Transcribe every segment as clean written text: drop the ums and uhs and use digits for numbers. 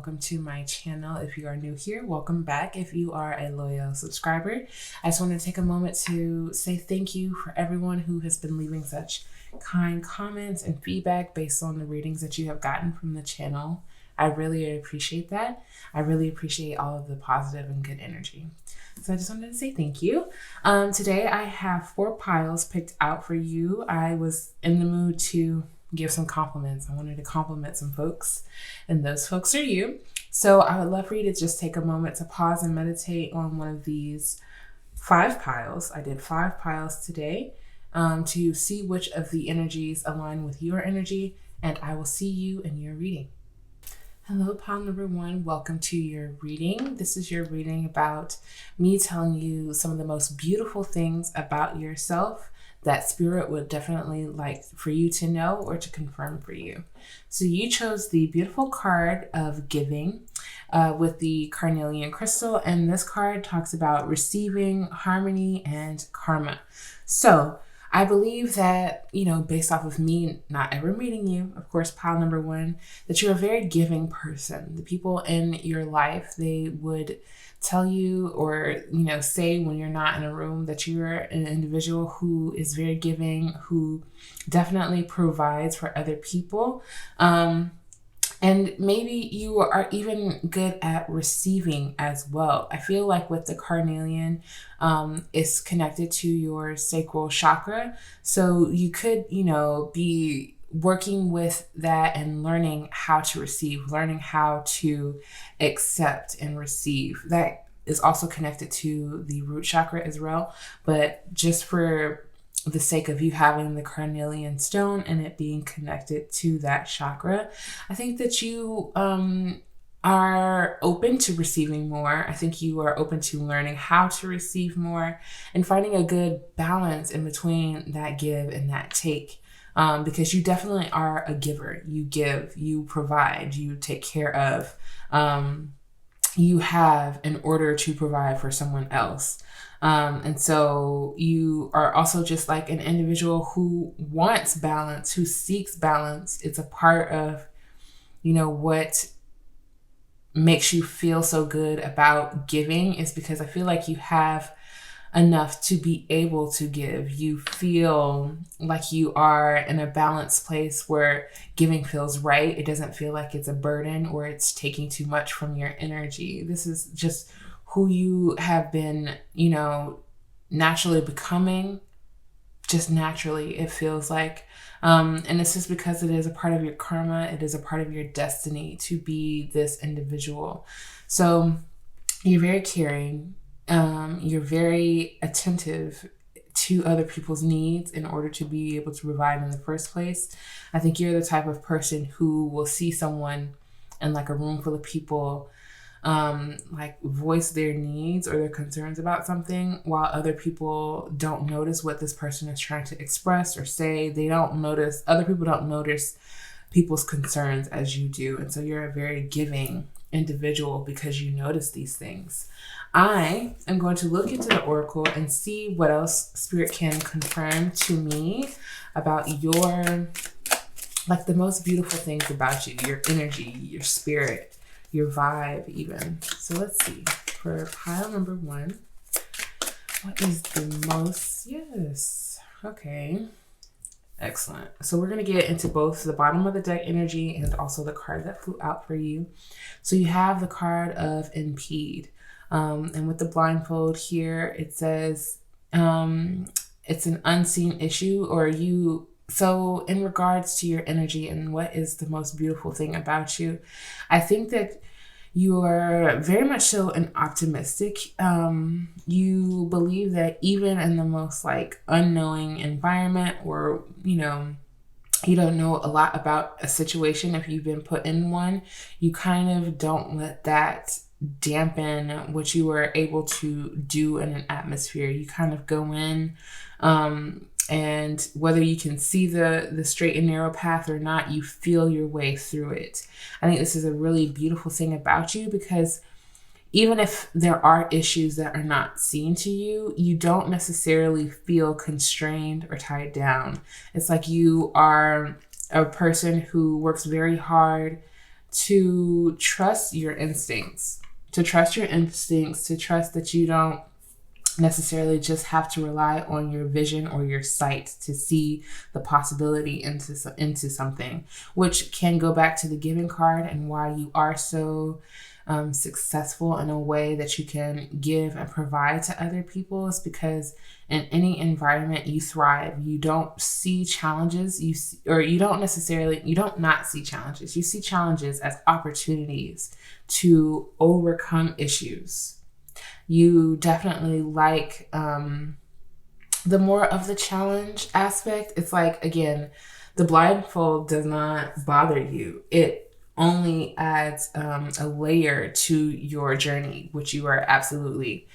welcome to my channel. If you are new here, welcome back. If you are a loyal subscriber, I just want to take a moment to say thank you for everyone who has been leaving such kind comments and feedback based on the readings that you have gotten from the channel. I really appreciate that. I really appreciate all of the positive and good energy. So I just wanted to say thank you. Today I have 4 piles picked out for you. I was in the mood to give some compliments. I wanted to compliment some folks, and those folks are you. So I would love for you to just take a moment to pause and meditate on one of these 5 piles. I did 5 piles today to see which of the energies align with your energy, and I will see you in your reading. Hello, pile number 1. Welcome to your reading. This is your reading about me telling you some of the most beautiful things about yourself that spirit would definitely like for you to know or to confirm for you. So you chose the beautiful card of giving with the carnelian crystal, and this card talks about receiving, harmony, and karma. So I believe that, based off of me not ever meeting you, of course, pile number 1, that you're a very giving person. The people in your life, they would tell you or, say when you're not in a room that you're an individual who is very giving, who definitely provides for other people. And maybe you are even good at receiving as well. I feel like with the carnelian, it's connected to your sacral chakra. So you could, be working with that and learning how to receive, learning how to accept and receive. That is also connected to the root chakra as well. But just for the sake of you having the carnelian stone and it being connected to that chakra, I think that you are open to receiving more. I think you are open to learning how to receive more and finding a good balance in between that give and that take. Because you definitely are a giver. You give, you provide, you take care of, you have in order to provide for someone else. And so you are also just like an individual who wants balance, who seeks balance. It's a part of, what makes you feel so good about giving is because I feel like you have enough to be able to give. You feel like you are in a balanced place where giving feels right. It doesn't feel like it's a burden or it's taking too much from your energy. This is just who you have been, naturally becoming, just naturally, it feels like. And it's just because it is a part of your karma. It is a part of your destiny to be this individual. So you're very caring. You're very attentive to other people's needs in order to be able to provide in the first place. I think you're the type of person who will see someone in like a room full of people, like voice their needs or their concerns about something while other people don't notice what this person is trying to express or say. Other people don't notice people's concerns as you do. And so you're a very giving individual because you notice these things. I am going to look into the oracle and see what else spirit can confirm to me about your, like the most beautiful things about you, your energy, your spirit, your vibe even. So let's see, for pile number 1, what is the most, yes, okay. Excellent. So we're going to get into both the bottom of the deck energy and also the card that flew out for you. So you have the card of impede. And with the blindfold here, it says it's an unseen issue or you. So in regards to your energy and what is the most beautiful thing about you, I think that you are very much so an optimistic. You believe that even in the most like unknowing environment or, you don't know a lot about a situation, if you've been put in one, you kind of don't let that dampen what you are able to do in an atmosphere. You kind of go in, and whether you can see the straight and narrow path or not, you feel your way through it. I think this is a really beautiful thing about you because even if there are issues that are not seen to you, you don't necessarily feel constrained or tied down. It's like you are a person who works very hard to trust your instincts, to trust that you don't necessarily just have to rely on your vision or your sight to see the possibility into something, which can go back to the giving card and why you are so successful in a way that you can give and provide to other people, is because in any environment you thrive. You don't see challenges, you don't not see challenges. You see challenges as opportunities to overcome issues. You definitely like the more of the challenge aspect. It's like, again, the blindfold does not bother you. It only adds a layer to your journey, which you are absolutely,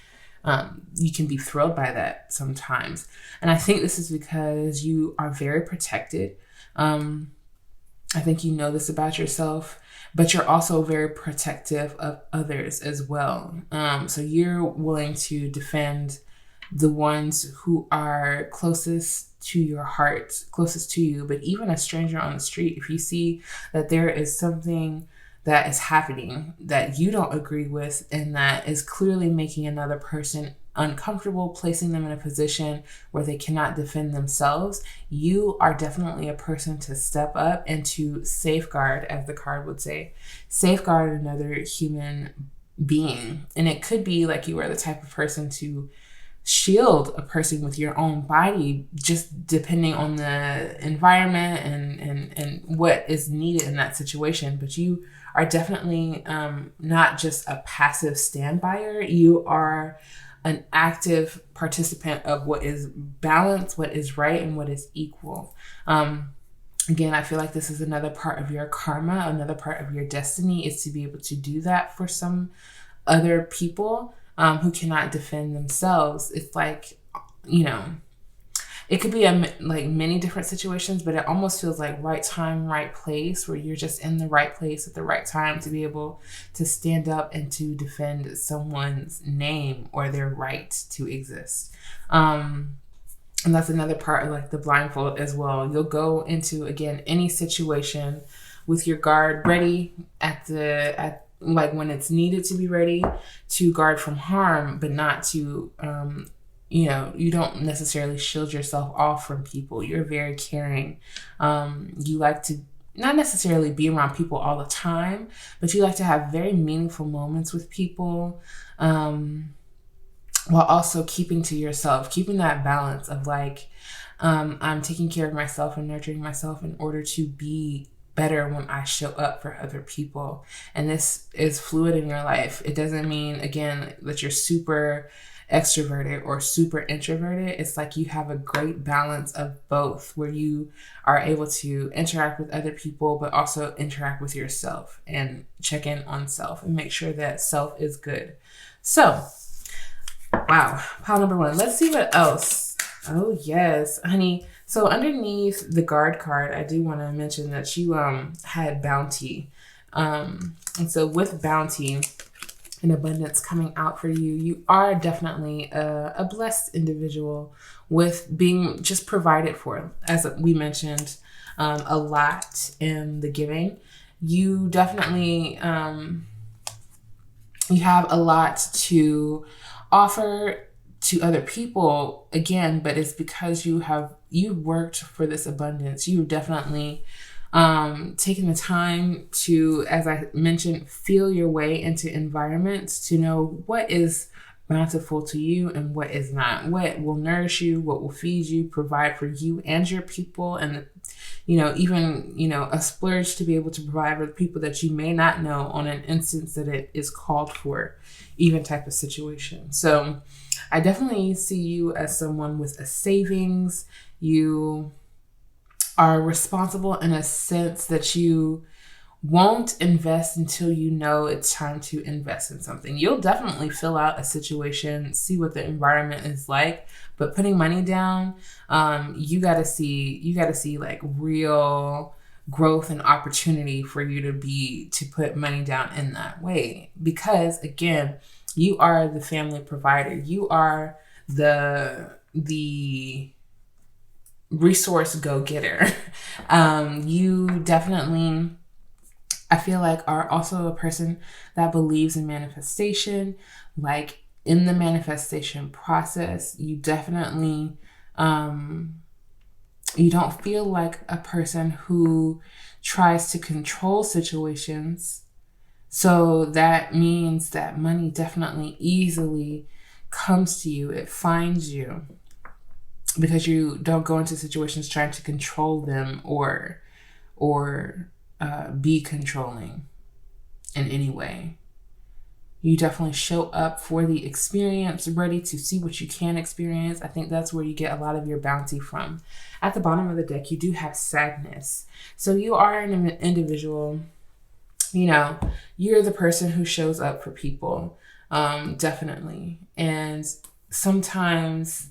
you can be thrilled by that sometimes. And I think this is because you are very protected. I think you know this about yourself, but you're also very protective of others as well. So you're willing to defend the ones who are closest to your heart, closest to you. But even a stranger on the street, if you see that there is something that is happening that you don't agree with and that is clearly making another person uncomfortable, placing them in a position where they cannot defend themselves, you are definitely a person to step up and to safeguard, as the card would say, safeguard another human being. And it could be like you are the type of person to shield a person with your own body, just depending on the environment and what is needed in that situation. But you are definitely not just a passive standbyer. You are an active participant of what is balanced, what is right, and what is equal. Again, I feel like this is another part of your karma, another part of your destiny, is to be able to do that for some other people who cannot defend themselves. It's like, it could be like many different situations, but it almost feels like right time, right place, where you're just in the right place at the right time to be able to stand up and to defend someone's name or their right to exist. And that's another part of like the blindfold as well. You'll go into, again, any situation with your guard ready at like when it's needed to be ready to guard from harm, but not to, you don't necessarily shield yourself off from people. You're very caring. You like to not necessarily be around people all the time, but you like to have very meaningful moments with people, while also keeping to yourself, keeping that balance of like, I'm taking care of myself and nurturing myself in order to be better when I show up for other people. And this is fluid in your life. It doesn't mean, again, that you're super extroverted or super introverted. It's like you have a great balance of both, where you are able to interact with other people, but also interact with yourself and check in on self and make sure that self is good. So, wow, pile number 1. Let's see what else. Oh, yes, honey. So underneath the guard card, I do want to mention that you had bounty. And so with bounty and abundance coming out for you, you are definitely a blessed individual with being just provided for. As we mentioned a lot in the giving, you definitely, you have a lot to offer to other people, again, but it's because you worked for this abundance. You definitely taken the time to, as I mentioned, feel your way into environments to know what is bountiful to you and what is not, what will nourish you, what will feed you, provide for you and your people, and even a splurge to be able to provide for the people that you may not know on an instance that it is called for, even type of situation. So I definitely see you as someone with a savings. You are responsible in a sense that you won't invest until you know it's time to invest in something. You'll definitely fill out a situation, see what the environment is like, but putting money down, you gotta see like real growth and opportunity for you to put money down in that way. Because again, you are the family provider. You are the resource go-getter. You definitely I feel like are also a person that believes in manifestation. Like in the manifestation process, you definitely, you don't feel like a person who tries to control situations. So that means that money definitely easily comes to you. It finds you because you don't go into situations trying to control them or be controlling in any way. You definitely show up for the experience, ready to see what you can experience. I think that's where you get a lot of your bounty from. At the bottom of the deck, you do have sadness. So you are an individual, you know, you're the person who shows up for people, definitely. And sometimes,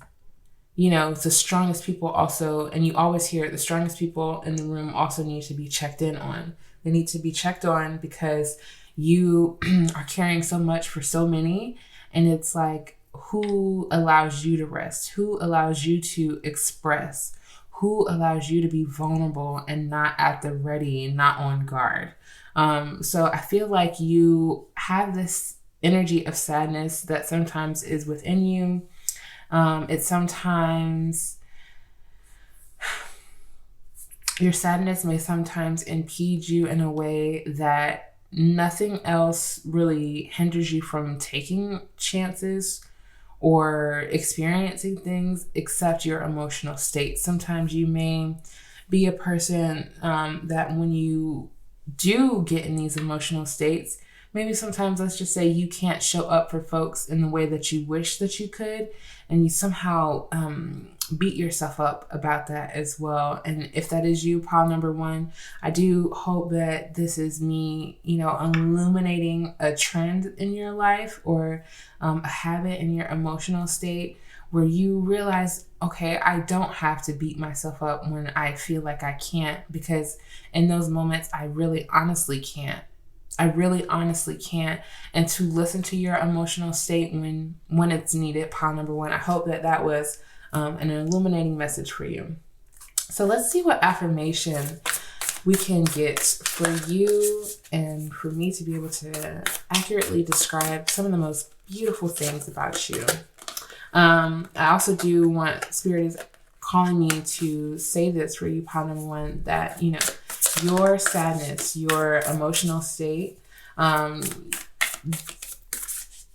you know, the strongest people also, and you always hear it, the strongest people in the room also need to be checked in on. They need to be checked on because you are carrying so much for so many. And it's like, who allows you to rest? Who allows you to express? Who allows you to be vulnerable and not at the ready, not on guard? So I feel like you have this energy of sadness that sometimes is within you. It sometimes, your sadness may sometimes impede you in a way that nothing else really hinders you from taking chances or experiencing things except your emotional state. Sometimes you may be a person that when you do get in these emotional states, maybe sometimes, let's just say, you can't show up for folks in the way that you wish that you could, and you somehow beat yourself up about that as well. And if that is you, pile number one, I do hope that this is me, you know, illuminating a trend in your life or a habit in your emotional state where you realize, okay, I don't have to beat myself up when I feel like I can't, because in those moments, I really honestly can't. I really honestly can't. And to listen to your emotional state when it's needed, pile number one. I hope that that was an illuminating message for you. So let's see what affirmation we can get for you and for me to be able to accurately describe some of the most beautiful things about you. I also do want, Spirit is calling me to say this for you, pile number one, that, you know, your sadness, your emotional state,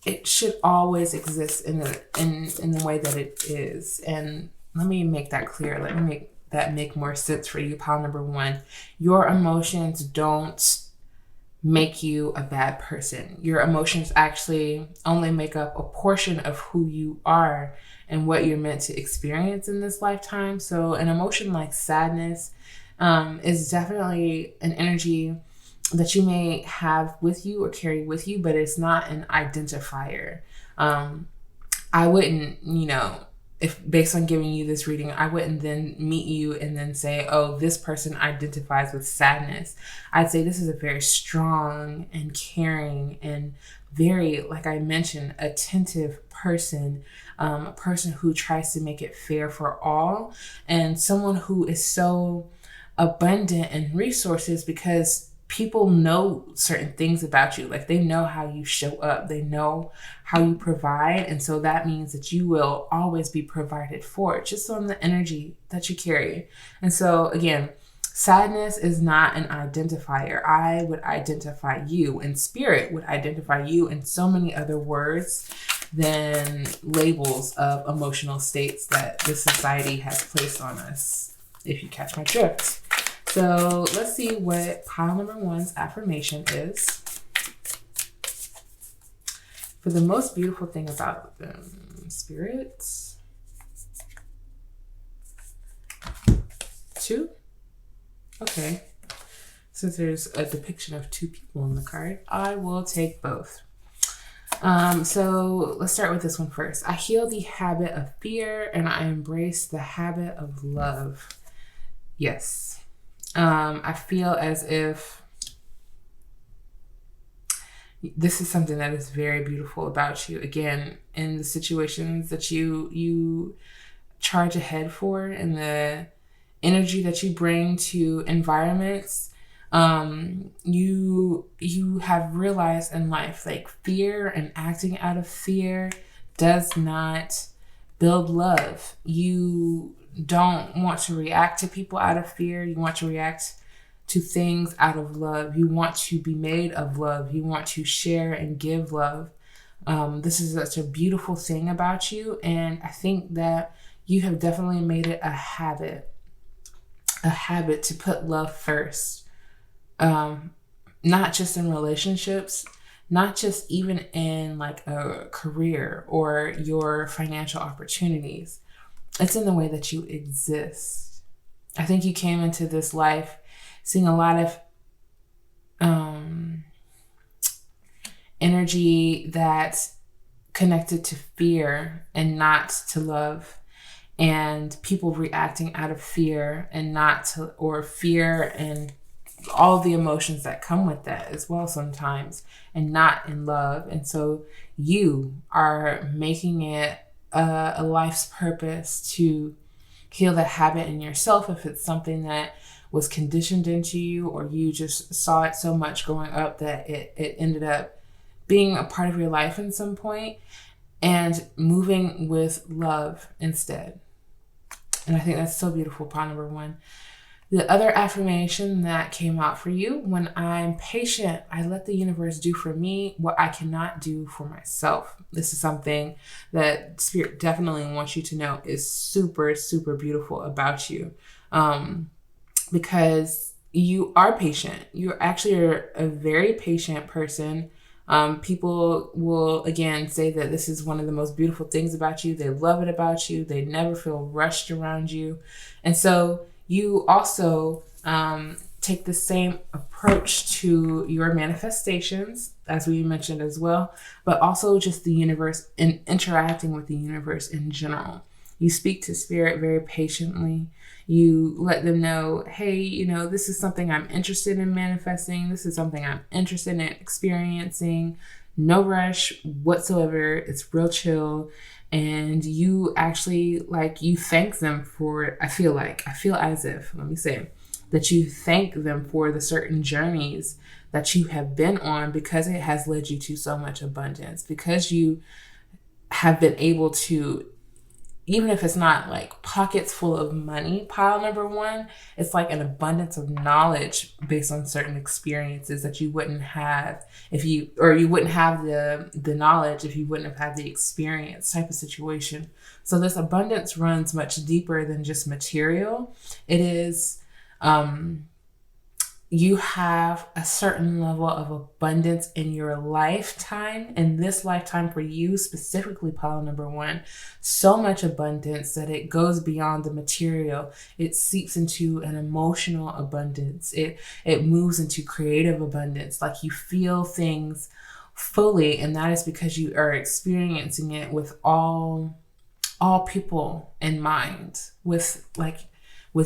it should always exist in the way that it is. And let me make that clear. Let me make that make more sense for you, pile number one. Your emotions don't make you a bad person. Your emotions actually only make up a portion of who you are and what you're meant to experience in this lifetime. So an emotion like sadness is definitely an energy that you may have with you or carry with you, but it's not an identifier. I wouldn't, you know, if based on giving you this reading, I wouldn't then meet you and then say, oh, this person identifies with sadness. I'd say this is a very strong and caring and very, like I mentioned, attentive person, a person who tries to make it fair for all, and someone who is so abundant in resources because people know certain things about you. Like they know how you show up, they know how you provide, and so that means that you will always be provided for, just on the energy that you carry. And so again, sadness is not an identifier. I would identify you, and Spirit would identify you in so many other words than labels of emotional states that this society has placed on us, if you catch my drift. So let's see what pile number one's affirmation is. For the most beautiful thing about them, Spirit. 2. Okay. Since there's a depiction of 2 people in the card, I will take both. So let's start with this one first. I heal the habit of fear and I embrace the habit of love. Yes. I feel as if this is something that is very beautiful about you. Again, in the situations that you charge ahead for and the energy that you bring to environments, You have realized in life, like, fear and acting out of fear does not build love. You don't want to react to people out of fear. You want to react to things out of love. You want to be made of love. You want to share and give love. This is such a beautiful thing about you. And I think that you have definitely made it a habit to put love first. Not just in relationships, not just even in like a career or your financial opportunities. It's in the way that you exist. I think you came into this life seeing a lot of energy that's connected to fear and not to love, and people reacting out of fear and not to, or fear and all the emotions that come with that as well sometimes, and not in love. And so you are making it a life's purpose to heal the habit in yourself, if it's something that was conditioned into you, or you just saw it so much growing up that it ended up being a part of your life in some point, and moving with love instead. And I think that's so beautiful, part number one. The other affirmation that came out for you: when I'm patient, I let the universe do for me what I cannot do for myself. This is something that Spirit definitely wants you to know is super, super beautiful about you. Because you are patient. You actually are a very patient person. People will, again, say that this is one of the most beautiful things about you. They love it about you. They never feel rushed around you. And so you also take the same approach to your manifestations, as we mentioned as well, but also just the universe and interacting with the universe in general. You speak to Spirit very patiently. You let them know, hey, this is something I'm interested in manifesting. This is something I'm interested in experiencing. No rush whatsoever. It's real chill. And you actually, you thank them for it. I feel as if, let me say, that you thank them for the certain journeys that you have been on, because it has led you to so much abundance, because you have been able to, even if it's not like pockets full of money, pile number one, it's like an abundance of knowledge based on certain experiences that you wouldn't have you wouldn't have the knowledge if you wouldn't have had the experience, type of situation. So this abundance runs much deeper than just material. It is, you have a certain level of abundance in your lifetime, in this lifetime for you specifically, pile number one, so much abundance that it goes beyond the material. It seeps into an emotional abundance. It moves into creative abundance. Like, you feel things fully, and that is because you are experiencing it with all people in mind, with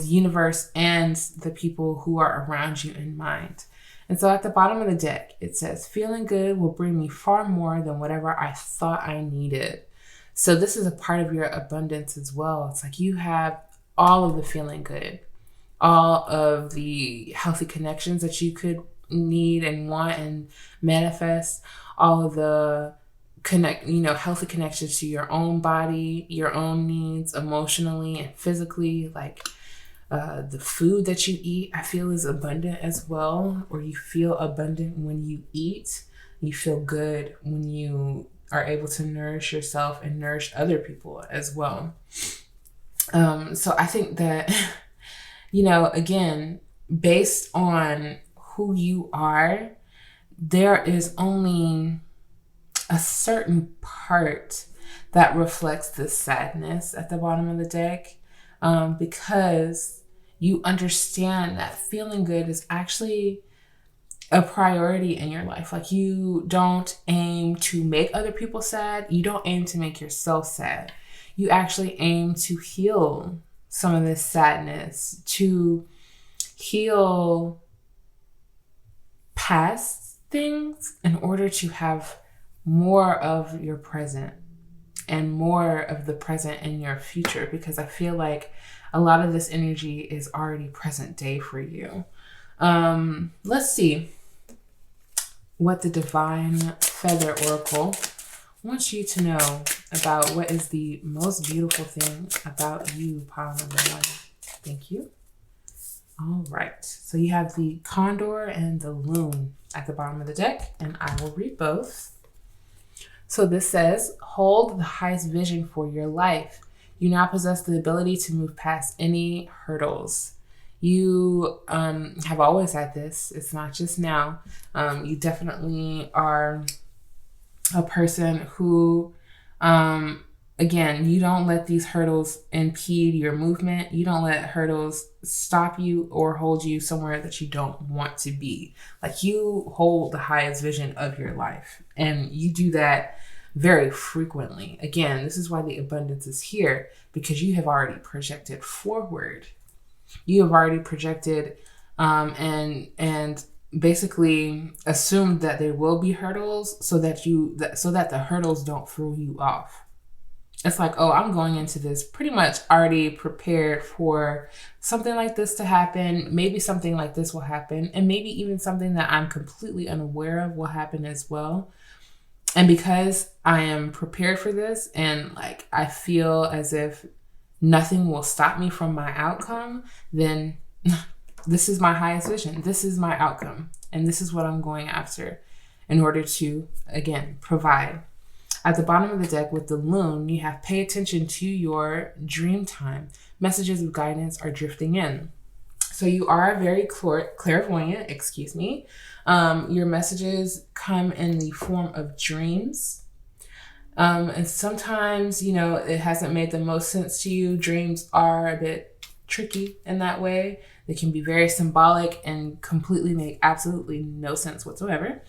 universe and the people who are around you in mind. And so at the bottom of the deck, it says, feeling good will bring me far more than whatever I thought I needed. So this is a part of your abundance as well. It's like you have all of the feeling good, all of the healthy connections that you could need and want and manifest, all of the healthy connections to your own body, your own needs, emotionally and physically, the food that you eat, I feel, is abundant as well, or you feel abundant when you eat. You feel good when you are able to nourish yourself and nourish other people as well. So I think that, again, based on who you are, there is only a certain part that reflects this sadness at the bottom of the deck, because you understand that feeling good is actually a priority in your life. Like, you don't aim to make other people sad. You don't aim to make yourself sad. You actually aim to heal some of this sadness, to heal past things in order to have more of your present and more of the present in your future, because I feel like a lot of this energy is already present day for you. Let's see what the Divine Feather Oracle wants you to know about what is the most beautiful thing about you, pile number 1. Thank you. All right. So you have the Condor and the Loon at the bottom of the deck, and I will read both. So this says, hold the highest vision for your life. You now possess the ability to move past any hurdles. You have always had this. It's not just now. You definitely are a person who, again, you don't let these hurdles impede your movement. You don't let hurdles stop you or hold you somewhere that you don't want to be. Like, you hold the highest vision of your life, and you do that very frequently. Again, this is why the abundance is here, because you have already projected forward. You have already projected and basically assumed that there will be hurdles so that the hurdles don't throw you off. It's like, oh, I'm going into this pretty much already prepared for something like this to happen. Maybe something like this will happen, and maybe even something that I'm completely unaware of will happen as well. And because I am prepared for this, and like I feel as if nothing will stop me from my outcome, then this is my highest vision. This is my outcome. And this is what I'm going after in order to, again, provide. At the bottom of the deck with the Loon, you have pay attention to your dream time. Messages of guidance are drifting in. So you are very clairvoyant, Your messages come in the form of dreams. And sometimes, it hasn't made the most sense to you. Dreams are a bit tricky in that way. They can be very symbolic and completely make absolutely no sense whatsoever.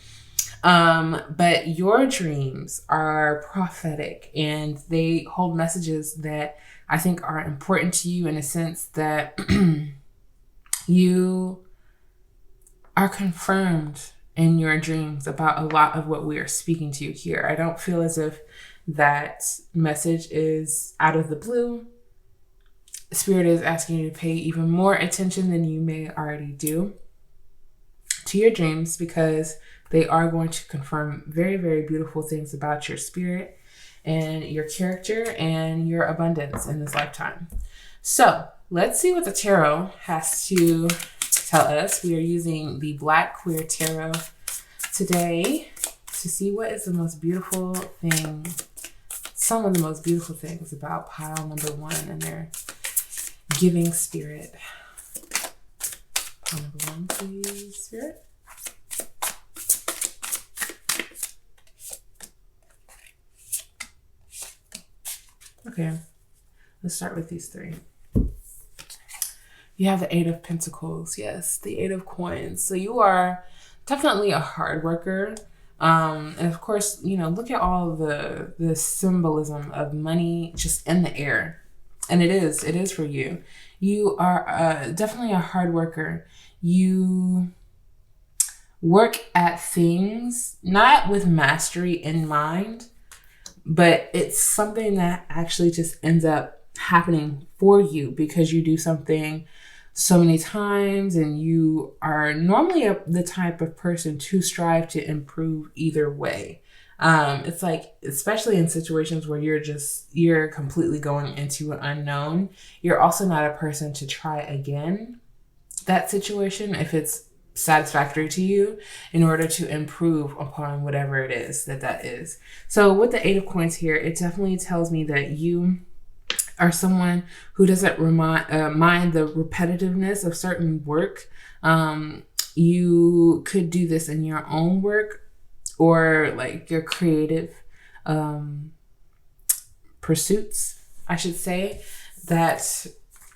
But your dreams are prophetic, and they hold messages that I think are important to you in a sense that you are confirmed in your dreams about a lot of what we are speaking to here. I don't feel as if that message is out of the blue. Spirit is asking you to pay even more attention than you may already do to your dreams, because they are going to confirm very, very beautiful things about your spirit and your character and your abundance in this lifetime. So let's see what the tarot has to tell us. We are using the Black Queer Tarot today to see what is the most beautiful thing, some of the most beautiful things about pile number 1 and their giving spirit. Pile number 1, please, Spirit. Okay, let's start with these 3. You have the 8 of Pentacles. Yes, the 8 of Coins. So you are definitely a hard worker. And of course, look at all the symbolism of money just in the air. And it is for you. You are definitely a hard worker. You work at things not with mastery in mind, but it's something that actually just ends up happening for you because you do something so many times, and you are normally the type of person to strive to improve either way. It's like, especially in situations where you're completely going into an unknown, you're also not a person to try again that situation if it's satisfactory to you, in order to improve upon whatever it is that is. So with the 8 of Coins here, it definitely tells me that you are someone who doesn't mind the repetitiveness of certain work. You could do this in your own work, or like your creative pursuits, I should say, that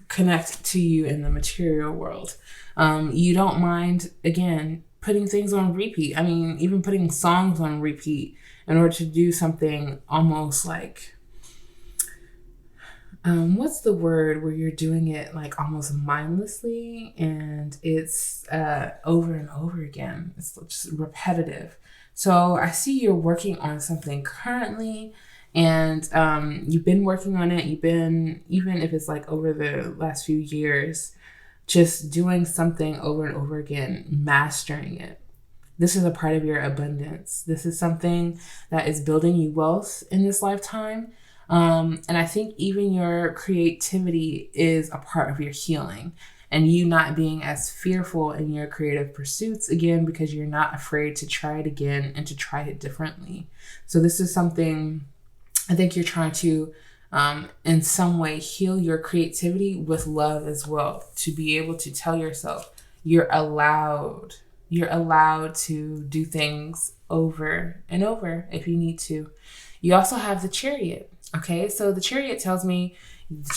connect to you in the material world. You don't mind, again, putting things on repeat. I mean, even putting songs on repeat in order to do something almost like, what's the word where you're doing it like almost mindlessly, and it's over and over again. It's just repetitive. So I see you're working on something currently, and you've been working on it. You've been, even if it's like over the last few years, just doing something over and over again, mastering it. This is a part of your abundance. This is something that is building you wealth in this lifetime. And I think even your creativity is a part of your healing, and you not being as fearful in your creative pursuits again, because you're not afraid to try it again and to try it differently. So this is something I think you're trying to, in some way, heal your creativity with love as well, to be able to tell yourself you're allowed to do things over and over if you need to. You also have the Chariot. Okay, so the Chariot tells me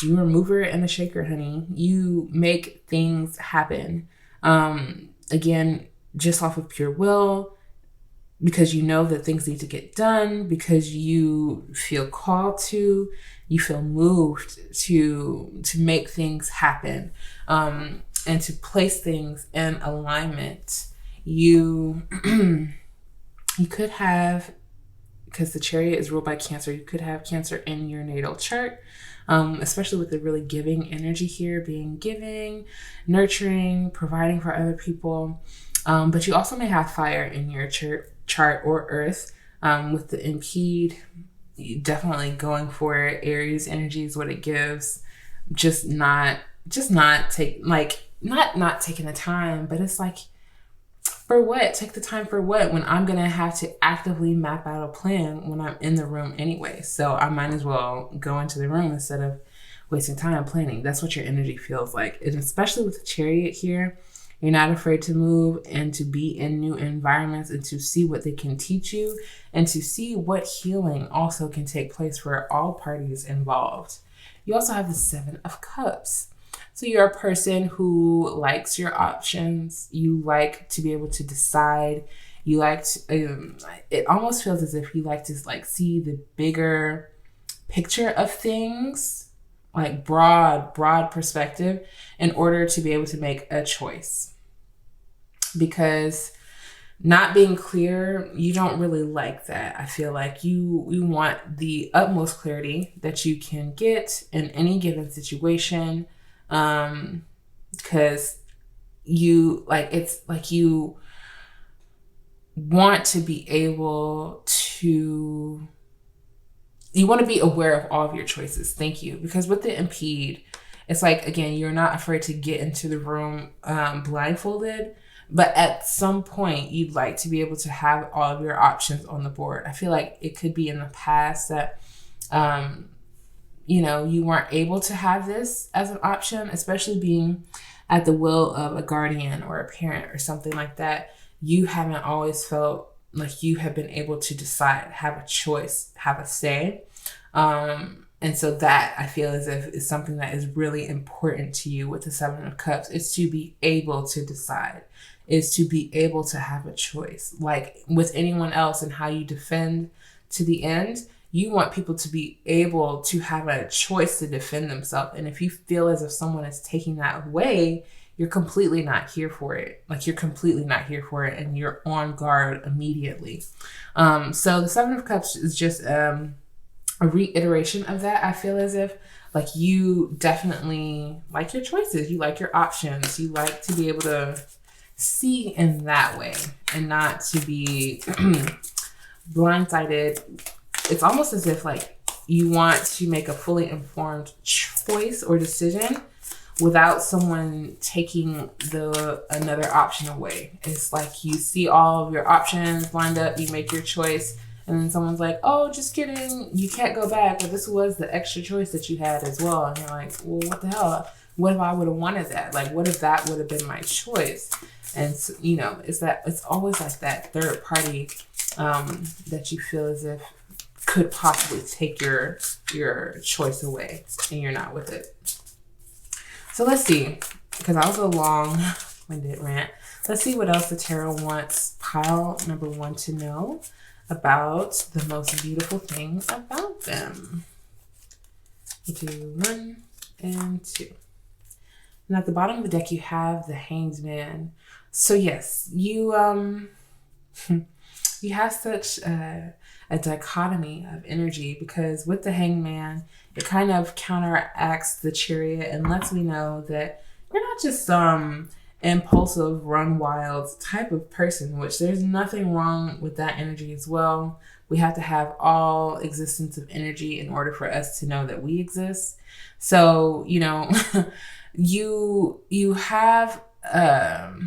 you're a mover and a shaker, honey. You make things happen. Again, just off of pure will, because you know that things need to get done, because you feel called to, you feel moved to make things happen, and to place things in alignment. You could have, because the Chariot is ruled by Cancer, you could have Cancer in your natal chart, especially with the really giving energy here, being giving, nurturing, providing for other people. But you also may have fire in your chart or earth, with the impede. Definitely going for Aries energy is what it gives. Not taking the time, but it's like, for what? Take the time for what? When I'm going to have to actively map out a plan when I'm in the room anyway. So I might as well go into the room instead of wasting time planning. That's what your energy feels like. And especially with the Chariot here, you're not afraid to move and to be in new environments and to see what they can teach you, and to see what healing also can take place for all parties involved. You also have the Seven of Cups. So you're a person who likes your options. You like to be able to decide. You like to, it almost feels as if you like to see the bigger picture of things, like broad perspective, in order to be able to make a choice. Because not being clear, you don't really like that. I feel like you want the utmost clarity that you can get in any given situation. Because you want to be able to, you want to be aware of all of your choices. Thank you. Because with the impede, it's like, again, you're not afraid to get into the room blindfolded, but at some point you'd like to be able to have all of your options on the board. I feel like it could be in the past that, you weren't able to have this as an option, especially being at the will of a guardian or a parent or something like that. You haven't always felt like you have been able to decide, have a choice, have a say. And so that, I feel as if, is something that is really important to you with the Seven of Cups, is to be able to decide, is to be able to have a choice. Like with anyone else and how you defend to the end, you want people to be able to have a choice to defend themselves. And if you feel as if someone is taking that away, you're completely not here for it. Like you're completely not here for it, and you're on guard immediately. So the Seven of Cups is just a reiteration of that. I feel as if like you definitely like your choices. You like your options. You like to be able to see in that way and not to be blindsided. It's almost as if like you want to make a fully informed choice or decision without someone taking another option away. It's like you see all of your options lined up, you make your choice, and then someone's like, oh, just kidding, you can't go back, but this was the extra choice that you had as well. And you're like, well, what the hell? What if I would have wanted that? Like, what if that would have been my choice? And so, it's always like that third party that you feel as if could possibly take your choice away, and you're not with it. So let's see, because that was a long-winded rant. Let's see what else the tarot wants pile number 1 to know about the most beautiful thing about them. We'll do 1 and 2. And at the bottom of the deck, you have the Hanged Man. So yes, you you have such a dichotomy of energy, because with the Hanged Man, it kind of counteracts the Chariot and lets me know that you're not just some impulsive, run wild type of person, which there's nothing wrong with that energy as well. We have to have all existence of energy in order for us to know that we exist. So, you know, you have a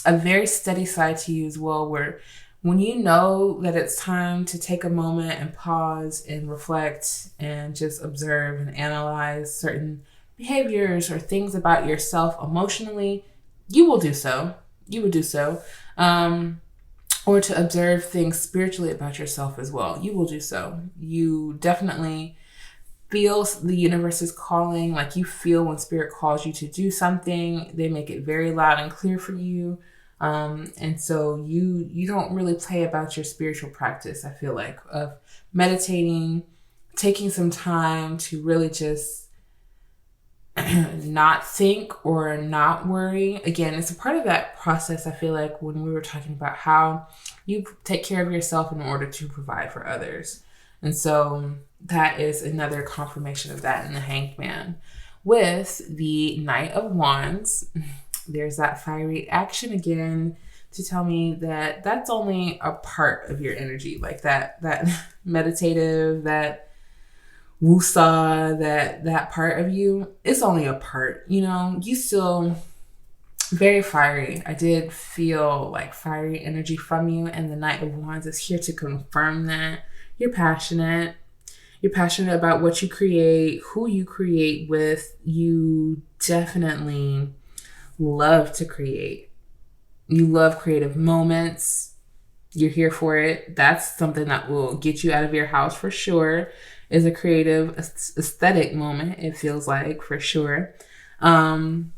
very steady side to you as well, where when you know that it's time to take a moment and pause and reflect and just observe and analyze certain behaviors or things about yourself emotionally, you will do so. You would do so. Or to observe things spiritually about yourself as well. You will do so. You definitely feel the universe is calling, like you feel when spirit calls you to do something. They make it very loud and clear for you. And so you don't really play about your spiritual practice, I feel like, of meditating, taking some time to really just not think or not worry. Again, it's a part of that process. I feel like when we were talking about how you take care of yourself in order to provide for others. And so that is another confirmation of that in the Hanged Man. With the Knight of Wands, there's that fiery action again to tell me that that's only a part of your energy, like that meditative, that woosah, that part of you. It's only a part, you know. You still very fiery. I did feel like fiery energy from you, and the Knight of Wands is here to confirm that. You're passionate. You're passionate about what you create, who you create with. You definitely love to create. You love creative moments. You're here for it. That's something that will get you out of your house for sure. Is a creative aesthetic moment, it feels like, for sure. And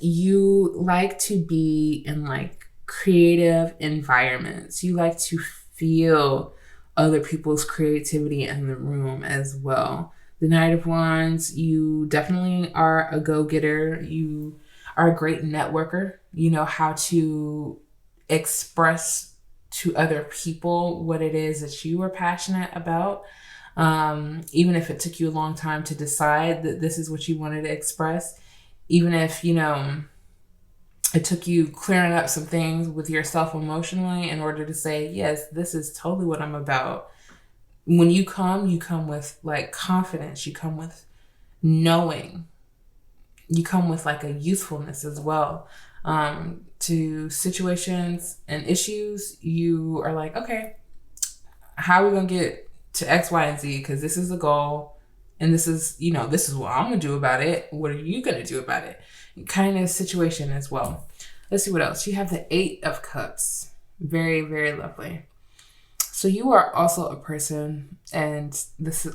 you like to be in like creative environments. You like to feel other people's creativity in the room as well. The Knight of Wands, you definitely are a go-getter. You are a great networker. You know how to express to other people what it is that you are passionate about. Even if it took you a long time to decide that this is what you wanted to express, even if, you know, it took you clearing up some things with yourself emotionally in order to say, yes, this is totally what I'm about. When you come with like confidence, you come with knowing, you come with like a youthfulness as well. To situations and issues, you are like, okay, how are we going to get to X, Y, and Z? Because this is the goal. And this is, you know, this is what I'm going to do about it. What are you going to do about it? Kind of situation as well. Let's see what else. You have the 8 of Cups. Very, very lovely. So you are also a person, and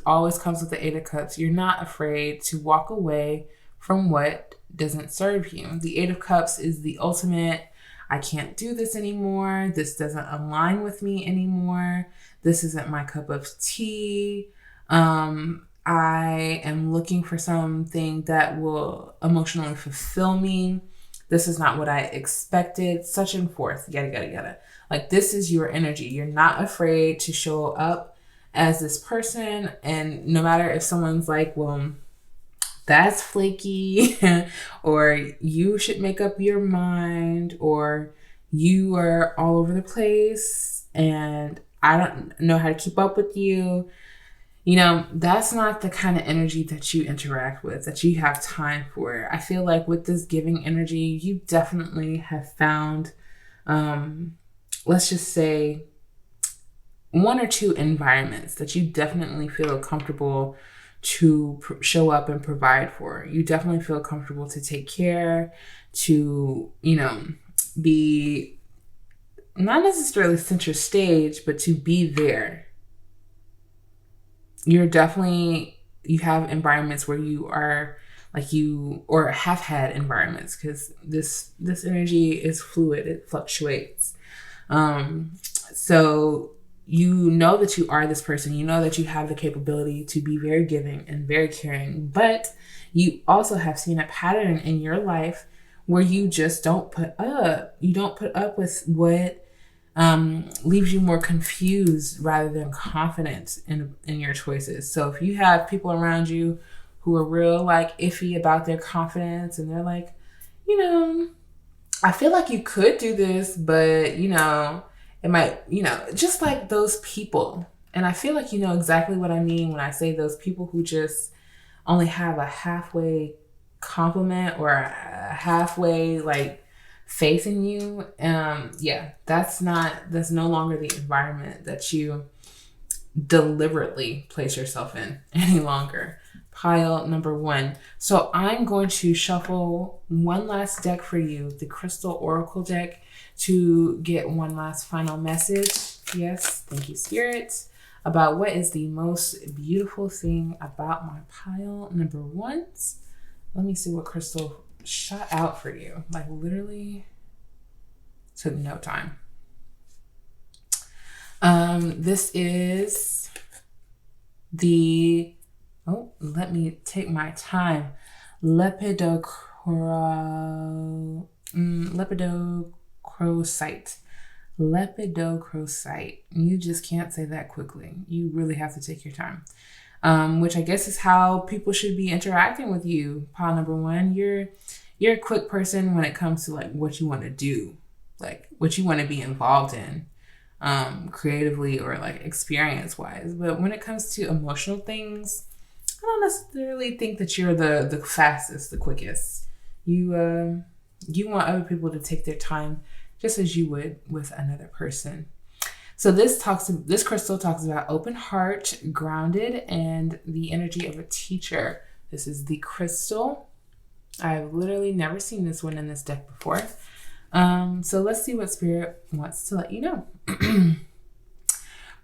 always comes with the 8 of Cups. You're not afraid to walk away from what doesn't serve you. The 8 of Cups is the ultimate, I can't do this anymore. This doesn't align with me anymore. This isn't my cup of tea. I am looking for something that will emotionally fulfill me. This is not what I expected, such and forth, yada, yada, yada. Like, this is your energy. You're not afraid to show up as this person. And no matter if someone's like, well, that's flaky, or you should make up your mind, or you are all over the place and I don't know how to keep up with you. You know, that's not the kind of energy that you interact with, that you have time for. I feel like with this giving energy, you definitely have found, let's just say, 1 or 2 environments that you definitely feel comfortable to show up and provide for. You definitely feel comfortable to take care, to, you know, be not necessarily center stage, but to be there. You have environments where you are like or have had environments, because this energy is fluid, it fluctuates. So you know that you are this person. You know that you have the capability to be very giving and very caring, but you also have seen a pattern in your life where you just don't put up. You don't put up with what leaves you more confused rather than confident in your choices. So if you have people around you who are real like iffy about their confidence, and they're like, I feel like you could do this, but it might, just like those people. And I feel like you know exactly what I mean when I say those people who just only have a halfway compliment or a halfway like faith in you. That's no longer the environment that you deliberately place yourself in any longer. Pile number 1. So I'm going to shuffle one last deck for you, the Crystal Oracle deck, to get one last final message. Yes, thank you, Spirit, about what is the most beautiful thing about my pile number 1s. Let me see what Crystal shot out for you. Like literally took no time. This is the, let me take my time. Lepidocrocite. Lepidocrocite. You just can't say that quickly. You really have to take your time. Which I guess is how people should be interacting with you. Pile number 1, you're a quick person when it comes to like what you want to do, like what you want to be involved in, creatively or like experience wise. But when it comes to emotional things, I don't necessarily think that you're the fastest, the quickest. You want other people to take their time just as you would with another person. So this crystal talks about open heart, grounded, and the energy of a teacher. This is the crystal. I've literally never seen this one in this deck before. So let's see what Spirit wants to let you know.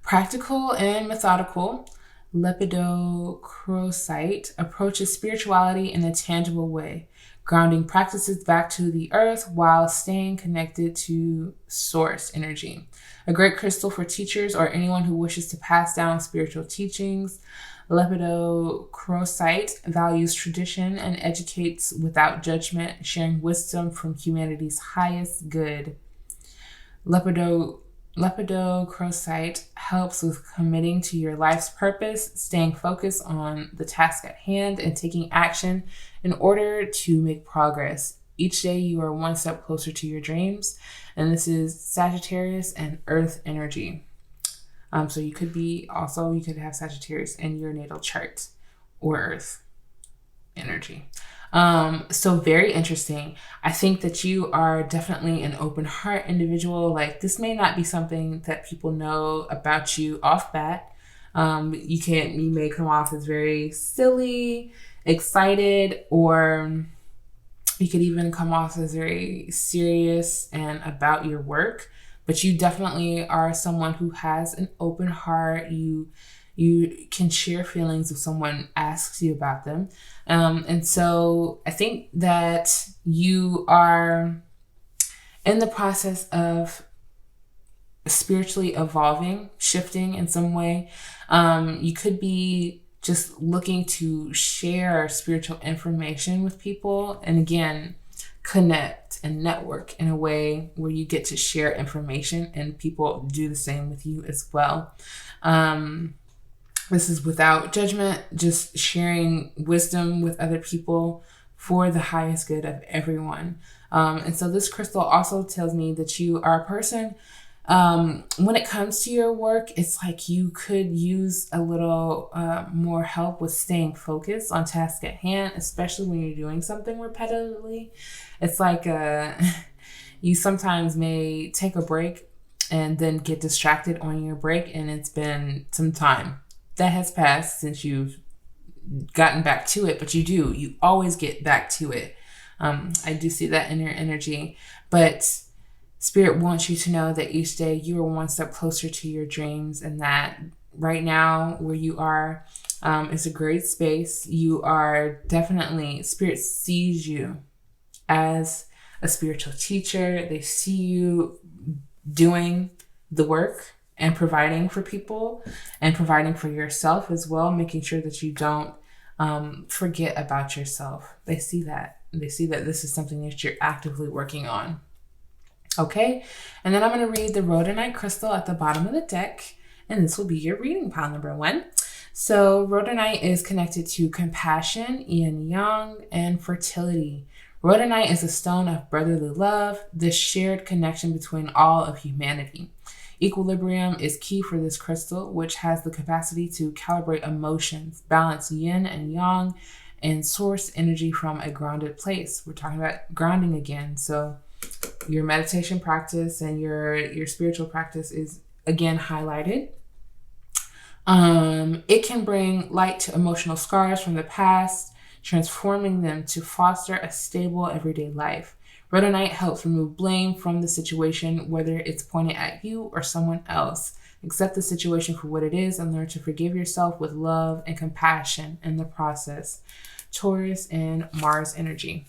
Practical and methodical, Lepidocrocite approaches spirituality in a tangible way, grounding practices back to the earth while staying connected to source energy. A great crystal for teachers or anyone who wishes to pass down spiritual teachings. Lepidocrocite values tradition and educates without judgment, sharing wisdom from humanity's highest good. Lepidocrocite helps with committing to your life's purpose, staying focused on the task at hand, and taking action in order to make progress. Each day you are one step closer to your dreams, and this is Sagittarius and Earth energy. So you could have Sagittarius in your natal chart or Earth energy. So very interesting. I think that you are definitely an open heart individual. Like this may not be something that people know about you off bat. You may come off as very silly, excited, or you could even come off as very serious and about your work. But you definitely are someone who has an open heart. You can share feelings if someone asks you about them. And so I think that you are in the process of spiritually evolving, shifting in some way. You could be just looking to share spiritual information with people. And again, connect and network in a way where you get to share information and people do the same with you as well. This is without judgment, just sharing wisdom with other people for the highest good of everyone. And so this crystal also tells me that you are a person, when it comes to your work, it's like you could use a little more help with staying focused on task at hand, especially when you're doing something repetitively. It's like you sometimes may take a break and then get distracted on your break, and it's been some time that has passed since you've gotten back to it, but you always get back to it. I do see that in your energy, but Spirit wants you to know that each day you are one step closer to your dreams, and that right now where you are is a great space. You are definitely, Spirit sees you as a spiritual teacher. They see you doing the work and providing for people and providing for yourself as well, making sure that you don't forget about yourself. They see that. They see that this is something that you're actively working on. Okay, and then I'm going to read the Rhodonite crystal at the bottom of the deck, and this will be your reading pile number 1. So Rhodonite is connected to compassion, yin yang, and fertility. Rhodonite is a stone of brotherly love, the shared connection between all of humanity. Equilibrium is key for this crystal, which has the capacity to calibrate emotions, balance yin and yang, and source energy from a grounded place. We're talking about grounding again. So your meditation practice and your spiritual practice is again highlighted. It can bring light to emotional scars from the past, transforming them to foster a stable everyday life. Rhodonite helps remove blame from the situation, whether it's pointed at you or someone else. Accept the situation for what it is and learn to forgive yourself with love and compassion in the process. Taurus and Mars energy.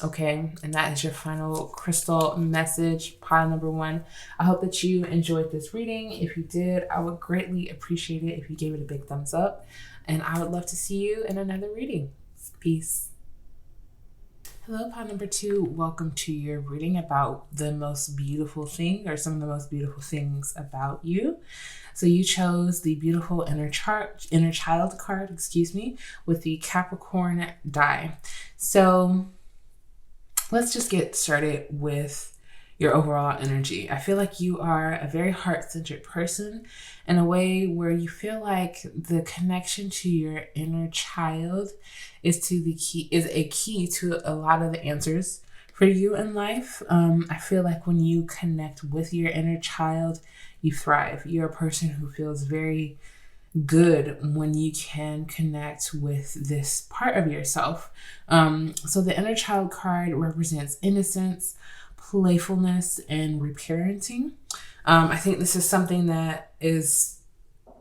Okay, and that is your final crystal message, pile number 1. I hope that you enjoyed this reading. If you did, I would greatly appreciate it if you gave it a big thumbs up. And I would love to see you in another reading. Peace. Hello, pile number 2. Welcome to your reading about the most beautiful thing, or some of the most beautiful things about you. So you chose the beautiful inner child card, with the Capricorn die. So let's just get started with your overall energy. I feel like you are a very heart-centered person in a way where you feel like the connection to your inner child is a key to a lot of the answers for you in life. I feel like when you connect with your inner child, you thrive. You're a person who feels very good when you can connect with this part of yourself. So the inner child card represents innocence, playfulness, and reparenting. I think this is something that is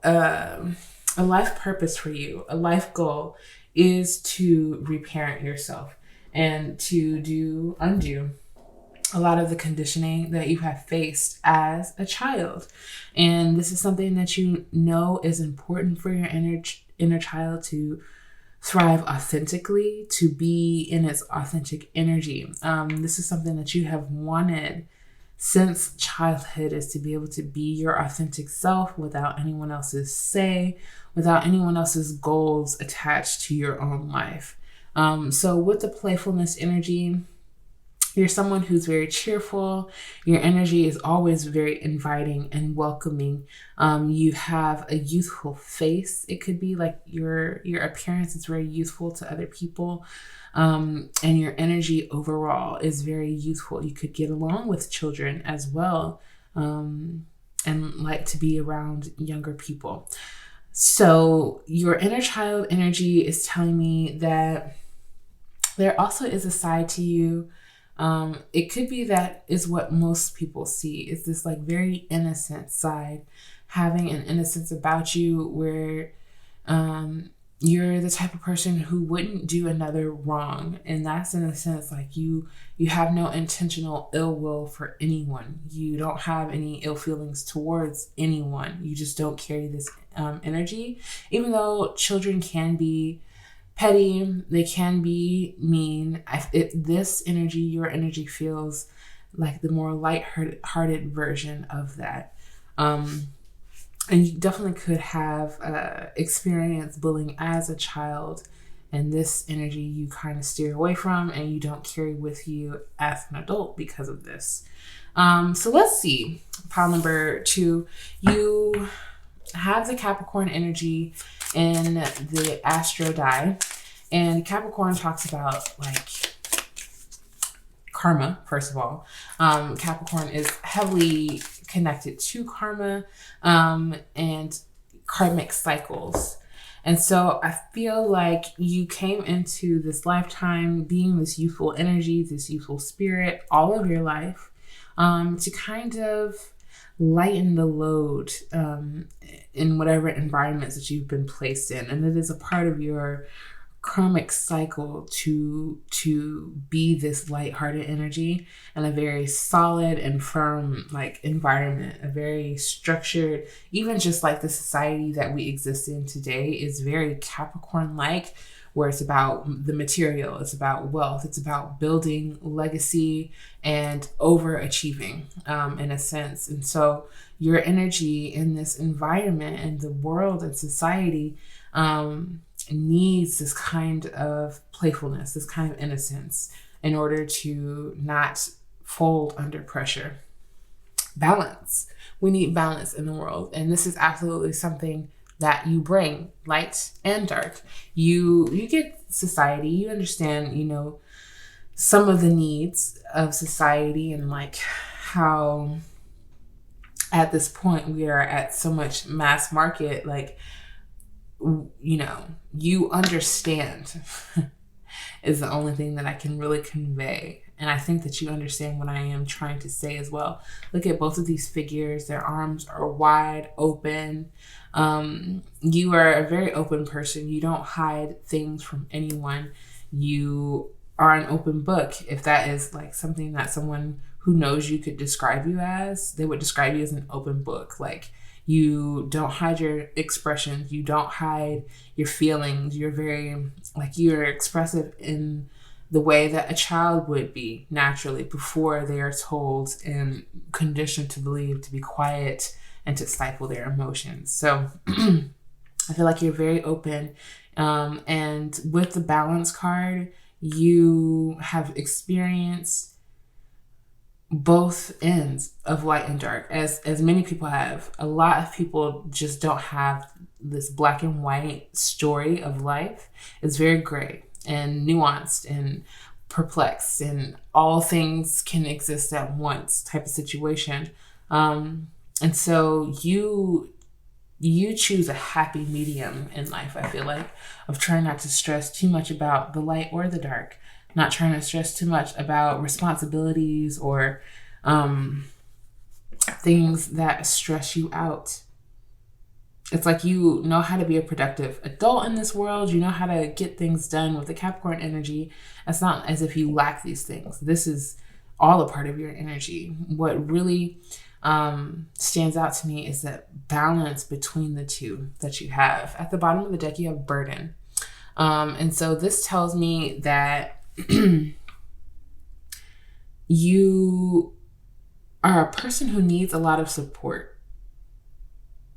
a life purpose for you. A life goal is to reparent yourself and to undo a lot of the conditioning that you have faced as a child. And this is something that you know is important for your inner child to thrive authentically, to be in its authentic energy. This is something that you have wanted since childhood, is to be able to be your authentic self without anyone else's say, without anyone else's goals attached to your own life. So with the playfulness energy, you're someone who's very cheerful. Your energy is always very inviting and welcoming. You have a youthful face. It could be like your appearance is very youthful to other people. And your energy overall is very youthful. You could get along with children as well, and like to be around younger people. So your inner child energy is telling me that there also is a side to you. It could be that is what most people see, is this like very innocent side, having an innocence about you where you're the type of person who wouldn't do another wrong. And that's in a sense like you have no intentional ill will for anyone. You don't have any ill feelings towards anyone. You just don't carry this energy, even though children can be petty, they can be mean. This energy, your energy, feels like the more light-hearted version of that. And you definitely could have experienced bullying as a child, and this energy you kind of steer away from and you don't carry with you as an adult because of this. So let's see, pile number 2. You have the Capricorn energy in the Astro die, and Capricorn talks about like karma. First of all, Capricorn is heavily connected to karma and karmic cycles. And so I feel like you came into this lifetime being this youthful energy, this youthful spirit all of your life, to kind of lighten the load in whatever environments that you've been placed in. And it is a part of your karmic cycle to be this lighthearted energy and a very solid and firm like environment, a very structured, even just like the society that we exist in today is very Capricorn like, where it's about the material, it's about wealth, it's about building legacy and overachieving in a sense. And so your energy in this environment and the world and society needs this kind of playfulness, this kind of innocence in order to not fold under pressure. Balance. We need balance in the world. And this is absolutely something that you bring, light and dark. You get society, you understand, some of the needs of society, and like how at this point we are at so much mass market, like, you understand is the only thing that I can really convey. And I think that you understand what I am trying to say as well. Look at both of these figures. Their arms are wide open. You are a very open person. You don't hide things from anyone. You are an open book. If that is like something that someone who knows you could describe you as, they would describe you as an open book. Like, you don't hide your expressions. You don't hide your feelings. You're very, you're expressive in the way that a child would be naturally before they are told and conditioned to believe to be quiet and to stifle their emotions. So I feel like you're very open. And with the balance card, you have experienced both ends of light and dark, as many people have. A lot of people just don't have this black and white story of life. It's very gray and nuanced and perplexed, and all things can exist at once type of situation. And so you choose a happy medium in life, I feel like, of trying not to stress too much about the light or the dark, not trying to stress too much about responsibilities or things that stress you out. It's like you know how to be a productive adult in this world. You know how to get things done with the Capricorn energy. It's not as if you lack these things. This is all a part of your energy. What really stands out to me is that balance between the two that you have. At the bottom of the deck, you have burden. And so this tells me that you are a person who needs a lot of support.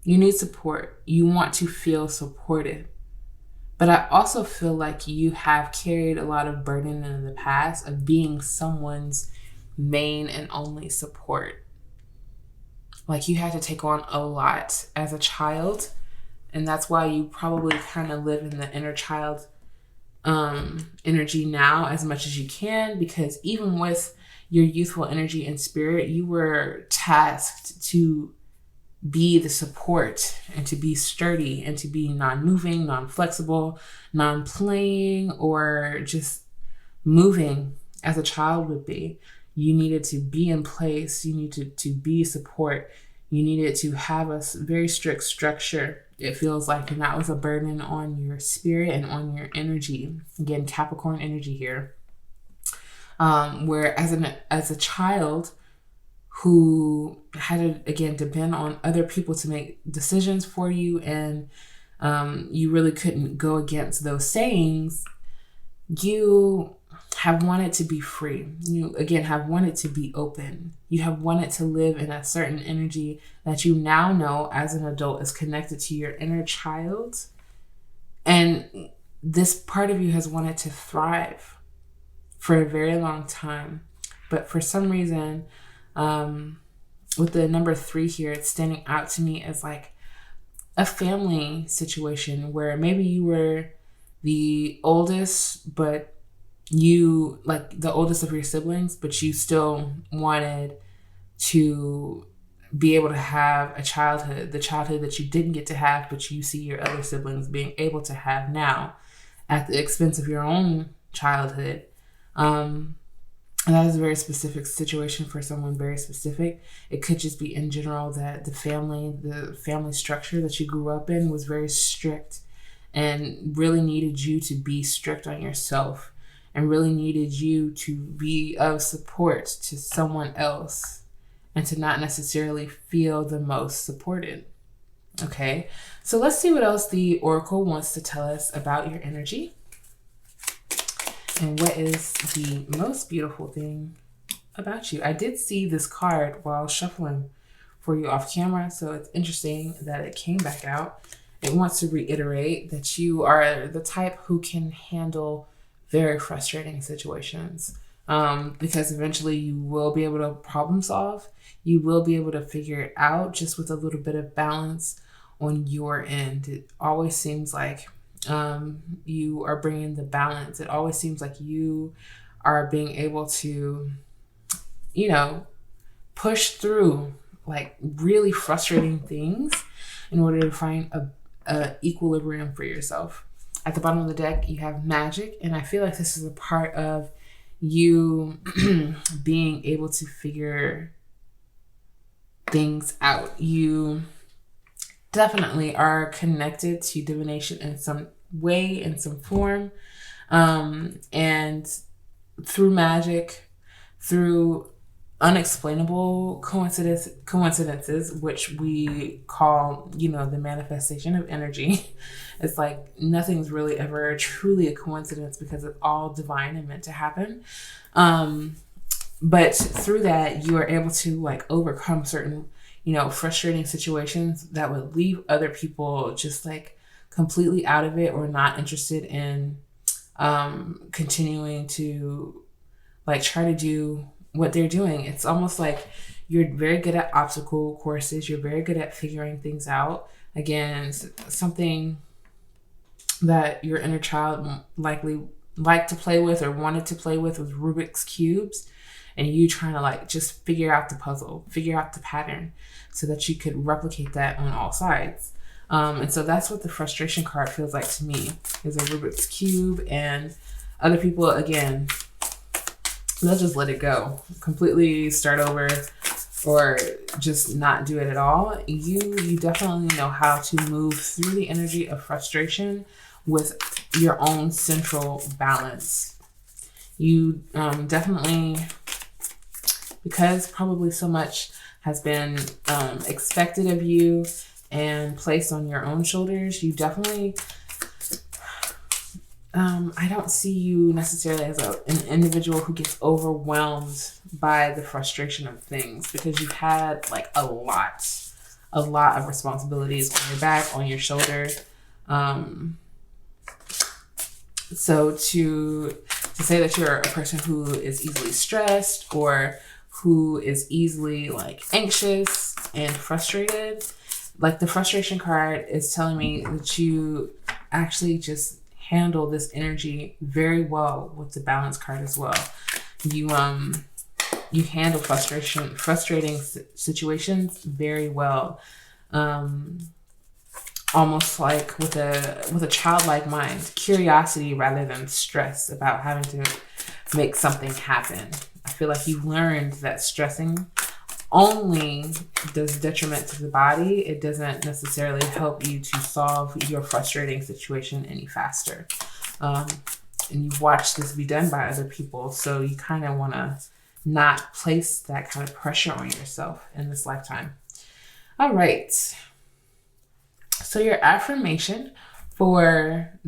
You need support. You want to feel supported. But I also feel like you have carried a lot of burden in the past of being someone's main and only support. Like, you had to take on a lot as a child. And that's why you probably kind of live in the inner child energy now as much as you can, because even with your youthful energy and spirit, you were tasked to be the support and to be sturdy and to be non-moving, non-flexible, non-playing, or just moving as a child would be. You needed to be in place. You needed to be support. You needed to have a very strict structure, it feels like, and that was a burden on your spirit and on your energy. Again, Capricorn energy here. Where as a child who had to, again, depend on other people to make decisions for you, and you really couldn't go against those sayings, you have wanted to be free. You, again, have wanted to be open. You have wanted to live in a certain energy that you now know as an adult is connected to your inner child. And this part of you has wanted to thrive for a very long time. But for some reason, with the number 3 here, it's standing out to me as like a family situation where maybe you were the oldest, but you, like the oldest of your siblings, but you still wanted to be able to have a childhood, the childhood that you didn't get to have, but you see your other siblings being able to have now at the expense of your own childhood. And that is a very specific situation for someone very specific. It could just be in general that the family structure that you grew up in was very strict and really needed you to be strict on yourself and really needed you to be of support to someone else and to not necessarily feel the most supported. Okay, so let's see what else the Oracle wants to tell us about your energy. And what is the most beautiful thing about you? I did see this card while shuffling for you off camera, so it's interesting that it came back out. it wants to reiterate that you are the type who can handle very frustrating situations, because eventually you will be able to problem solve. You will be able to figure it out just with a little bit of balance on your end. It always seems like you are bringing the balance. It always seems like you are being able to, push through like really frustrating things in order to find a equilibrium for yourself. At the bottom of the deck, you have magic, and I feel like this is a part of you being able to figure things out. You definitely are connected to divination in some way, in some form, and through magic, through unexplainable coincidences, which we call, the manifestation of energy. It's like nothing's really ever truly a coincidence because it's all divine and meant to happen. But through that, you are able to like overcome certain, frustrating situations that would leave other people just like completely out of it or not interested in continuing to like try to do what they're doing. It's almost like you're very good at obstacle courses. You're very good at figuring things out. Again, something that your inner child likely liked to play with or wanted to play with was Rubik's cubes, and you trying to like just figure out the puzzle, figure out the pattern so that you could replicate that on all sides. And so that's what the frustration card feels like to me, is a Rubik's cube. And other people, again, they'll just let it go, completely start over, or just not do it at all. You definitely know how to move through the energy of frustration with your own central balance. You definitely, because probably so much has been expected of you and placed on your own shoulders, you definitely, I don't see you necessarily as an individual who gets overwhelmed by the frustration of things, because you've had like a lot of responsibilities on your back, on your shoulder. So to say that you're a person who is easily stressed or who is easily like anxious and frustrated, like the frustration card is telling me that you actually just handle this energy very well with the balance card as well. You handle frustrating situations very well. Almost like with a childlike mind, curiosity rather than stress about having to make something happen. I feel like you've learned that stressing only does detriment to the body. It doesn't necessarily help you to solve your frustrating situation any faster. And you've watched this be done by other people, so you kind of want to not place that kind of pressure on yourself in this lifetime. All right. So your affirmation for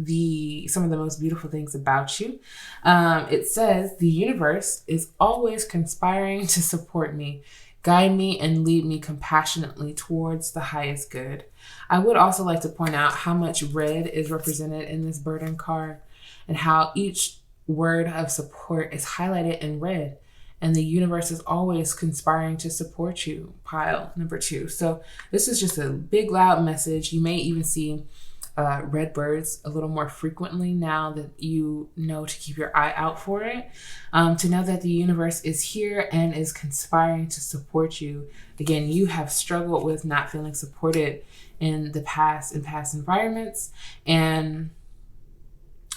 some of the most beautiful things about you, it says, the universe is always conspiring to support me, guide me, and lead me compassionately towards the highest good. I would also like to point out how much red is represented in this burden card and how each word of support is highlighted in red. And the universe is always conspiring to support you, pile number 2. So this is just a big, loud message. You may even see red birds a little more frequently now that you know to keep your eye out for it. To know that the universe is here and is conspiring to support you. Again, you have struggled with not feeling supported in past environments, and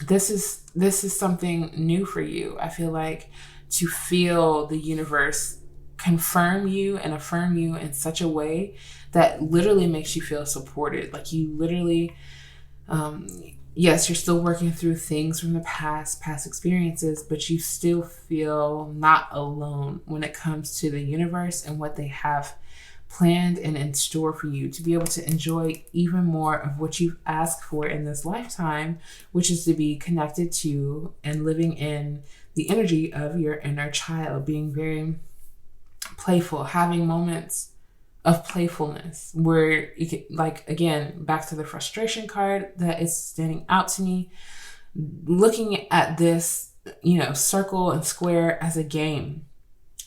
this is something new for you. I feel like to feel the universe confirm you and affirm you in such a way that literally makes you feel supported. Like you literally, yes, you're still working through things from the past experiences, but you still feel not alone when it comes to the universe and what they have planned and in store for you, to be able to enjoy even more of what you've asked for in this lifetime, which is to be connected to and living in the energy of your inner child, being very playful, having moments of playfulness, where you can, like, again, back to the frustration card that is standing out to me, looking at this, you know, circle and square as a game,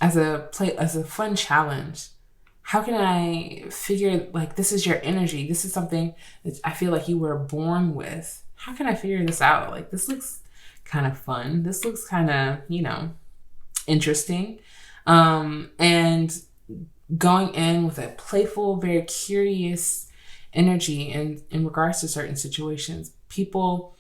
as a fun challenge. How can I figure, like, this is your energy. This is something that I feel like you were born with. How can I figure this out? Like, this looks kind of fun. This looks kind of, you know, interesting. And going in with a playful, very curious energy in regards to certain situations. People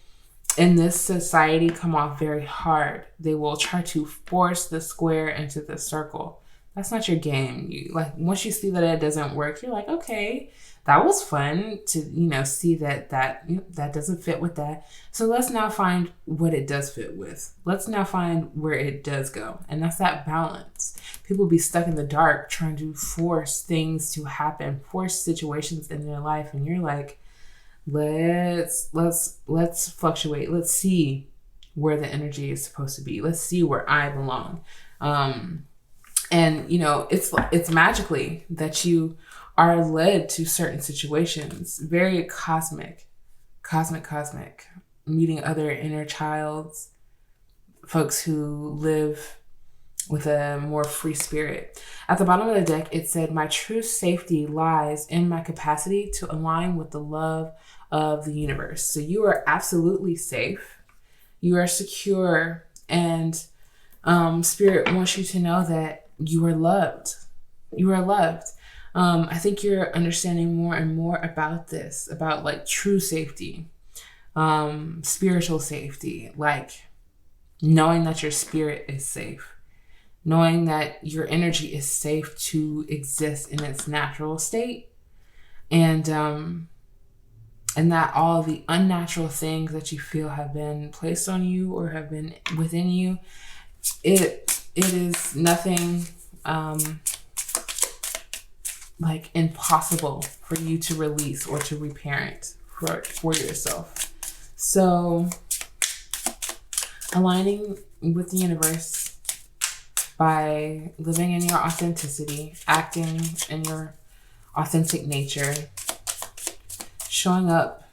in this society come off very hard. They will try to force the square into the circle. That's not your game. You, like, once you see that it doesn't work, you're like, okay, that was fun to, you know, see that doesn't fit with that. So let's now find what it does fit with. Let's now find where it does go. And that's that balance. People be stuck in the dark trying to force things to happen, force situations in their life. And you're like, let's fluctuate. Let's see where the energy is supposed to be. Let's see where I belong. And, you know, it's magically that you are led to certain situations, very cosmic, meeting other inner childs, folks who live with a more free spirit. At the bottom of the deck, it said, my true safety lies in my capacity to align with the love of the universe. So you are absolutely safe. You are secure, and Spirit wants you to know that you are loved. You are loved. I think you're understanding more and more about this, about like true safety, spiritual safety, like knowing that your spirit is safe, knowing that your energy is safe to exist in its natural state, and that all the unnatural things that you feel have been placed on you or have been within you, it is nothing like impossible for you to release or to reparent for yourself. So aligning with the universe by living in your authenticity, acting in your authentic nature, showing up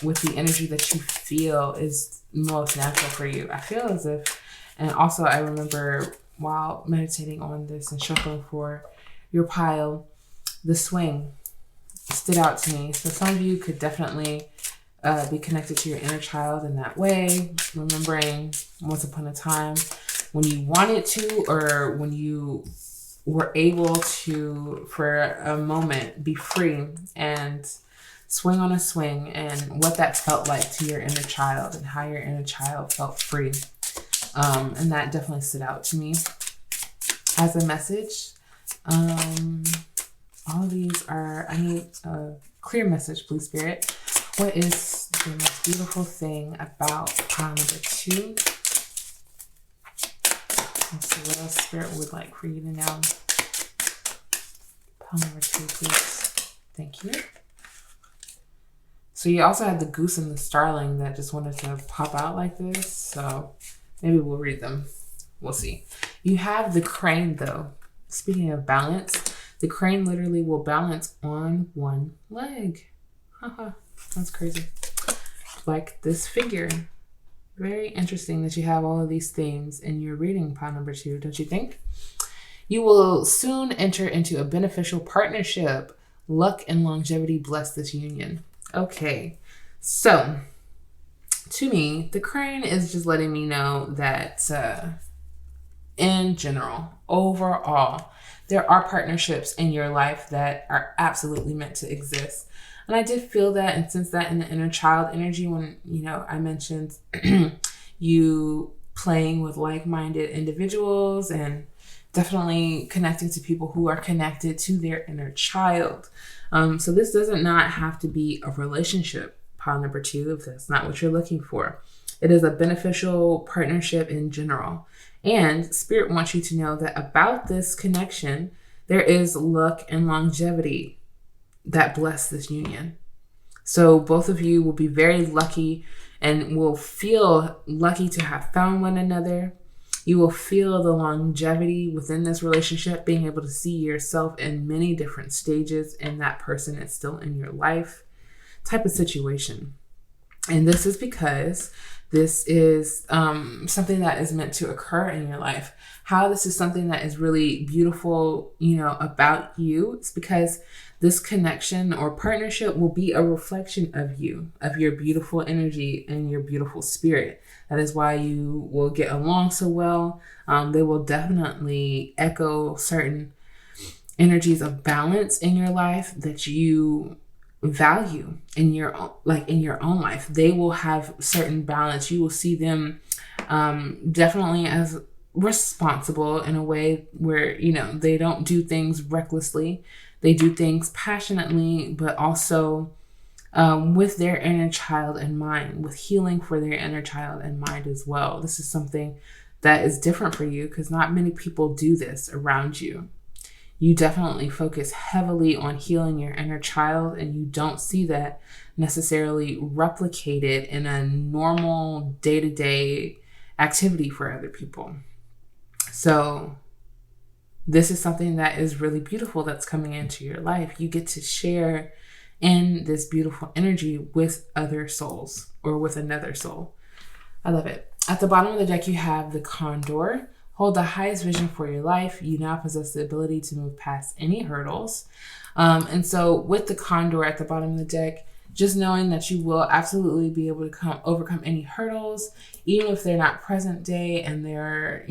with the energy that you feel is most natural for you. I feel as if, and also I remember while meditating on this and shuffling for your pile, the swing stood out to me. So some of you could definitely be connected to your inner child in that way, remembering once upon a time when you wanted to, or when you were able to, for a moment, be free and swing on a swing, and what that felt like to your inner child and how your inner child felt free. And that definitely stood out to me as a message. All of these are, I need a clear message, please, Spirit. What is the most beautiful thing about pile number 2? Let's see what else Spirit would like for you to know. Pile number 2, please. Thank you. So you also had the goose and the starling that just wanted to pop out like this. So maybe we'll read them. We'll see. You have the crane, though. Speaking of balance, the crane literally will balance on one leg. Haha, that's crazy. Like this figure. Very interesting that you have all of these themes in your reading, pile number 2, don't you think? You will soon enter into a beneficial partnership. Luck and longevity bless this union. Okay, so to me, the crane is just letting me know that in general, overall, there are partnerships in your life that are absolutely meant to exist. And I did feel that and sense that in the inner child energy when, you know, I mentioned you playing with like-minded individuals and definitely connecting to people who are connected to their inner child. So this doesn't not have to be a relationship, pile number 2, if that's not what you're looking for. It is a beneficial partnership in general. And Spirit wants you to know that about this connection, there is luck and longevity that bless this union. So both of you will be very lucky and will feel lucky to have found one another. You will feel the longevity within this relationship, being able to see yourself in many different stages, and that person is still in your life type of situation. And this is because this is something that is meant to occur in your life. How this is something that is really beautiful, about you. It's because this connection or partnership will be a reflection of you, of your beautiful energy and your beautiful spirit. That is why you will get along so well. They will definitely echo certain energies of balance in your life that you value in your own life. They will have certain balance. You will see them definitely as responsible in a way where they don't do things recklessly. They do things passionately, but also with their inner child in mind, with healing for their inner child in mind as well. This is something that is different for you because not many people do this around you. You definitely focus heavily on healing your inner child, and you don't see that necessarily replicated in a normal day-to-day activity for other people. So this is something that is really beautiful that's coming into your life. You get to share in this beautiful energy with other souls or with another soul. I love it. At the bottom of the deck, you have the Condor. Hold the highest vision for your life. You now possess the ability to move past any hurdles. And so with the Condor at the bottom of the deck, just knowing that you will absolutely be able to overcome any hurdles, even if they're not present day and they're,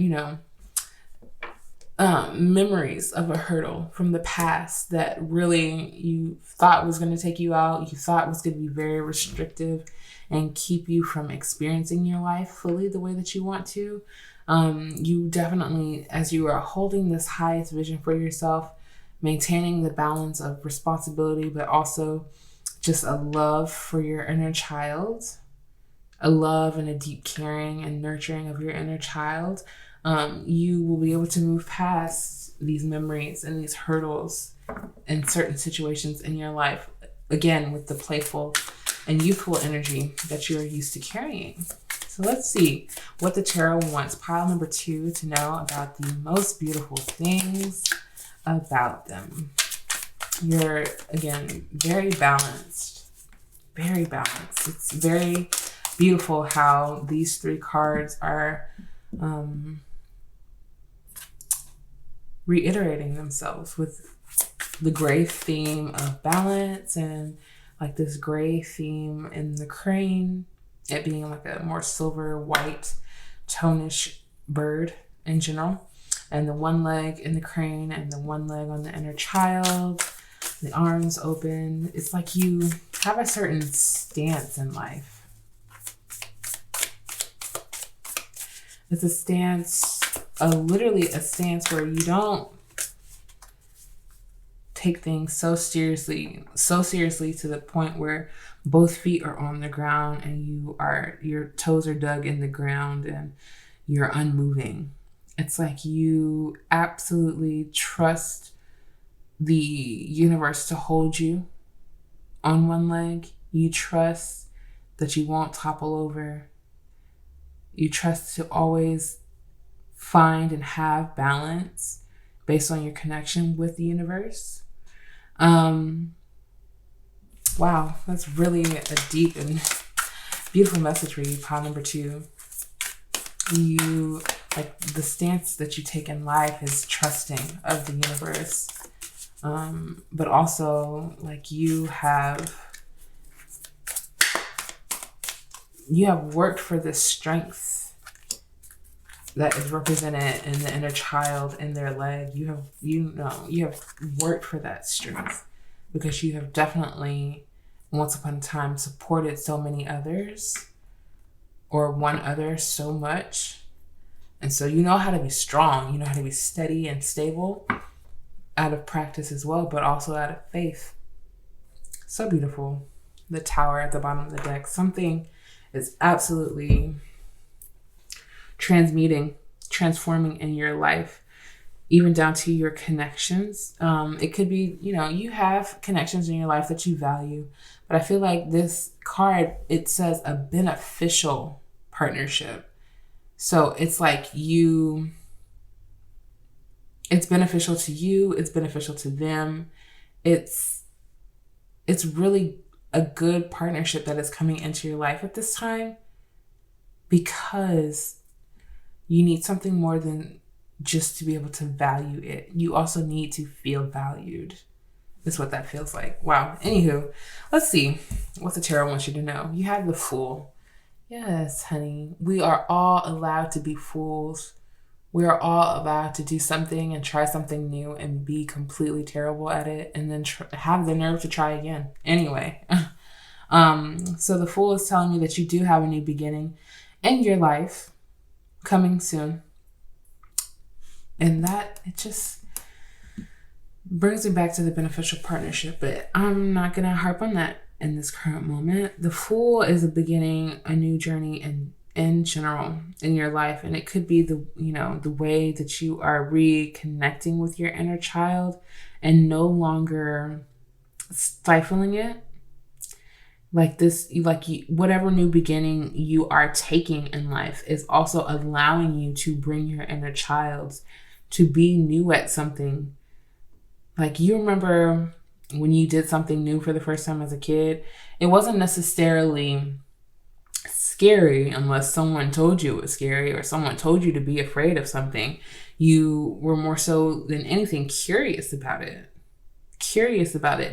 memories of a hurdle from the past that really you thought was going to take you out, you thought was going to be very restrictive and keep you from experiencing your life fully the way that you want to. You definitely, as you are holding this highest vision for yourself, maintaining the balance of responsibility, but also just a love for your inner child, a love and a deep caring and nurturing of your inner child, you will be able to move past these memories and these hurdles in certain situations in your life, again, with the playful and youthful energy that you're used to carrying. So let's see what the tarot wants pile number 2 to know about the most beautiful things about them. You're, again, very balanced. Very balanced. It's very beautiful how these 3 cards are reiterating themselves with the gray theme of balance and like this gray theme in the crane, it being like a more silver white tonish bird in general, and the one leg in the crane and the one leg on the inner child, the arms open. It's like you have a certain stance in life. It's a stance, literally a stance where you don't take things so seriously to the point where both feet are on the ground and your toes are dug in the ground and you're unmoving. It's like you absolutely trust the universe to hold you on one leg. You trust that you won't topple over. You trust to always find and have balance based on your connection with the universe. Wow, that's really a deep and beautiful message for you, pile number 2. You, like, the stance that you take in life is trusting of the universe. But also, like, you have worked for this strength that is represented in the inner child in their leg. You have worked for that strength because you have definitely once upon a time supported so many others or one other so much. And so you know how to be strong, you know how to be steady and stable out of practice as well, but also out of faith. So beautiful. The Tower at the bottom of the deck. Something is absolutely transforming in your life, even down to your connections. It could be, you have connections in your life that you value, but I feel like this card, it says a beneficial partnership. So it's like it's beneficial to you, it's beneficial to them. It's really a good partnership that is coming into your life at this time, because you need something more than just to be able to value it. You also need to feel valued. Is what that feels like. Wow. Anywho, let's see what the tarot wants you to know. You have the Fool. Yes, honey. We are all allowed to be fools. We are all allowed to do something and try something new and be completely terrible at it, and then have the nerve to try again. Anyway, so the Fool is telling me that you do have a new beginning in your life coming soon. And that, it just brings me back to the beneficial partnership, but I'm not going to harp on that in this current moment. The Fool is a beginning, a new journey in general in your life. And it could be the way that you are reconnecting with your inner child and no longer stifling it. Whatever new beginning you are taking in life is also allowing you to bring your inner child to be new at something. Like, you remember when you did something new for the first time as a kid, it wasn't necessarily scary unless someone told you it was scary or someone told you to be afraid of something. You were more so than anything curious about it.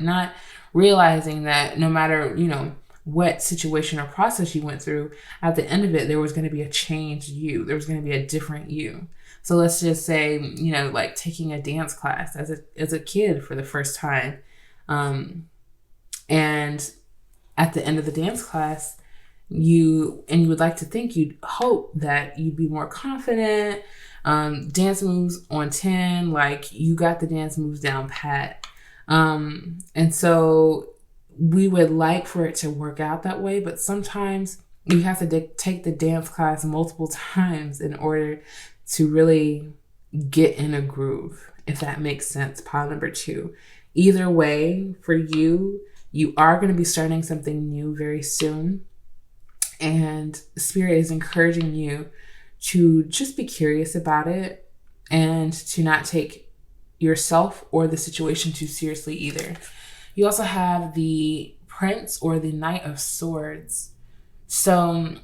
Not realizing that no matter, what situation or process you went through, at the end of it, there was going to be a changed you. There was going to be a different you. So let's just say, like taking a dance class as a kid for the first time. And at the end of the dance class, you would like to think, you'd hope that you'd be more confident, dance moves on 10, like you got the dance moves down pat. And so we would like for it to work out that way, but sometimes you have to take the dance class multiple times in order to really get in a groove, if that makes sense. Pile number 2. Either way, for you are going to be starting something new very soon. And Spirit is encouraging you to just be curious about it and to not take yourself or the situation too seriously either. You also have the Prince or the Knight of Swords. So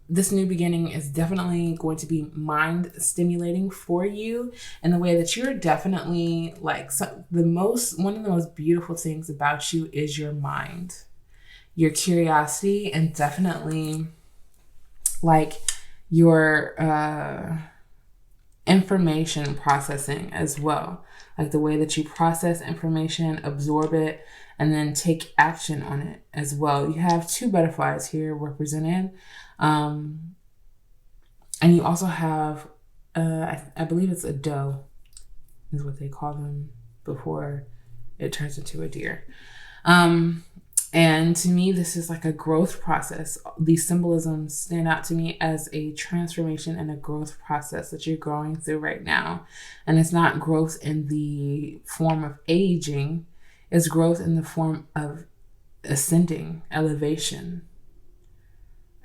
this new beginning is definitely going to be mind stimulating for you in the way that you're definitely one of the most beautiful things about you is your mind, your curiosity, and definitely your information processing as well. Like the way that you process information, absorb it, and then take action on it as well. You have 2 butterflies here represented. And you also have, I believe it's a doe is what they call them before it turns into a deer. And to me, this is like a growth process. These symbolisms stand out to me as a transformation and a growth process that you're going through right now. And it's not growth in the form of aging. It's growth in the form of ascending, elevation,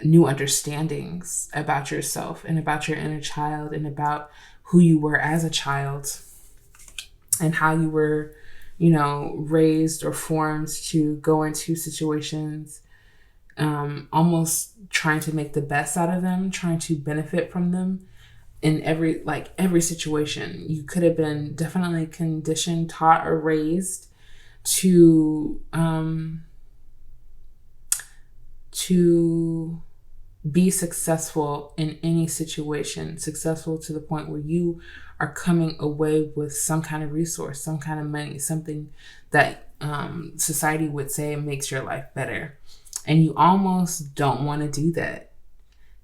new understandings about yourself and about your inner child and about who you were as a child and how you were raised or formed to go into situations, almost trying to make the best out of them, trying to benefit from them in every situation. You could have been definitely conditioned, taught, or raised to be successful in any situation, successful to the point where you are coming away with some kind of resource, some kind of money, something that society would say makes your life better. And you almost don't want to do that.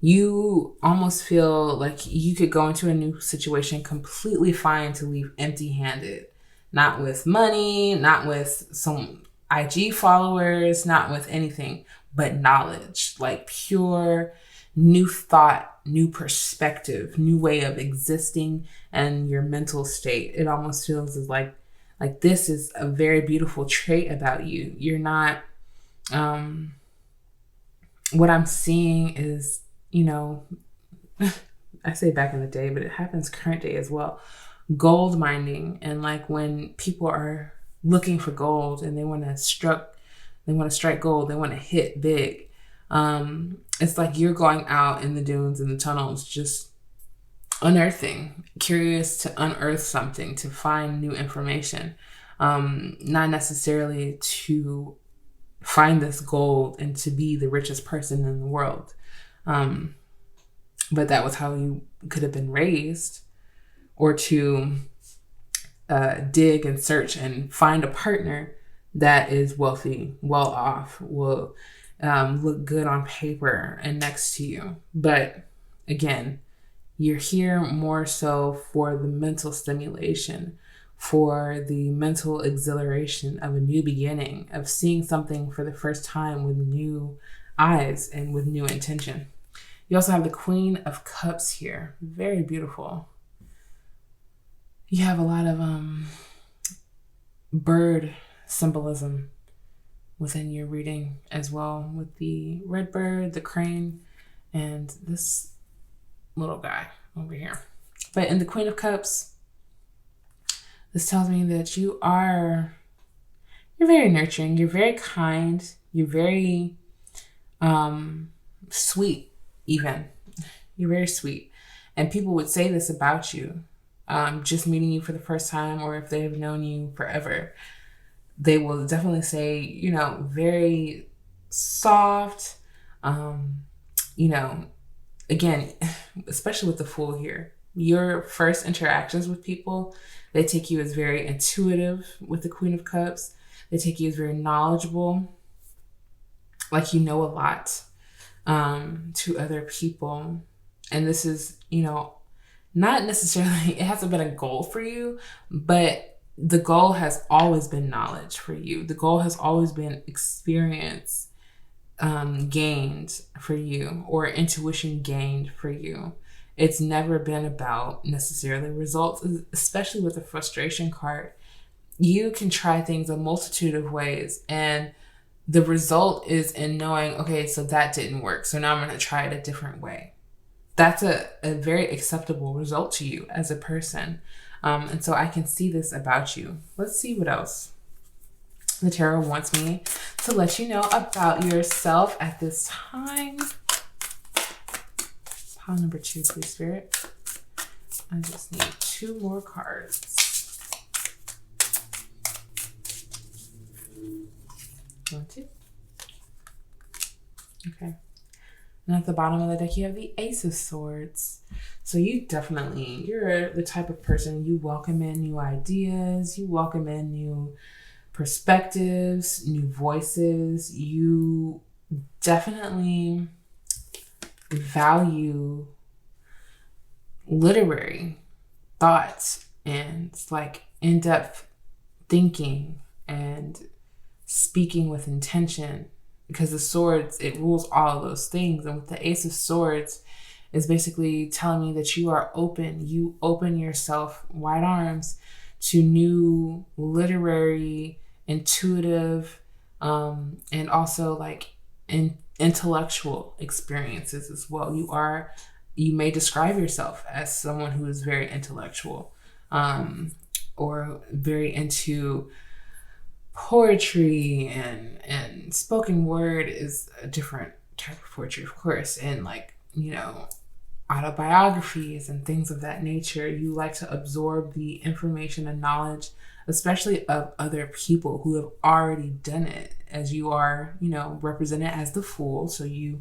You almost feel like you could go into a new situation completely fine to leave empty-handed, not with money, not with some IG followers, not with anything, but knowledge, like pure new thought, new perspective, new way of existing, and your mental state. It almost feels as like this is a very beautiful trait about you. You're not, what I'm seeing is, I say back in the day, but it happens current day as well. Gold mining, and like when people are looking for gold and they want to strike gold, they want to hit big. It's like you're going out in the dunes and the tunnels, just unearthing, curious to unearth something, to find new information, not necessarily to find this gold and to be the richest person in the world. But that was how you could have been raised, or to dig and search and find a partner that is wealthy, well off, will look good on paper and next to you. But again, you're here more so for the mental stimulation, for the mental exhilaration of a new beginning, of seeing something for the first time with new eyes and with new intention. You also have the Queen of Cups here. Very beautiful. You have a lot of bird symbolism within your reading as well, with the red bird, the crane, and this little guy over here. But in the Queen of Cups, this tells me that you're very nurturing, you're very kind, you're very sweet even. You're very sweet. And people would say this about you, just meeting you for the first time, or if they've known you forever, they will definitely say, very soft, again, especially with the Fool here, your first interactions with people, they take you as very intuitive. With the Queen of Cups, they take you as very knowledgeable, like you know a lot to other people. And this is, not necessarily, it hasn't been a goal for you, but the goal has always been knowledge for you. The goal has always been experience gained for you, or intuition gained for you. It's never been about necessarily results, especially with the frustration card. You can try things a multitude of ways, and the result is in knowing, okay, so that didn't work, so now I'm going to try it a different way. That's a very acceptable result to you as a person. And so I can see this about you. Let's see what else the tarot wants me to let you know about yourself at this time. Pile number 2, please, Spirit. I just need 2 more cards. 1, 2. Okay. And at the bottom of the deck, you have the Ace of Swords. So you're the type of person, you welcome in new ideas, you welcome in new perspectives, new voices. You definitely value literary thoughts and like in-depth thinking and speaking with intention, because the swords, it rules all of those things. And with the Ace of Swords, is basically telling me that you are open. You open yourself wide arms to new literary, intuitive, and also like intellectual experiences as well. You may describe yourself as someone who is very intellectual, or very into poetry, and spoken word is a different type of poetry, of course, and like, autobiographies and things of that nature. You like to absorb the information and knowledge, especially of other people who have already done it, as you are, represented as the Fool. So you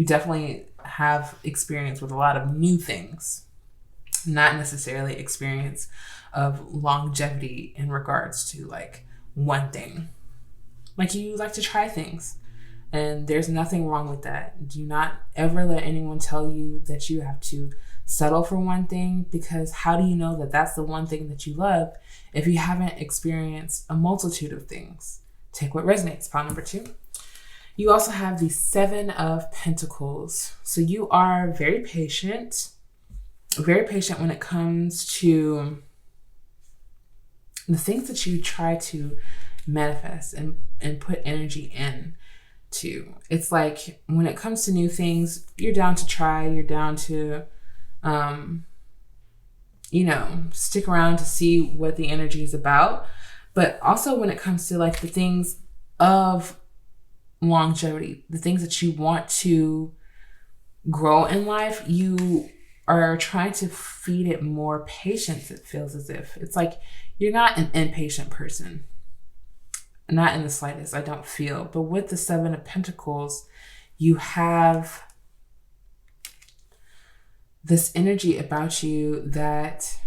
definitely have experience with a lot of new things, not necessarily experience of longevity in regards to like one thing. Like, you like to try things, and there's nothing wrong with that. Do not ever let anyone tell you that you have to settle for one thing, because how do you know that that's the one thing that you love if you haven't experienced a multitude of things? Take what resonates. Pile number 2. You also have the 7 of Pentacles. So you are very patient when it comes to the things that you try to manifest and put energy in to. It's like when it comes to new things, you're down to try, you're down to stick around to see what the energy is about. But also when it comes to like the things of longevity, the things that you want to grow in life, you are trying to feed it more patience. It feels as if it's like you're not an impatient person. Not in the slightest, I don't feel. But with the Seven of Pentacles, you have this energy about you that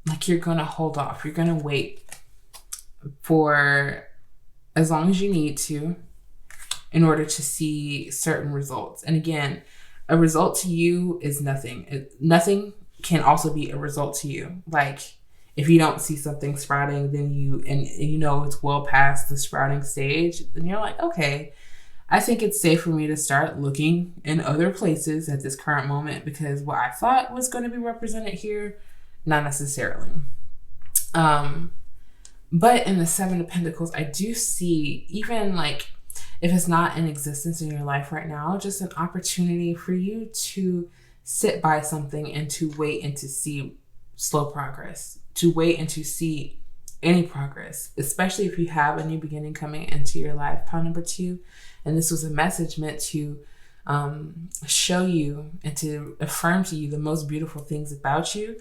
like you're going to hold off. You're going to wait for as long as you need to in order to see certain results. And again, a result to you is nothing. Nothing can also be a result to you. Like if you don't see something sprouting, then it's well past the sprouting stage, then you're like, okay, I think it's safe for me to start looking in other places at this current moment, because what I thought was going to be represented here, not necessarily. But in the Seven of Pentacles, I do see, even like if it's not in existence in your life right now, just an opportunity for you to sit by something and to wait and to see slow progress, to wait and to see any progress, especially if you have a new beginning coming into your life. Pile number 2. And this was a message meant to show you and to affirm to you the most beautiful things about you.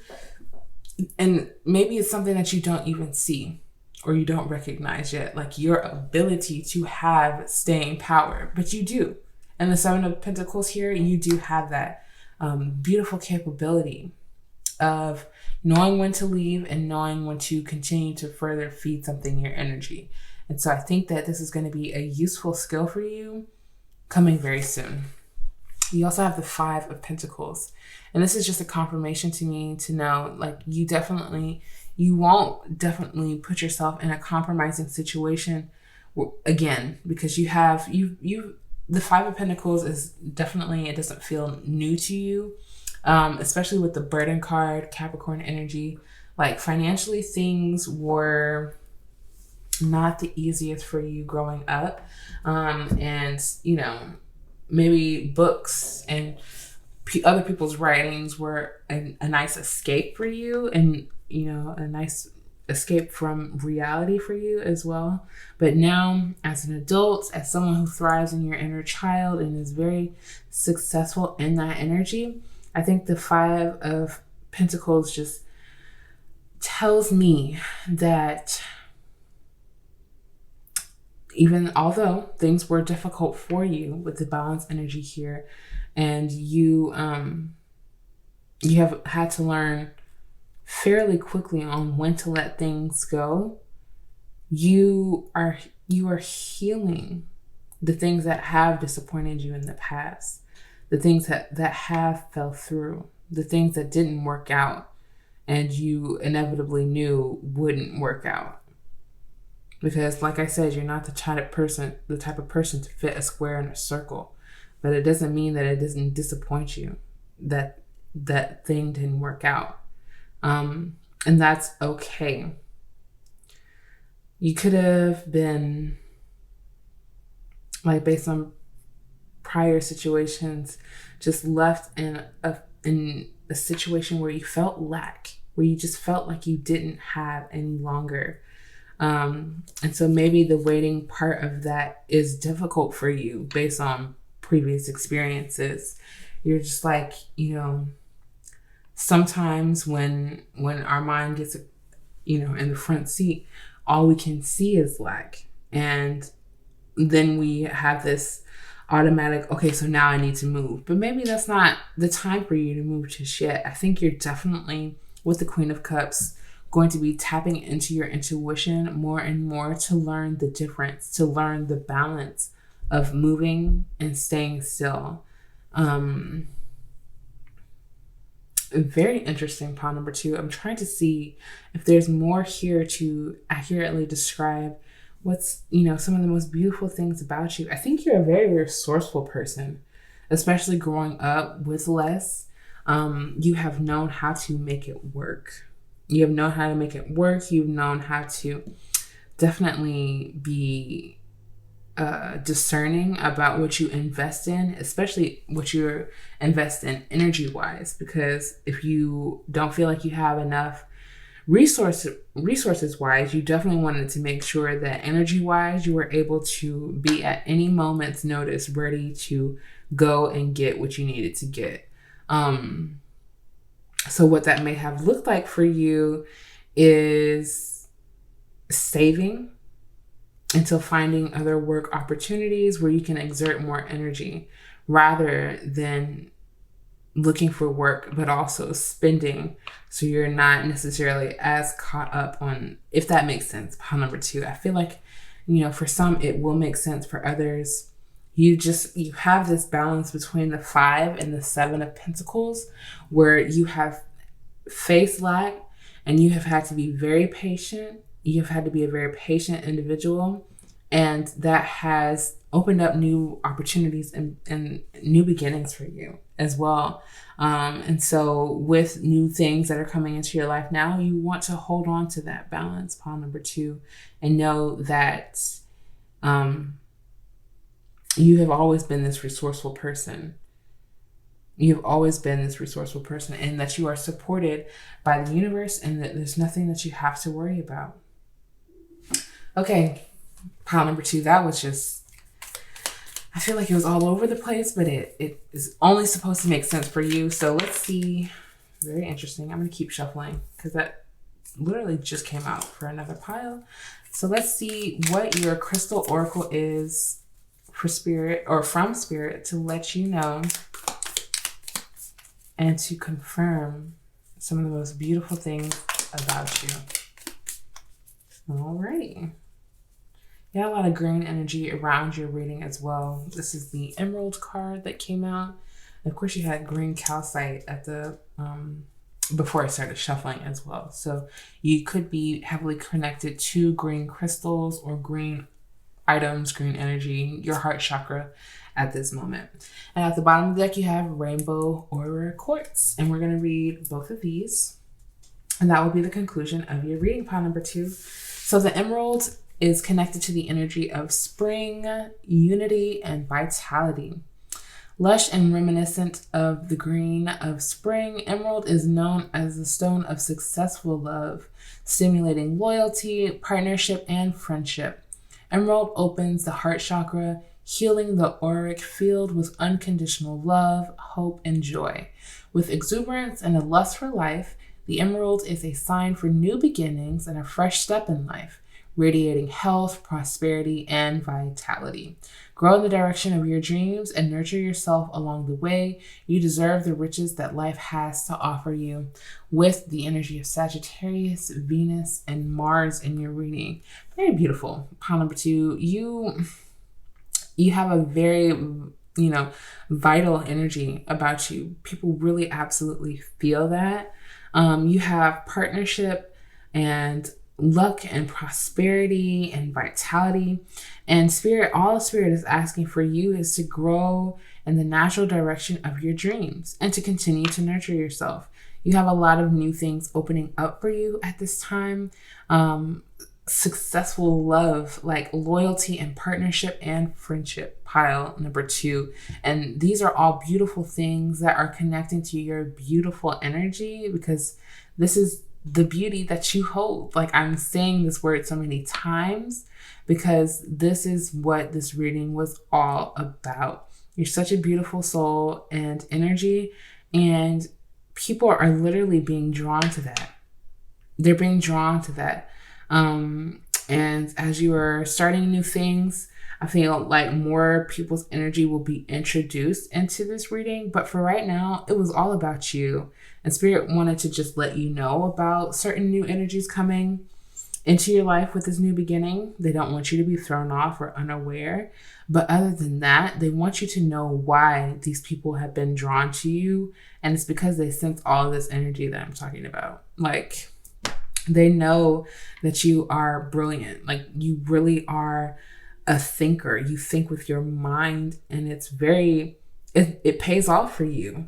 And maybe it's something that you don't even see or you don't recognize yet, like your ability to have staying power, but you do. And the Seven of Pentacles here, you do have that beautiful capability of knowing when to leave and knowing when to continue to further feed something your energy. And so I think that this is going to be a useful skill for you coming very soon. You also have the Five of Pentacles. And this is just a confirmation to me to know, like, you won't definitely put yourself in a compromising situation again, because the Five of Pentacles is definitely, it doesn't feel new to you, especially with the burden card, Capricorn energy. Like financially, things were not the easiest for you growing up. And, maybe books and other people's writings were a nice escape for you, and, a nice escape from reality for you as well. But now, as an adult, as someone who thrives in your inner child and is very successful in that energy, I think the Five of Pentacles just tells me that even although things were difficult for you with the balance energy here, and you have had to learn fairly quickly on when to let things go, you are healing the things that have disappointed you in the past, the things that have fell through, the things that didn't work out and you inevitably knew wouldn't work out. Because like I said, you're not the type of person to fit a square in a circle. But it doesn't mean that it doesn't disappoint you that that thing didn't work out. And that's okay. You could have been, like, based on prior situations, just left in a situation where you felt lack, where you just felt like you didn't have any longer. And so maybe the waiting part of that is difficult for you based on previous experiences. You're just like, sometimes when our mind gets, in the front seat, all we can see is lack. And then we have this automatic, okay, so now I need to move. But maybe that's not the time for you to move just yet. I think you're definitely, with the Queen of Cups, going to be tapping into your intuition more and more to learn the difference, to learn the balance of moving and staying still. Very interesting, pile number 2. I'm trying to see if there's more here to accurately describe what's, some of the most beautiful things about you. I think you're a very resourceful person, especially growing up with less. You have known how to make it work. You've known how to make it work. You've known how to definitely be discerning about what you invest in, especially what you invest in energy wise, because if you don't feel like you have enough resources wise, you definitely wanted to make sure that energy wise you were able to be at any moment's notice ready to go and get what you needed to get. So what that may have looked like for you is saving until finding other work opportunities where you can exert more energy rather than looking for work, but also spending. So you're not necessarily as caught up on, if that makes sense, pile number 2. I feel like, for some, it will make sense. For others, you have this balance between the 5 and the 7 of Pentacles where you have faced lack and you have had to be very patient. You've had to be a very patient individual, and that has opened up new opportunities and new beginnings for you as well. And so with new things that are coming into your life now, you want to hold on to that balance, pile number 2, and know that you have always been this resourceful person. You've always been this resourceful person, and that you are supported by the universe, and that there's nothing that you have to worry about. Okay, pile number 2, that was just, I feel like it was all over the place, but it is only supposed to make sense for you. So let's see. Very interesting. I'm going to keep shuffling because that literally just came out for another pile. So let's see what your crystal oracle is for spirit, or from spirit, to let you know and to confirm some of the most beautiful things about you. Alrighty. You have a lot of green energy around your reading as well. This is the Emerald card that came out. And of course, you had green calcite at the before I started shuffling as well. So you could be heavily connected to green crystals or green items, green energy, your heart chakra at this moment. And at the bottom of the deck, you have rainbow aura quartz. And we're going to read both of these. And that will be the conclusion of your reading, pile number 2. So the emerald is connected to the energy of spring, unity, and vitality. Lush and reminiscent of the green of spring, emerald is known as the stone of successful love, stimulating loyalty, partnership, and friendship. Emerald opens the heart chakra, healing the auric field with unconditional love, hope, and joy. With exuberance and a lust for life, the emerald is a sign for new beginnings and a fresh step in life, radiating health, prosperity, and vitality. Grow in the direction of your dreams and nurture yourself along the way. You deserve the riches that life has to offer you. With the energy of Sagittarius, Venus, and Mars in your reading. Very beautiful. Pile number 2, you have a very, vital energy about you. People really absolutely feel that. You have partnership and luck and prosperity and vitality, and all spirit is asking for you is to grow in the natural direction of your dreams and to continue to nurture yourself. You have a lot of new things opening up for you at this time. Successful love, like loyalty and partnership and friendship, pile number 2. And these are all beautiful things that are connecting to your beautiful energy, because this is the beauty that you hold. Like, I'm saying this word so many times because this is what this reading was all about. You're such a beautiful soul and energy, and people are literally being drawn to that. They're being drawn to that. And as you are starting new things, I feel like more people's energy will be introduced into this reading. But for right now, it was all about you. And Spirit wanted to just let you know about certain new energies coming into your life with this new beginning. They don't want you to be thrown off or unaware. But other than that, they want you to know why these people have been drawn to you. And it's because they sense all of this energy that I'm talking about. Like, they know that you are brilliant. Like, you really are a thinker. You think with your mind, and it pays off for you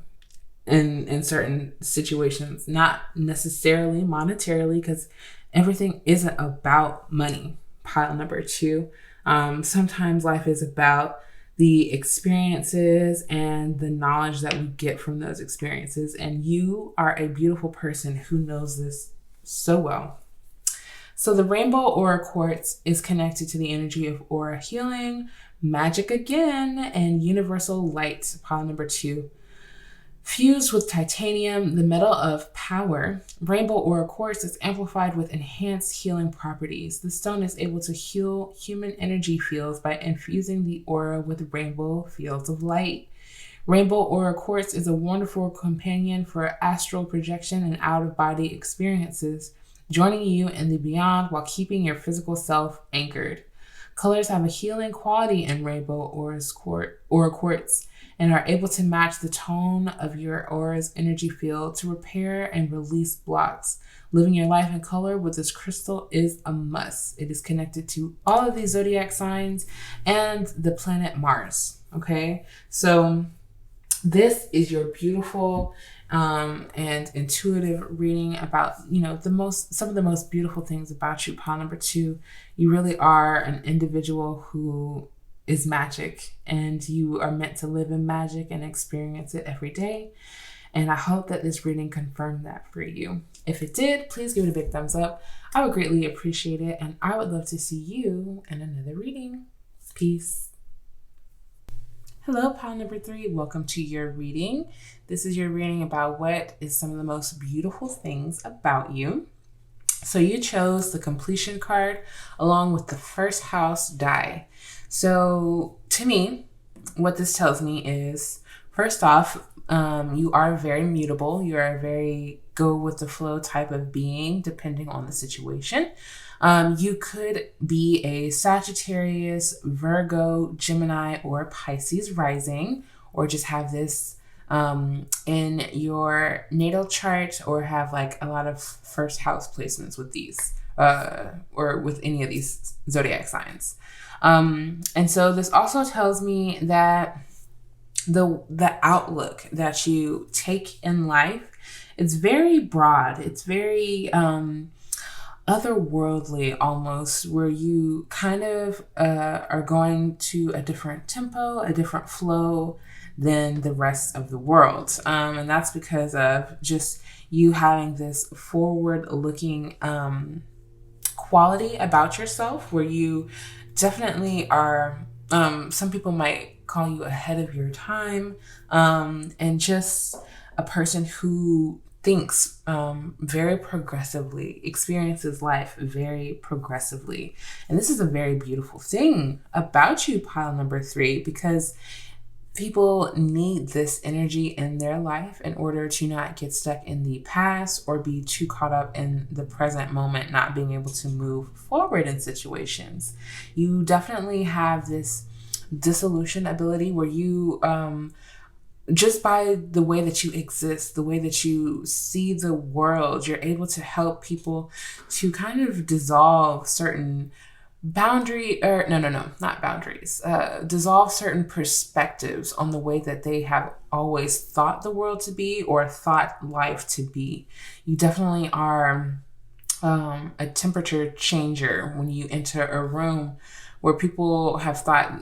in certain situations, not necessarily monetarily, because everything isn't about money. Pile number 2. Sometimes life is about the experiences and the knowledge that we get from those experiences. And you are a beautiful person who knows this so well. So the rainbow aura quartz is connected to the energy of aura healing, magic again, and universal light, pile number 2. Fused with titanium, the metal of power, rainbow aura quartz is amplified with enhanced healing properties. The stone is able to heal human energy fields by infusing the aura with rainbow fields of light. Rainbow aura quartz is a wonderful companion for astral projection and out-of-body experiences, joining you in the beyond while keeping your physical self anchored. Colors have a healing quality in rainbow aura quartz and are able to match the tone of your aura's energy field to repair and release blocks. Living your life in color with this crystal is a must. It is connected to all of these zodiac signs and the planet Mars. Okay, so this is your beautiful and intuitive reading about, some of the most beautiful things about you. Pile number 2, you really are an individual who is magic, and you are meant to live in magic and experience it every day. And I hope that this reading confirmed that for you. If it did, please give it a big thumbs up. I would greatly appreciate it, and I would love to see you in another reading. Peace. Hello, pile number 3. Welcome to your reading. This is your reading about what is some of the most beautiful things about you. So you chose the completion card along with the first house die. So to me, what this tells me is, first off, you are very mutable. You are a very go with the flow type of being, depending on the situation. You could be a Sagittarius, Virgo, Gemini, or Pisces rising, or just have this in your natal chart, or have like a lot of first house placements with these, or with any of these zodiac signs. And so this also tells me that the outlook that you take in life, it's very broad. It's very otherworldly almost, where you kind of are going to a different tempo, a different flow than the rest of the world. And that's because of just you having this forward-looking quality about yourself, where you definitely are, some people might call you ahead of your time, and just a person who thinks very progressively, experiences life very progressively. And this is a very beautiful thing about you, pile number 3, because people need this energy in their life in order to not get stuck in the past or be too caught up in the present moment, not being able to move forward in situations. You definitely have this dissolution ability where you, just by the way that you exist, the way that you see the world, you're able to help people to kind of dissolve certain dissolve certain perspectives on the way that they have always thought the world to be or thought life to be. You definitely are a temperature changer when you enter a room where people have thought,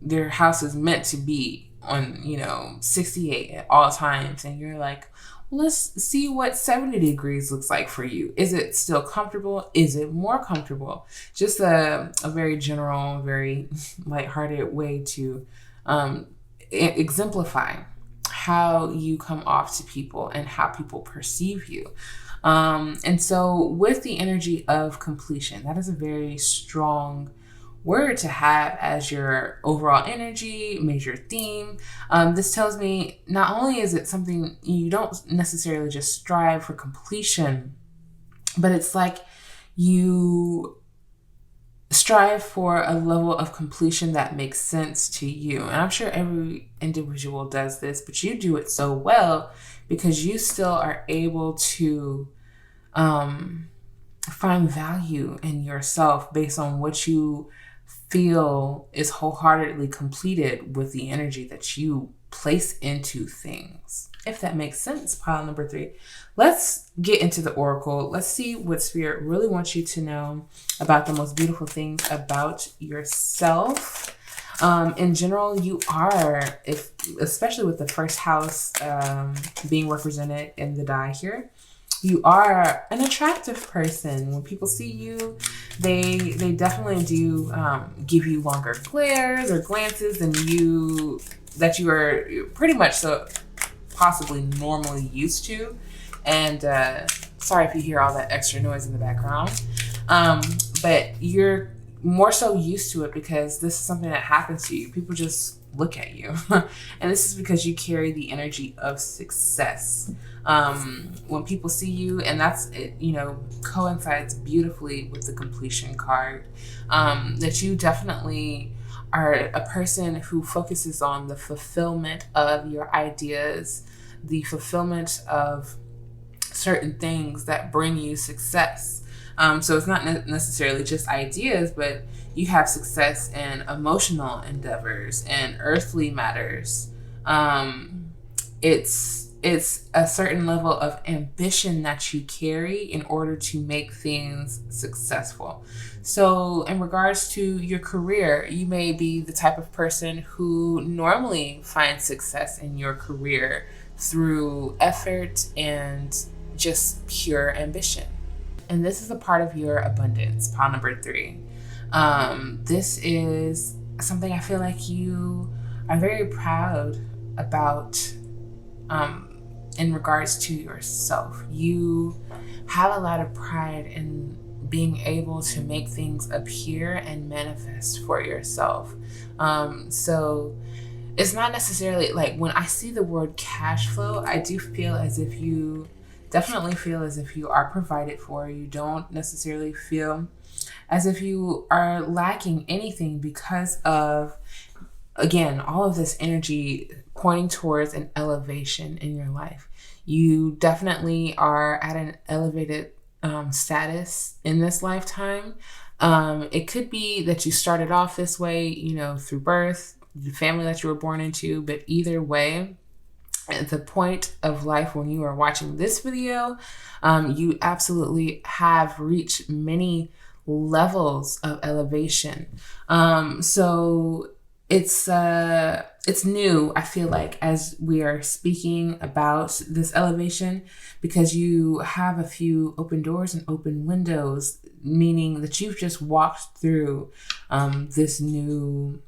their house is meant to be on, 68 at all times. And you're like, let's see what 70 degrees looks like for you. Is it still comfortable? Is it more comfortable? Just a very general, very lighthearted way to exemplify how you come off to people and how people perceive you. And so with the energy of completion, that is a very strong word to have as your overall energy, major theme. This tells me not only is it something you don't necessarily just strive for completion, but it's like you strive for a level of completion that makes sense to you. And I'm sure every individual does this, but you do it so well because you still are able to find value in yourself based on what you feel is wholeheartedly completed with the energy that you place into things. if that makes sense. Pile number 3. Let's get into the oracle. Let's see what Spirit really wants you to know about the most beautiful things about yourself. In general, you are, especially with the first house being represented in the die here, you are an attractive person. When people see you, they definitely do give you longer glares or glances than you are pretty much so possibly normally used to. And sorry if you hear all that extra noise in the background, but you're more so used to it because this is something that happens to you. People just look at you. And this is because you carry the energy of success. When people see you, and that's, it, you know, coincides beautifully with the completion card, that you definitely are a person who focuses on the fulfillment of your ideas, the fulfillment of certain things that bring you success. So it's not necessarily just ideas, but you have success in emotional endeavors and earthly matters. It's a certain level of ambition that you carry in order to make things successful. So in regards to your career, you may be the type of person who normally finds success in your career through effort and just pure ambition. And this is a part of your abundance, pile number 3. This is something I feel like you are very proud about in regards to yourself. You have a lot of pride in being able to make things appear and manifest for yourself. So it's not necessarily like when I see the word cash flow, I do feel as if you definitely feel as if you are provided for. You don't necessarily feel as if you are lacking anything because of, again, all of this energy pointing towards an elevation in your life. You definitely are at an elevated status in this lifetime. It could be that you started off this way, you know, through birth, the family that you were born into, but either way, at the point of life when you are watching this video, you absolutely have reached many levels of elevation. So it's new, I feel like, as we are speaking about this elevation, because you have a few open doors and open windows, meaning that you've just walked through this new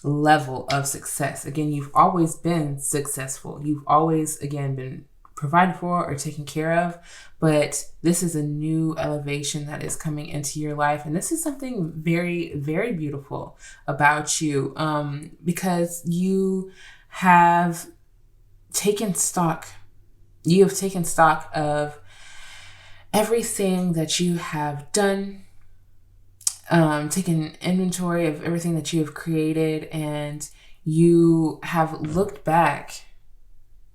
level of success. Again, you've always been successful. You've always, again, been provided for or taken care of, but this is a new elevation that is coming into your life. And this is something very, very beautiful about you, because you have taken stock. You have taken stock of everything that you have done, taken inventory of everything that you have created, and you have looked back,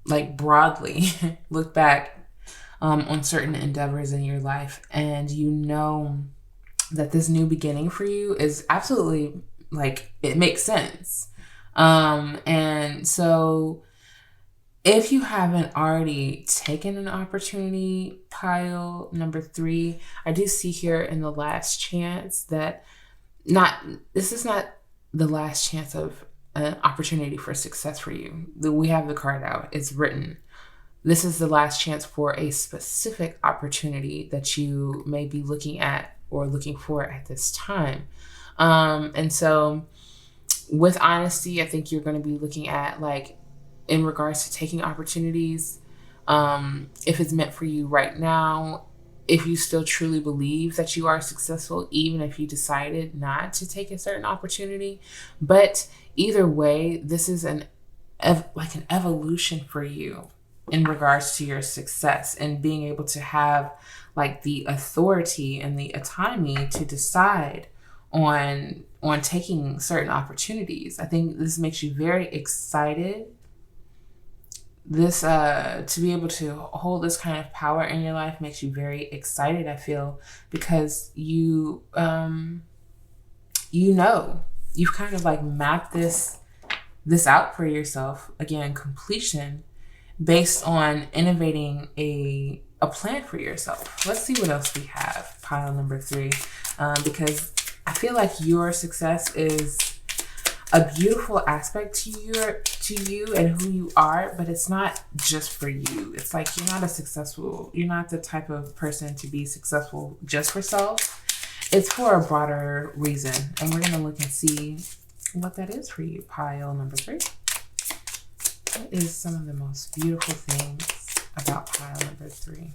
like broadly, looked back on certain endeavors in your life, and you know that this new beginning for you is absolutely, like, it makes sense. And so if you haven't already taken an opportunity, pile number 3, I do see here in the last chance that this is not the last chance of an opportunity for success for you. We have the card out. It's written. This is the last chance for a specific opportunity that you may be looking at or looking for at this time. And so with honesty, I think you're going to be looking at, like, in regards to taking opportunities, if it's meant for you right now, if you still truly believe that you are successful, even if you decided not to take a certain opportunity. But either way, this is like an evolution for you in regards to your success and being able to have, like, the authority and the autonomy to decide on taking certain opportunities. I think this makes you very excited. This to be able to hold this kind of power in your life makes you very excited, I feel, because you know, you've kind of like mapped this out for yourself. Again, completion. based on innovating a plan for yourself. Let's see what else we have. Pile number 3, because I feel like your success is a beautiful aspect to you and who you are, but it's not just for you. It's like you're not the type of person to be successful just for self. It's for a broader reason. And we're going to look and see what that is for you. Pile number 3. What is some of the most beautiful things about pile number 3?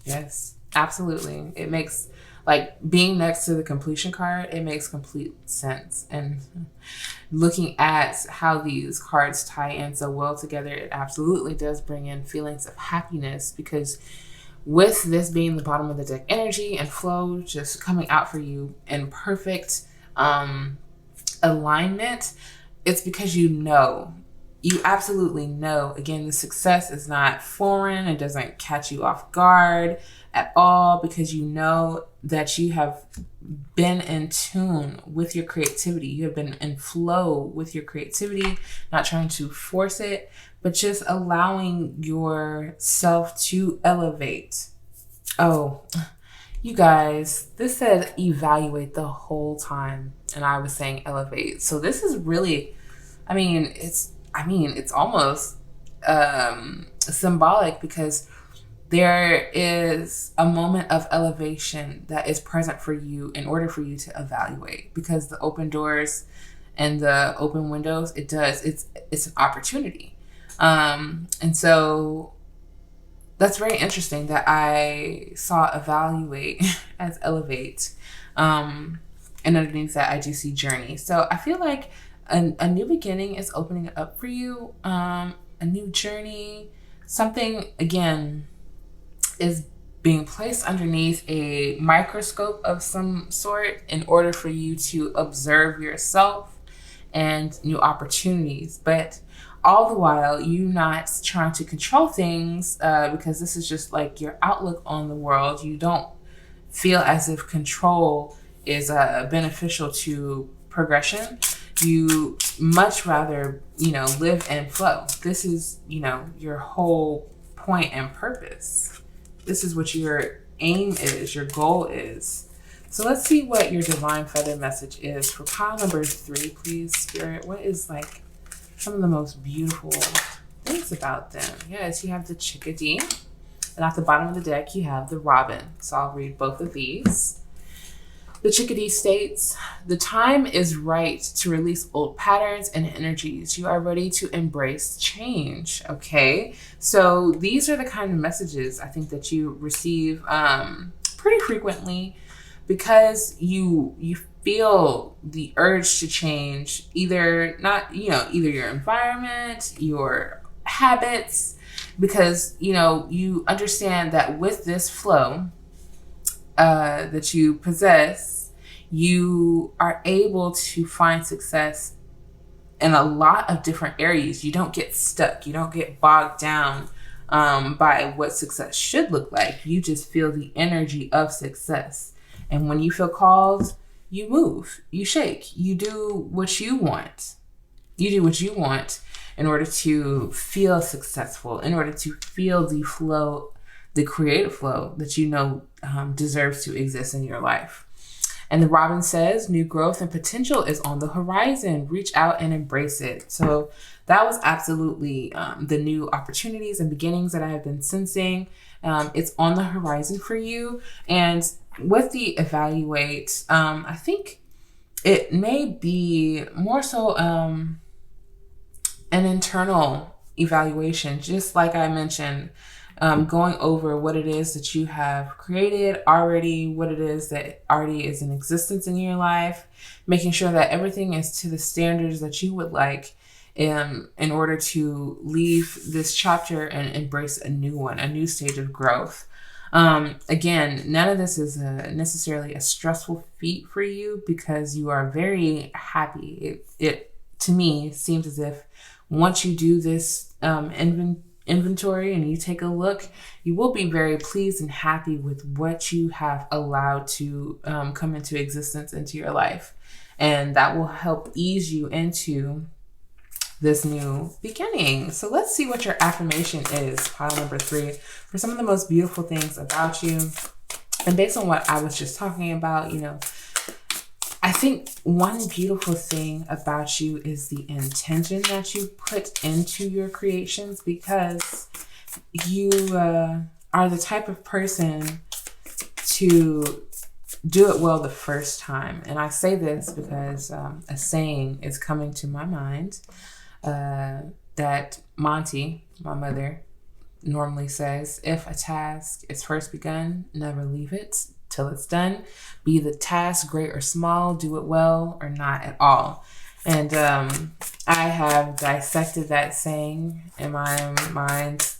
Yes, absolutely. It makes, like, being next to the completion card, it makes complete sense. And looking at how these cards tie in so well together, it absolutely does bring in feelings of happiness, because with this being the bottom of the deck energy and flow just coming out for you in perfect alignment, it's because you absolutely know, again, the success is not foreign. It doesn't catch you off guard at all, because you know that you have been in tune with your creativity. You have been in flow with your creativity, not trying to force it, but just allowing yourself to elevate. Oh, you guys, this said evaluate the whole time, and I was saying elevate. So this is really, it's almost symbolic, because there is a moment of elevation that is present for you in order for you to evaluate, because the open doors and the open windows, it's an opportunity. And so that's very interesting that I saw evaluate as elevate. And underneath that, I do see journey. So I feel like a new beginning is opening up for you. A new journey, something, again, is being placed underneath a microscope of some sort in order for you to observe yourself and new opportunities. But all the while, you not trying to control things, because this is just like your outlook on the world. You don't feel as if control is beneficial to progression. You much rather, live and flow. This is, your whole point and purpose. This is what your aim is, your goal is. So let's see what your divine feather message is for pile number 3, please, Spirit. What is, like, some of the most beautiful things about them? Yes, you have the chickadee, and at the bottom of the deck, you have the robin. So I'll read both of these. The chickadee states, the time is right to release old patterns and energies. You are ready to embrace change. Okay, so these are the kind of messages I think that you receive pretty frequently, because you feel the urge to change, either your environment, your habits, because you understand that with this flow that you possess, you are able to find success in a lot of different areas. You don't get stuck. You don't get bogged down by what success should look like. You just feel the energy of success. And when you feel called, you move, you shake, you do what you want. You do what you want in order to feel successful, in order to feel the flow, the creative flow that deserves to exist in your life. And the robin says, new growth and potential is on the horizon. Reach out and embrace it. So that was absolutely the new opportunities and beginnings that I have been sensing. It's on the horizon for you. And with the evaluate, I think it may be more so an internal evaluation, just like I mentioned. Going over what it is that you have created already, what it is that already is in existence in your life, making sure that everything is to the standards that you would like in order to leave this chapter and embrace a new one, a new stage of growth. Again, none of this is necessarily a stressful feat for you, because you are very happy. It to me seems as if once you do this inventory and you take a look, you will be very pleased and happy with what you have allowed to come into existence into your life. And that will help ease you into this new beginning. So let's see what your affirmation is, pile number 3, for some of the most beautiful things about you. And based on what I was just talking about, you know, I think one beautiful thing about you is the intention that you put into your creations, because you are the type of person to do it well the first time. And I say this because a saying is coming to my mind that Monty, my mother, normally says: if a task is first begun, never leave it till it's done. Be the task great or small, do it well or not at all. And I have dissected that saying in my mind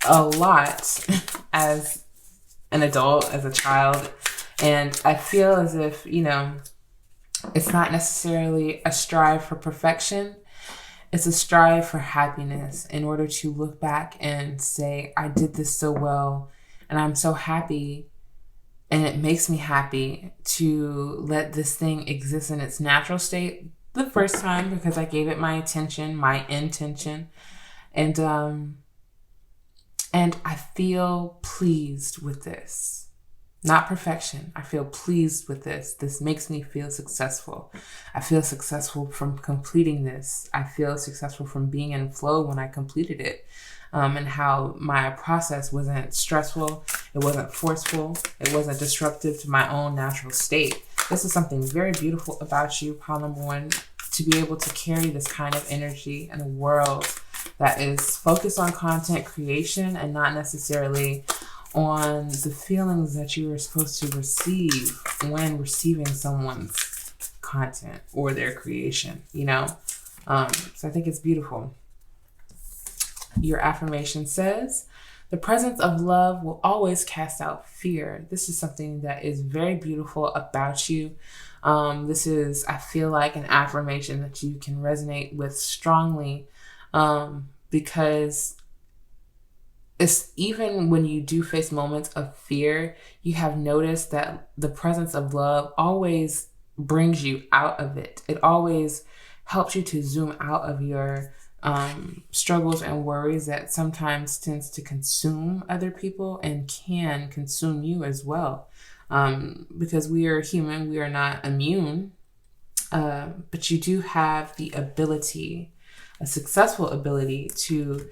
a lot as an adult, as a child. And I feel as if, you know, it's not necessarily a strive for perfection. It's a strive for happiness, in order to look back and say, I did this so well, and I'm so happy, and it makes me happy to let this thing exist in its natural state the first time, because I gave it my attention, my intention. And I feel pleased with this. Not perfection. I feel pleased with this. This makes me feel successful. I feel successful from completing this. I feel successful from being in flow when I completed it. And how my process wasn't stressful. It wasn't forceful. It wasn't disruptive to my own natural state. This is something very beautiful about you, pile number 1, to be able to carry this kind of energy in a world that is focused on content creation and not necessarily on the feelings that you are supposed to receive when receiving someone's content or their creation, you know? So I think it's beautiful. Your affirmation says, the presence of love will always cast out fear. This is something that is very beautiful about you. This is, I feel like, an affirmation that you can resonate with strongly, because it's even when you do face moments of fear, you have noticed that the presence of love always brings you out of it. It always helps you to zoom out of your struggles and worries that sometimes tends to consume other people and can consume you as well. Because we are human, we are not immune, but you do have the ability, a successful ability, to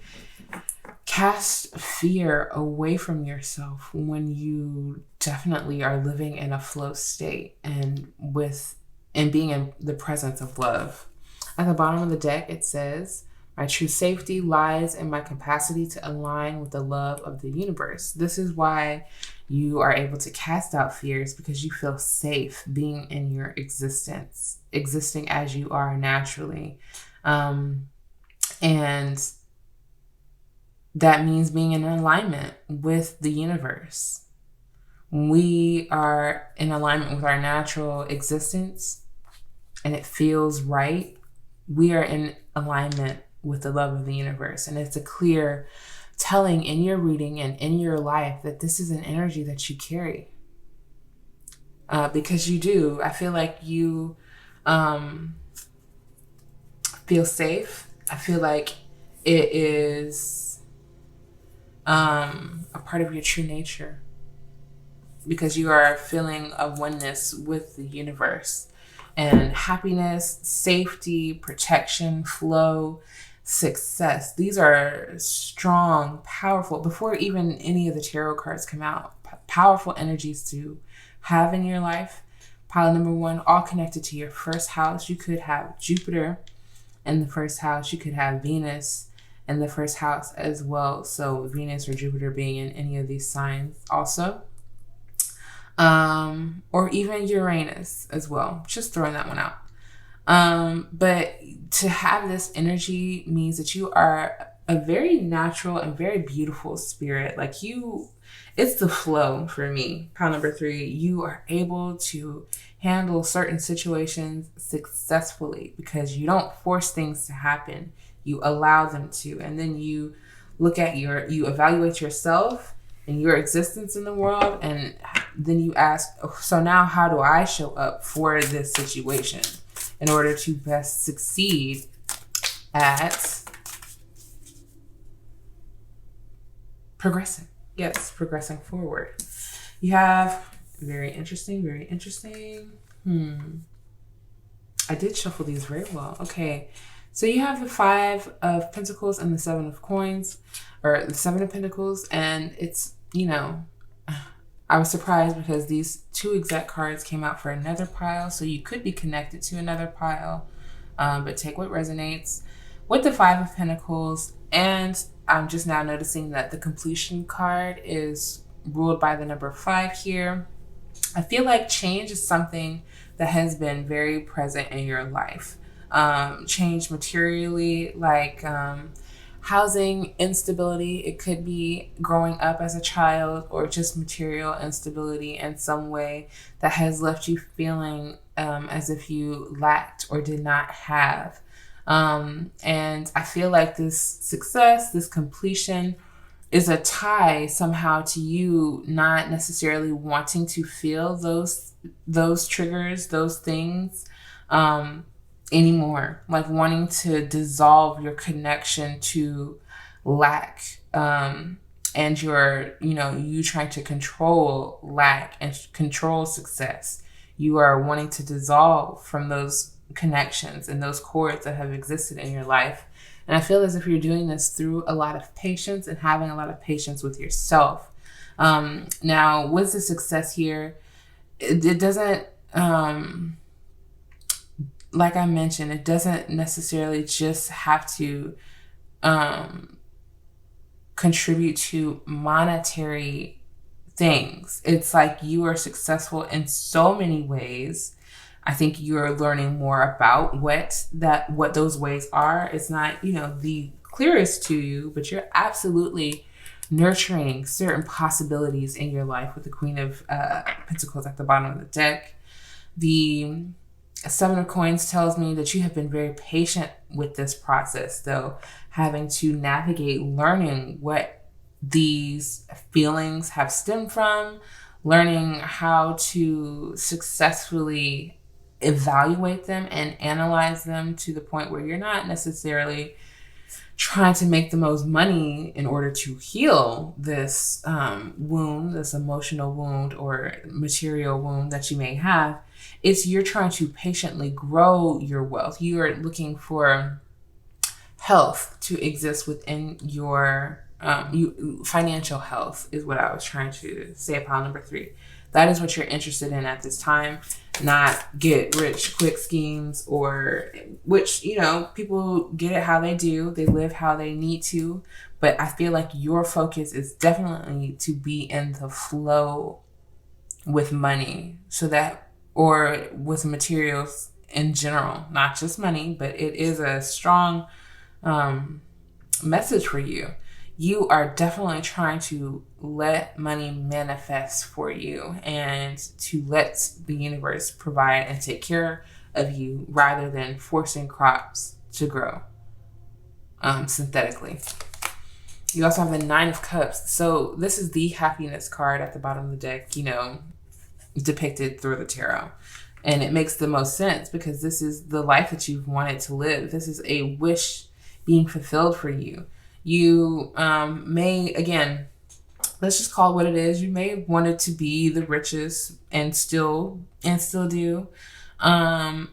cast fear away from yourself when you definitely are living in a flow state and being in the presence of love. At the bottom of the deck, it says, my true safety lies in my capacity to align with the love of the universe. This is why you are able to cast out fears, because you feel safe being in your existence, existing as you are naturally. And that means being in alignment with the universe. When we are in alignment with our natural existence and it feels right, we are in alignment with the love of the universe. And it's a clear telling in your reading and in your life that this is an energy that you carry. Because you do. I feel like you feel safe. I feel like it is a part of your true nature, because you are feeling a oneness with the universe. And happiness, safety, protection, flow, success, these are strong, powerful, before even any of the tarot cards come out, powerful energies to have in your life. Pile number 1, all connected to your first house. You could have Jupiter in the first house. You could have Venus in the first house as well. So Venus or Jupiter being in any of these signs also. Or even Uranus as well. Just throwing that one out. But to have this energy means that you are a very natural and very beautiful spirit. Like it's the flow for me. Pile number 3, you are able to handle certain situations successfully because you don't force things to happen. You allow them to. And then you look at you evaluate yourself and your existence in the world. And then you ask, so now how do I show up for this situation in order to best succeed at progressing. Yes, progressing forward. You have very interesting, very interesting. I did shuffle these very well. Okay. So you have the 5 of Pentacles and the 7 of Coins, or the 7 of Pentacles. And it's, you know, I was surprised because these 2 exact cards came out for another pile. So you could be connected to another pile, but take what resonates. With the 5 of Pentacles, and I'm just now noticing that the completion card is ruled by the number 5 here. I feel like change is something that has been very present in your life. Change materially, like housing instability. It could be growing up as a child, or just material instability in some way that has left you feeling as if you lacked or did not have. And I feel like this success, this completion, is a tie somehow to you not necessarily wanting to feel those triggers, those things anymore. Like wanting to dissolve your connection to lack, and you trying to control lack and control success. You are wanting to dissolve from those connections and those cords that have existed in your life. And I feel as if you're doing this through a lot of patience and having a lot of patience with yourself. Now, with the success here, it doesn't, like I mentioned, it doesn't necessarily just have to contribute to monetary things. It's like you are successful in so many ways. I think you're learning more about what those ways are. It's not, the clearest to you, but you're absolutely nurturing certain possibilities in your life with the Queen of Pentacles at the bottom of the deck. The 7 of Coins tells me that you have been very patient with this process, though, having to navigate learning what these feelings have stemmed from, learning how to successfully evaluate them and analyze them to the point where you're not necessarily trying to make the most money in order to heal this wound, this emotional wound or material wound that you may have. It's you're trying to patiently grow your wealth. You are looking for health to exist within your financial health is what I was trying to say. Pile number 3. That is what you're interested in at this time, not get rich quick schemes, or which, people get it how they do. They live how they need to. But I feel like your focus is definitely to be in the flow with money, or with materials in general, not just money, but it is a strong message for you. You are definitely trying to let money manifest for you and to let the universe provide and take care of you rather than forcing crops to grow synthetically. You also have the 9 of Cups. So this is the happiness card at the bottom of the deck, depicted through the tarot. And it makes the most sense because this is the life that you've wanted to live. This is a wish being fulfilled for you. You may, again, let's just call it what it is. You may want it to be the richest and still do,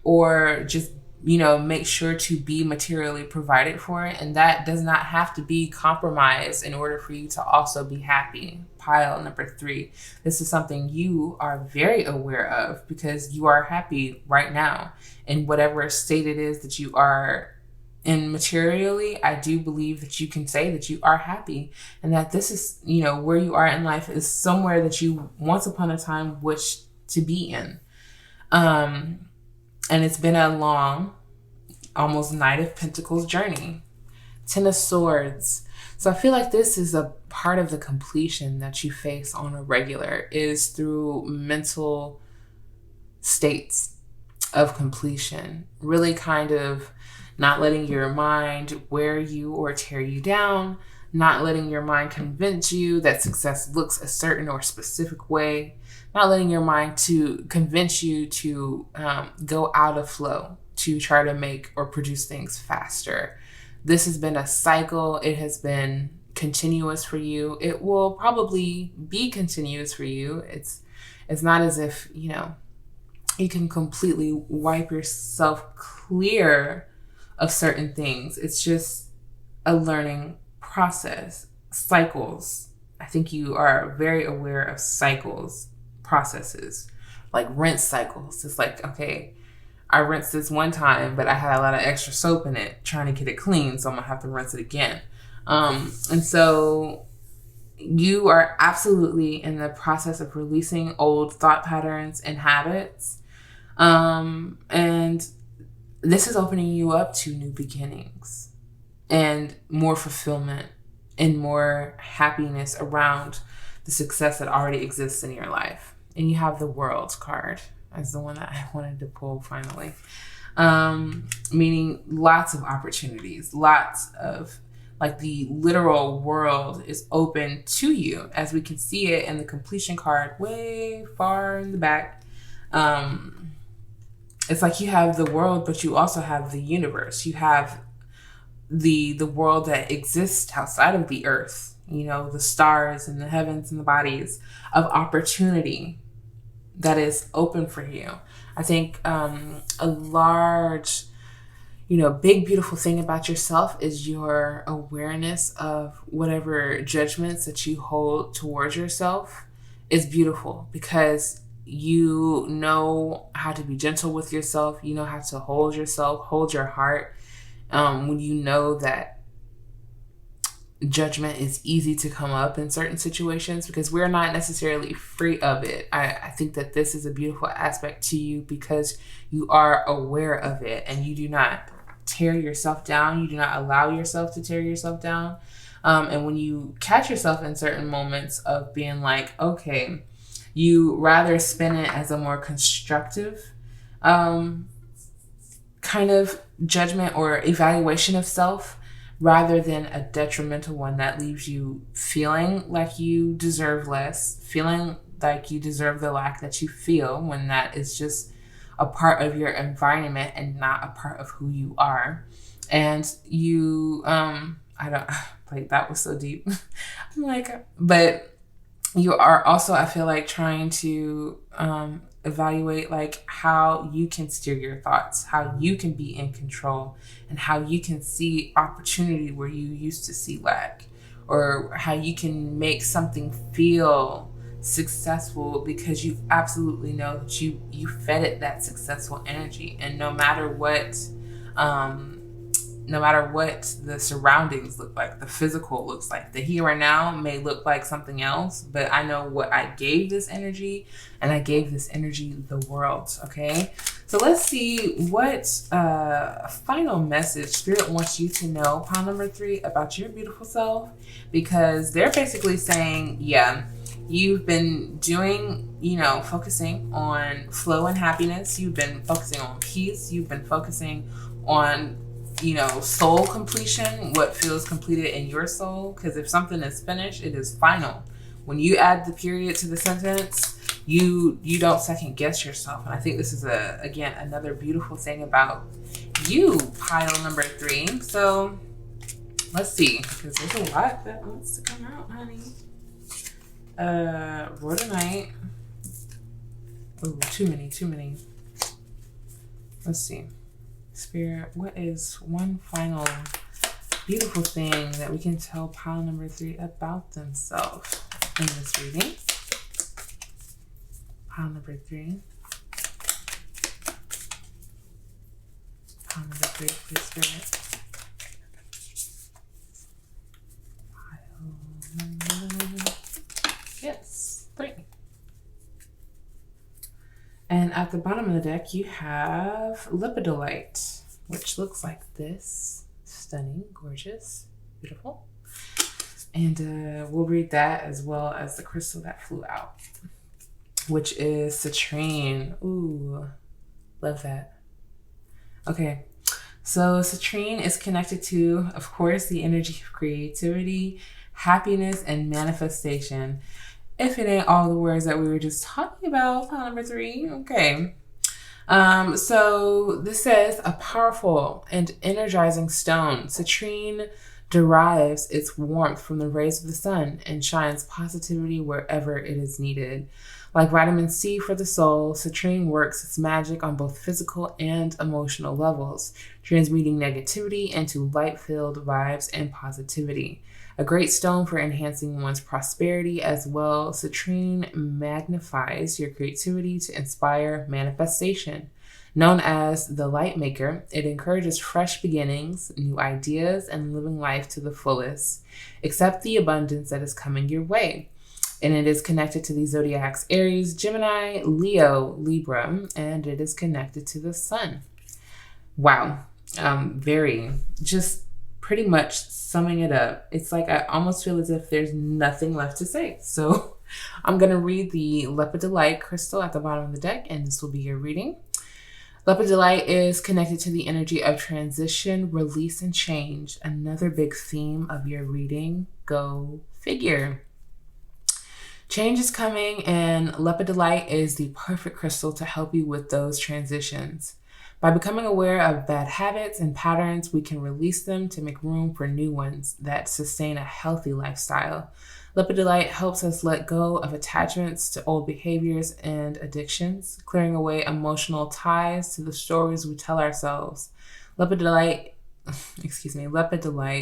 or just, make sure to be materially provided for it. And that does not have to be compromised in order for you to also be happy. Pile number 3. This is something you are very aware of because you are happy right now in whatever state it is that you are. And materially, I do believe that you can say that you are happy and that this is, where you are in life is somewhere that you once upon a time wished to be in. And it's been a long, almost Knight of Pentacles journey. 10 of Swords. So I feel like this is a part of the completion that you face on a regular is through mental states of completion. Really kind of not letting your mind wear you or tear you down, not letting your mind convince you that success looks a certain or specific way, not letting your mind to convince you to go out of flow, to try to make or produce things faster. This has been a cycle. It has been continuous for you. It will probably be continuous for you. It's not as if, you know, you can completely wipe yourself clear of certain things. It's just a learning process. Cycles. I think you are very aware of cycles, processes, like rinse cycles. It's like, okay, I rinsed this one time, but I had a lot of extra soap in it trying to get it clean, so I'm gonna have to rinse it again. And so you are absolutely in the process of releasing old thought patterns and habits. And this is opening you up to new beginnings and more fulfillment and more happiness around the success that already exists in your life. And you have the World card as the one that I wanted to pull finally. Meaning lots of opportunities, lots of, like, the literal world is open to you, as we can see it in the completion card way far in the back. It's like you have the world, but you also have the universe. You have the world that exists outside of the earth, you know, the stars and the heavens and the bodies of opportunity that is open for you. I think a large, you know, big, beautiful thing about yourself is your awareness of whatever judgments that you hold towards yourself is beautiful, because you know how to be gentle with yourself. You know how to hold yourself, hold your heart. When you know that judgment is easy to come up in certain situations, because we're not necessarily free of it. I think that this is a beautiful aspect to you because you are aware of it and you do not tear yourself down. You do not allow yourself to tear yourself down. And when you catch yourself in certain moments of being like, okay, you rather spin it as a more constructive kind of judgment or evaluation of self, rather than a detrimental one that leaves you feeling like you deserve less, feeling like you deserve the lack that you feel, when that is just a part of your environment and not a part of who you are. And you, that was so deep. I'm like, but you are also, I feel like, trying to evaluate like how you can steer your thoughts, how you can be in control, and how you can see opportunity where you used to see lack, or how you can make something feel successful because you absolutely know that you fed it that successful energy. And no matter what the surroundings look like, the physical looks like, the here and now may look like something else, but I know what I gave this energy, and I gave this energy the world. Okay, so let's see what final message Spirit wants you to know, pile number 3, about your beautiful self, because they're basically saying, yeah, you've been doing, you know, focusing on flow and happiness. You've been focusing on peace. You've been focusing on, you know, soul completion, what feels completed in your soul. Because if something is finished, it is final. When you add the period to the sentence, you don't second guess yourself. And I think this is again another beautiful thing about you, pile number 3. So let's see, because there's a lot that wants to come out, honey. Rhodonite. Oh, too many. Let's see. Spirit, what is one final beautiful thing that we can tell pile number 3 about themselves in this reading? Pile number 3. Pile number 3, please, Spirit. Pile number, yes, 3. And at the bottom of the deck, you have lepidolite, which looks like this. Stunning, gorgeous, beautiful. And we'll read that as well as the crystal that flew out, which is citrine. Ooh, love that. Okay, so citrine is connected to, of course, the energy of creativity, happiness, and manifestation. If it ain't all the words that we were just talking about, pile number 3, okay. So this says a powerful and energizing stone. Citrine derives its warmth from the rays of the sun and shines positivity wherever it is needed. Like vitamin C for the soul, citrine works its magic on both physical and emotional levels, transmuting negativity into light-filled vibes and positivity. A great stone for enhancing one's prosperity as well, citrine magnifies your creativity to inspire manifestation. Known as the light maker, it encourages fresh beginnings, new ideas, and living life to the fullest. Accept the abundance that is coming your way. And it is connected to the zodiacs Aries, Gemini, Leo, Libra, and it is connected to the sun. Wow. Very, just pretty much summing it up. It's like I almost feel as if there's nothing left to say. So I'm going to read the lepidolite crystal at the bottom of the deck, and this will be your reading. Lepidolite is connected to the energy of transition, release, and change. Another big theme of your reading. Go figure. Change is coming, and lepidolite is the perfect crystal to help you with those transitions. By becoming aware of bad habits and patterns, we can release them to make room for new ones that sustain a healthy lifestyle. Lepidolite helps us let go of attachments to old behaviors and addictions, clearing away emotional ties to the stories we tell ourselves. Lepidolite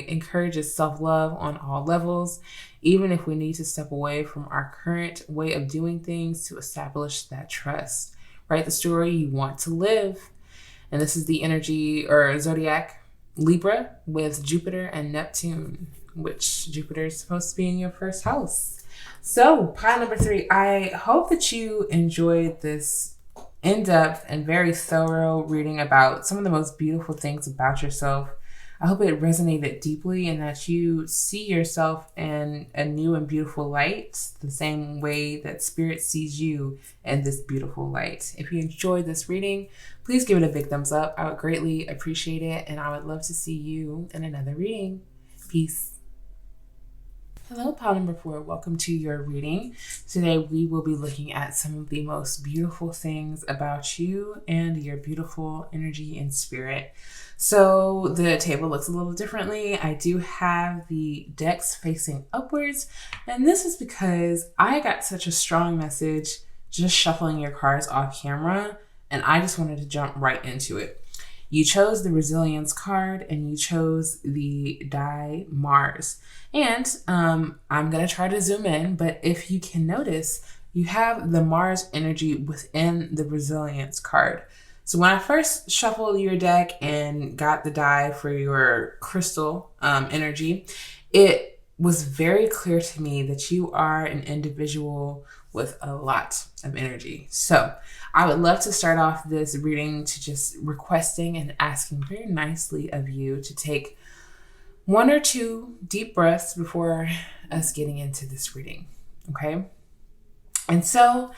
encourages self-love on all levels, even if we need to step away from our current way of doing things to establish that trust. Write the story you want to live. And this is the energy or zodiac Libra with Jupiter and Neptune, which Jupiter is supposed to be in your first house. So pile number 3, I hope that you enjoyed this in-depth and very thorough reading about some of the most beautiful things about yourself. I hope it resonated deeply and that you see yourself in a new and beautiful light, the same way that Spirit sees you in this beautiful light. If you enjoyed this reading, please give it a big thumbs up. I would greatly appreciate it, and I would love to see you in another reading. Peace. Hello, pile number 4. Welcome to your reading. Today we will be looking at some of the most beautiful things about you and your beautiful energy and spirit. So the table looks a little differently. I do have the decks facing upwards, and this is because I got such a strong message just shuffling your cards off camera, and I just wanted to jump right into it. You chose the Resilience card, and you chose the die Mars. And I'm going to try to zoom in, but if you can notice, you have the Mars energy within the Resilience card. So when I first shuffled your deck and got the die for your crystal energy, it was very clear to me that you are an individual with a lot of energy. So I would love to start off this reading to just requesting and asking very nicely of you to take 1 or 2 deep breaths before us getting into this reading, okay? And so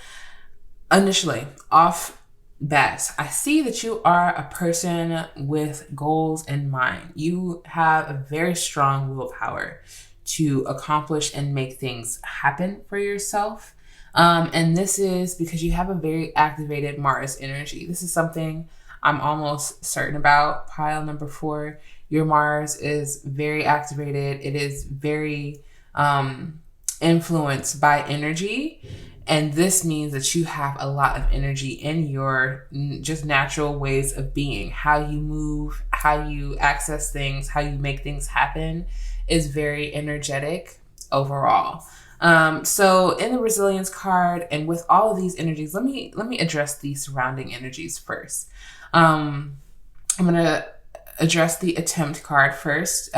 initially, off bat, I see that you are a person with goals in mind. You have a very strong willpower to accomplish and make things happen for yourself. And this is because you have a very activated Mars energy. This is something I'm almost certain about. Pile number 4, your Mars is very activated. It is very influenced by energy. And this means that you have a lot of energy in your just natural ways of being. How you move, how you access things, how you make things happen is very energetic overall. So in the Resilience card and with all of these energies, let me address these surrounding energies first. I'm going to address the Attempt card first,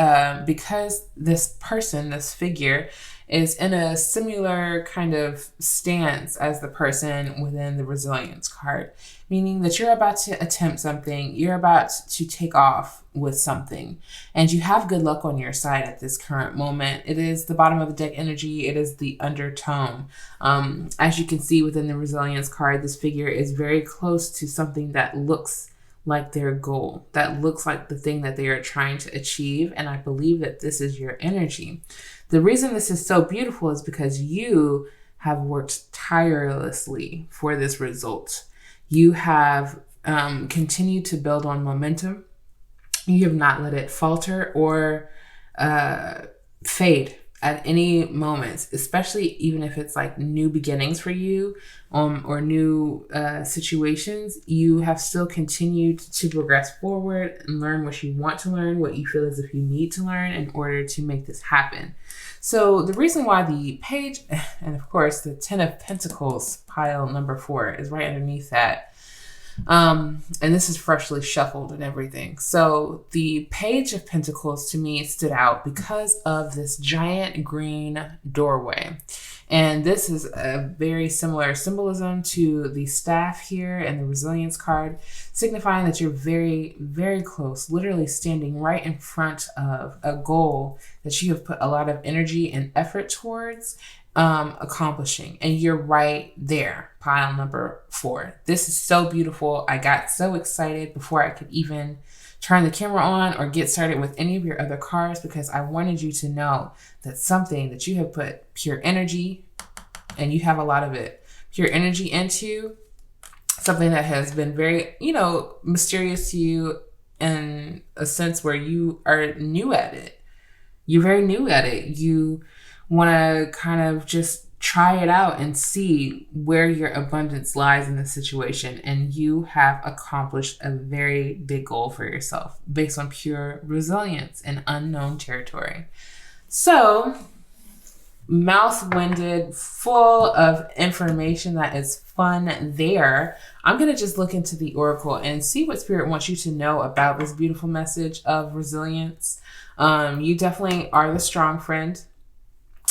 because this person, this figure, is in a similar kind of stance as the person within the Resilience card, meaning that you're about to attempt something, you're about to take off with something, and you have good luck on your side at this current moment. It is the bottom of the deck energy. It is the undertone. As you can see within the Resilience card, this figure is very close to something that looks like their goal, that looks like the thing that they are trying to achieve. And I believe that this is your energy. The reason this is so beautiful is because you have worked tirelessly for this result. You have continued to build on momentum. You have not let it falter or fade at any moments, especially even if it's like new beginnings for you, or new situations. You have still continued to progress forward and learn what you want to learn, what you feel as if you need to learn in order to make this happen. So the reason why the page, and of course the 10 of Pentacles pile number 4 is right underneath that. And this is freshly shuffled and everything. So the Page of Pentacles to me stood out because of this giant green doorway. And this is a very similar symbolism to the staff here and the resilience card, signifying that you're very, very close, literally standing right in front of a goal that you have put a lot of energy and effort towards accomplishing, and you're right there, pile number 4. This is so beautiful. I got so excited before I could even turn the camera on or get started with any of your other cards, because I wanted you to know that something that you have put pure energy, and you have a lot of it, pure energy into, something that has been very, mysterious to you in a sense where you are new at it. You're very new at it. You want to kind of just try it out and see where your abundance lies in the situation. And you have accomplished a very big goal for yourself based on pure resilience in unknown territory. So, mouth-winded, full of information that is fun there. I'm going to just look into the Oracle and see what Spirit wants you to know about this beautiful message of resilience. You definitely are the strong friend.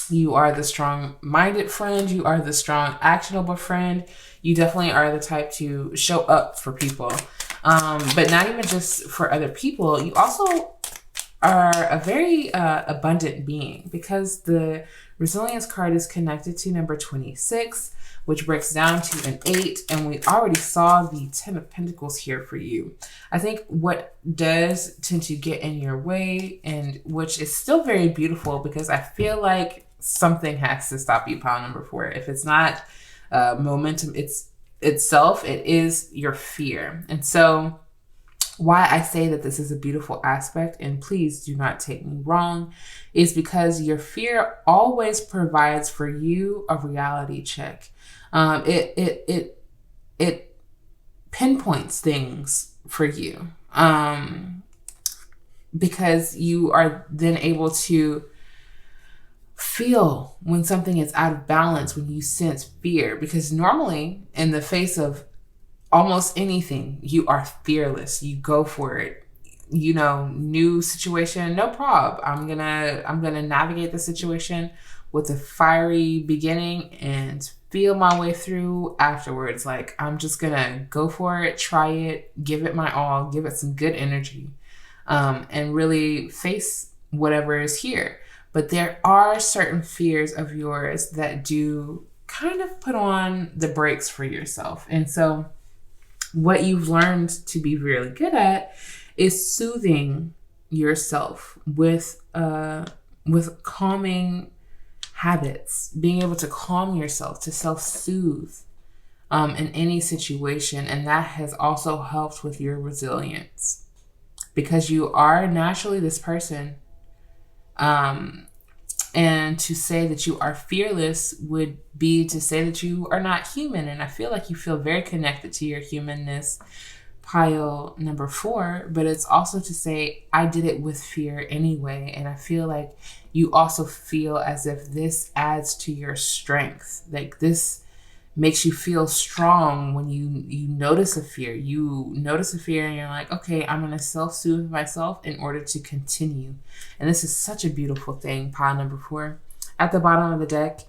You are the strong-minded friend. You are the strong, actionable friend. You definitely are the type to show up for people. But not even just for other people. You also are a very abundant being, because the resilience card is connected to number 26, which breaks down to an 8. And we already saw the 10 of Pentacles here for you. I think what does tend to get in your way, and which is still very beautiful, because I feel like something has to stop you, pile number 4. If it's not momentum itself, it is your fear. And so why I say that this is a beautiful aspect, and please do not take me wrong, is because your fear always provides for you a reality check. It pinpoints things for you, because you are then able to feel when something is out of balance, when you sense fear. Because normally in the face of almost anything, you are fearless. You go for it. New situation, no problem. I'm gonna navigate the situation with a fiery beginning and feel my way through afterwards. Like, I'm just gonna go for it, try it, give it my all, give it some good energy, and really face whatever is here. But there are certain fears of yours that do kind of put on the brakes for yourself. And so what you've learned to be really good at is soothing yourself with calming habits, being able to calm yourself, to self-soothe in any situation. And that has also helped with your resilience, because you are naturally this person. And to say that you are fearless would be to say that you are not human. And I feel like you feel very connected to your humanness, pile number 4, but it's also to say, I did it with fear anyway. And I feel like you also feel as if this adds to your strength. Like, this makes you feel strong when you notice a fear. You notice a fear and you're like, okay, I'm going to self-soothe myself in order to continue. And this is such a beautiful thing, pile number 4. At the bottom of the deck,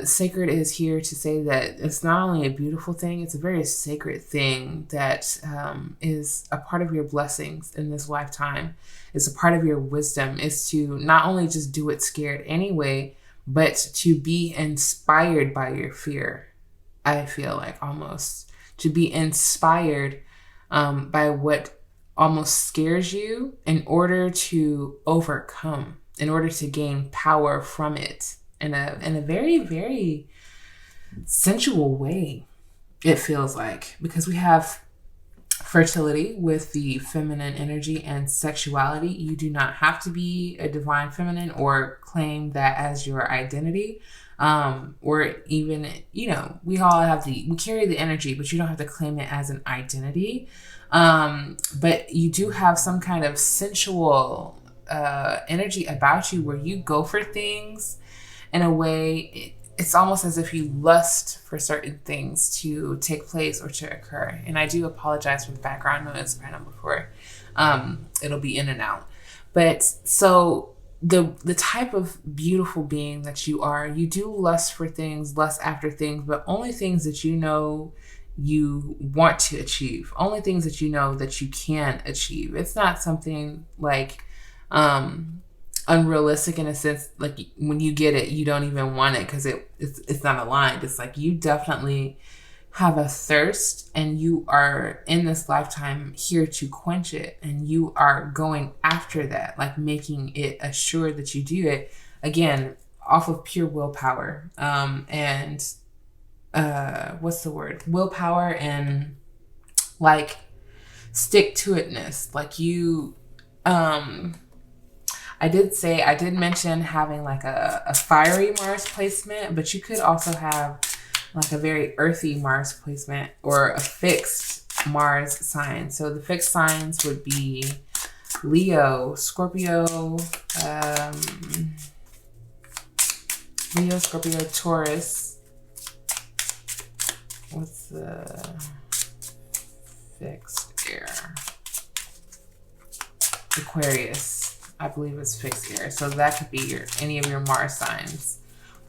Sacred is here to say that it's not only a beautiful thing, it's a very sacred thing that is a part of your blessings in this lifetime. It's a part of your wisdom, is to not only just do it scared anyway, but to be inspired by your fear. I feel like almost to be inspired by what almost scares you in order to overcome, in order to gain power from it in a very, very sensual way, it feels like. Because we have fertility with the feminine energy and sexuality. You do not have to be a divine feminine or claim that as your identity. Or even, we all have we carry the energy, but you don't have to claim it as an identity. But you do have some kind of sensual energy about you where you go for things in a way. It's almost as if you lust for certain things to take place or to occur. And I do apologize for the background noise right now before it'll be in and out. But so the type of beautiful being that you are, you do lust for things, lust after things, but only things that you know you want to achieve, only things that you know that you can achieve. It's not something like unrealistic in a sense, like when you get it, you don't even want it because it's not aligned. It's like you definitely have a thirst and you are in this lifetime here to quench it, and you are going after that, like making it assured that you do it, again, off of pure willpower. And what's the word? Willpower and like stick to itness. Like you, I did mention having like a fiery Mars placement, but you could also have like a very earthy Mars placement or a fixed Mars sign. So the fixed signs would be Leo, Scorpio, Taurus. What's the fixed air? Aquarius, I believe, is fixed air. So that could be any of your Mars signs,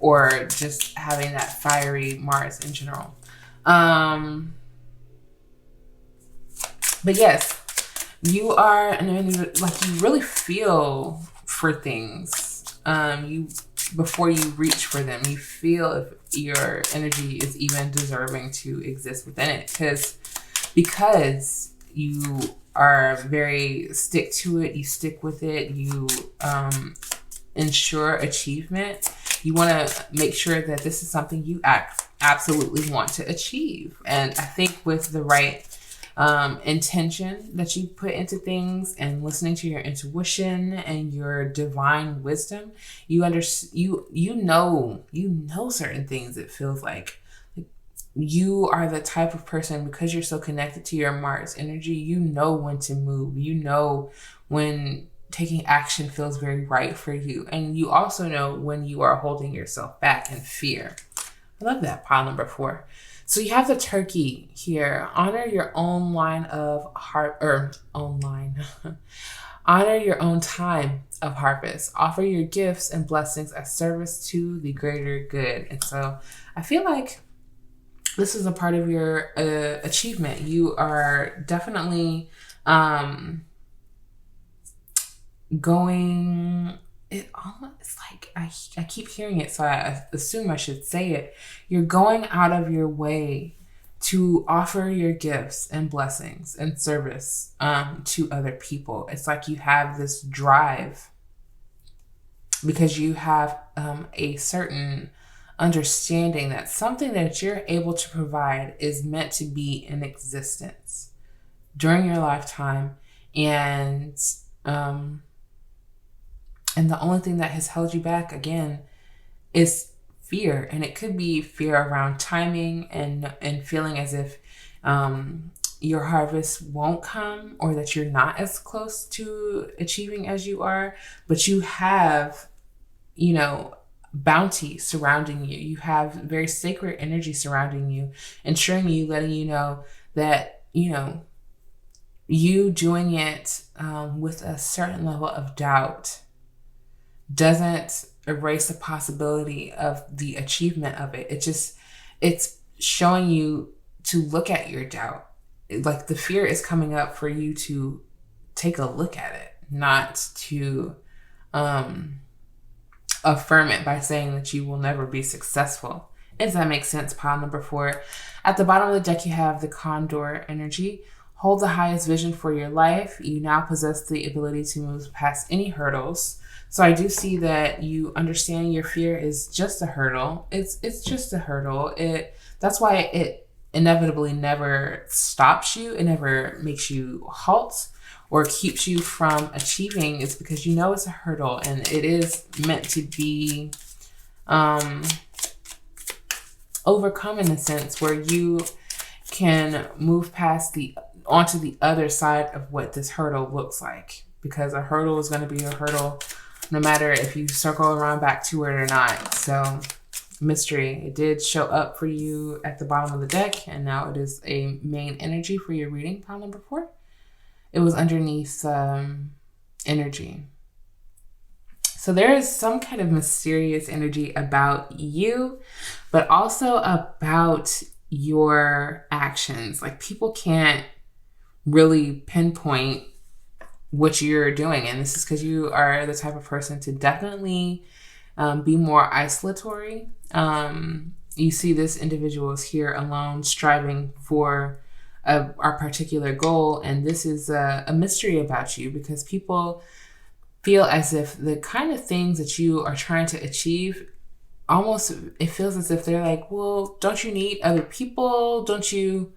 or just having that fiery Mars in general. But yes, you are like you really feel for things. Before you reach for them, you feel if your energy is even deserving to exist within it, because you are very stick to it. You stick with it. You ensure achievement. You want to make sure that this is something you absolutely want to achieve. And I think with the right intention that you put into things and listening to your intuition and your divine wisdom, you know certain things. It feels like you are the type of person, because you're so connected to your Mars energy, you know when to move. You know when taking action feels very right for you. And you also know when you are holding yourself back in fear. I love that. Pile number 4. So you have the turkey here. Honor your own line of honor your own time of harvest. Offer your gifts and blessings as service to the greater good. And so I feel like this is a part of your achievement. You are definitely going. It's like I keep hearing it, so I assume I should say it. You're going out of your way to offer your gifts and blessings and service to other people. It's like you have this drive because you have a certain understanding that something that you're able to provide is meant to be in existence during your lifetime, and the only thing that has held you back, again, is fear. And it could be fear around timing and feeling as if your harvest won't come, or that you're not as close to achieving as you are. But you have, bounty surrounding you. You have very sacred energy surrounding you, ensuring you, letting you know that, you doing it with a certain level of doubt doesn't erase the possibility of the achievement of it. It's showing you to look at your doubt. Like the fear is coming up for you to take a look at it, not to affirm it by saying that you will never be successful. If that makes sense. Pile number 4. At the bottom of the deck, you have the condor energy. Hold the highest vision for your life. You now possess the ability to move past any hurdles. So I do see that you understand your fear is just a hurdle. It's just a hurdle. That's why inevitably never stops you. It never makes you halt or keeps you from achieving. It's because you know it's a hurdle, and it is meant to be overcome in a sense where you can move past onto the other side of what this hurdle looks like, because a hurdle is going to be a hurdle no matter if you circle around back to it or not. So mystery, it did show up for you at the bottom of the deck, and now it is a main energy for your reading, pile number 4. It was underneath energy. So there is some kind of mysterious energy about you, but also about your actions. Like, people can't really pinpoint what you're doing. And this is because you are the type of person to definitely be more isolatory. You see this individual is here alone, striving for our particular goal. And this is a mystery about you, because people feel as if the kind of things that you are trying to achieve, almost it feels as if they're like, well, don't you need other people? Don't you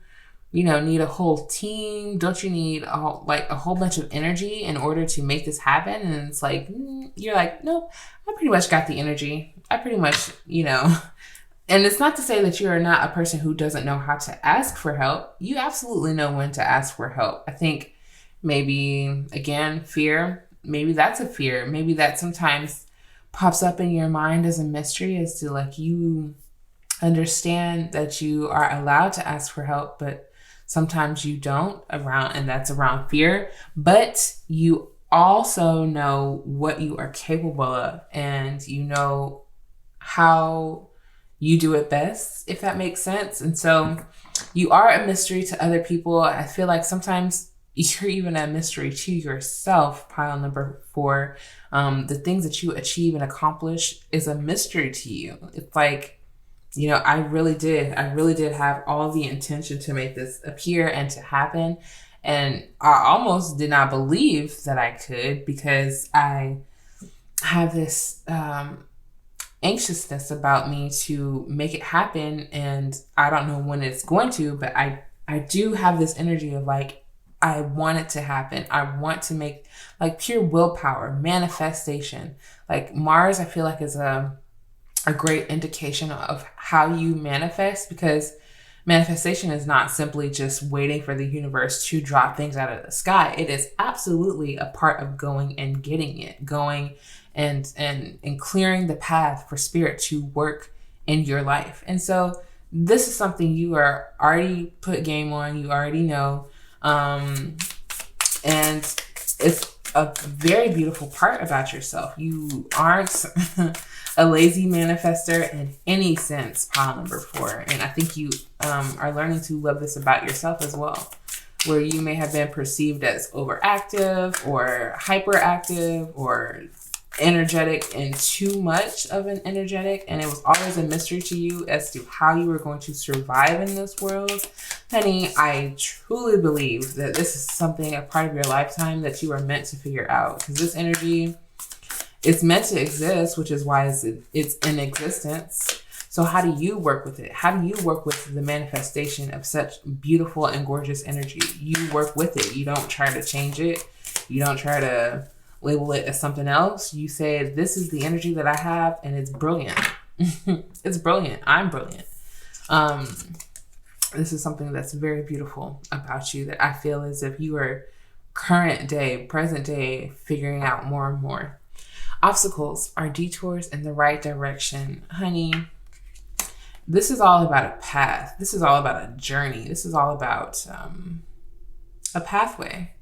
need a whole team? Don't you need a whole bunch of energy in order to make this happen? And it's like, you're like, nope, I pretty much got the energy. I pretty much, and it's not to say that you are not a person who doesn't know how to ask for help. You absolutely know when to ask for help. I think maybe, again, fear. Maybe that's a fear. Maybe that sometimes pops up in your mind as a mystery, as to like, you understand that you are allowed to ask for help, but sometimes you don't, and that's around fear. But you also know what you are capable of, and you know how you do it best, if that makes sense. And so you are a mystery to other people. I feel like sometimes you're even a mystery to yourself, pile number 4. The things that you achieve and accomplish is a mystery to you. It's like, I really did have all the intention to make this appear and to happen. And I almost did not believe that I could, because I have this anxiousness about me to make it happen. And I don't know when it's going to, but I do have this energy of like, I want it to happen. I want to make, like, pure willpower, manifestation. Like, Mars, I feel like, is a great indication of how you manifest, because manifestation is not simply just waiting for the universe to drop things out of the sky. It is absolutely a part of going and getting it, going and clearing the path for spirit to work in your life. And so this is something you are already put game on. You already know. And it's a very beautiful part about yourself. You aren't a lazy manifester in any sense, pile number 4. And I think you are learning to love this about yourself as well, where you may have been perceived as overactive or hyperactive or energetic and too much of an energetic, and it was always a mystery to you as to how you were going to survive in this world. Honey, I truly believe that this is something, a part of your lifetime that you are meant to figure out, because this energy, it's meant to exist, which is why it's in existence. So how do you work with it? How do you work with the manifestation of such beautiful and gorgeous energy? You work with it. You don't try to change it. You don't try to label it as something else. You say, this is the energy that I have, and it's brilliant. It's brilliant. I'm brilliant. This is something that's very beautiful about you, that I feel as if you are present day, figuring out more and more. Obstacles are detours in the right direction. Honey, this is all about a path. This is all about a journey. This is all about a pathway.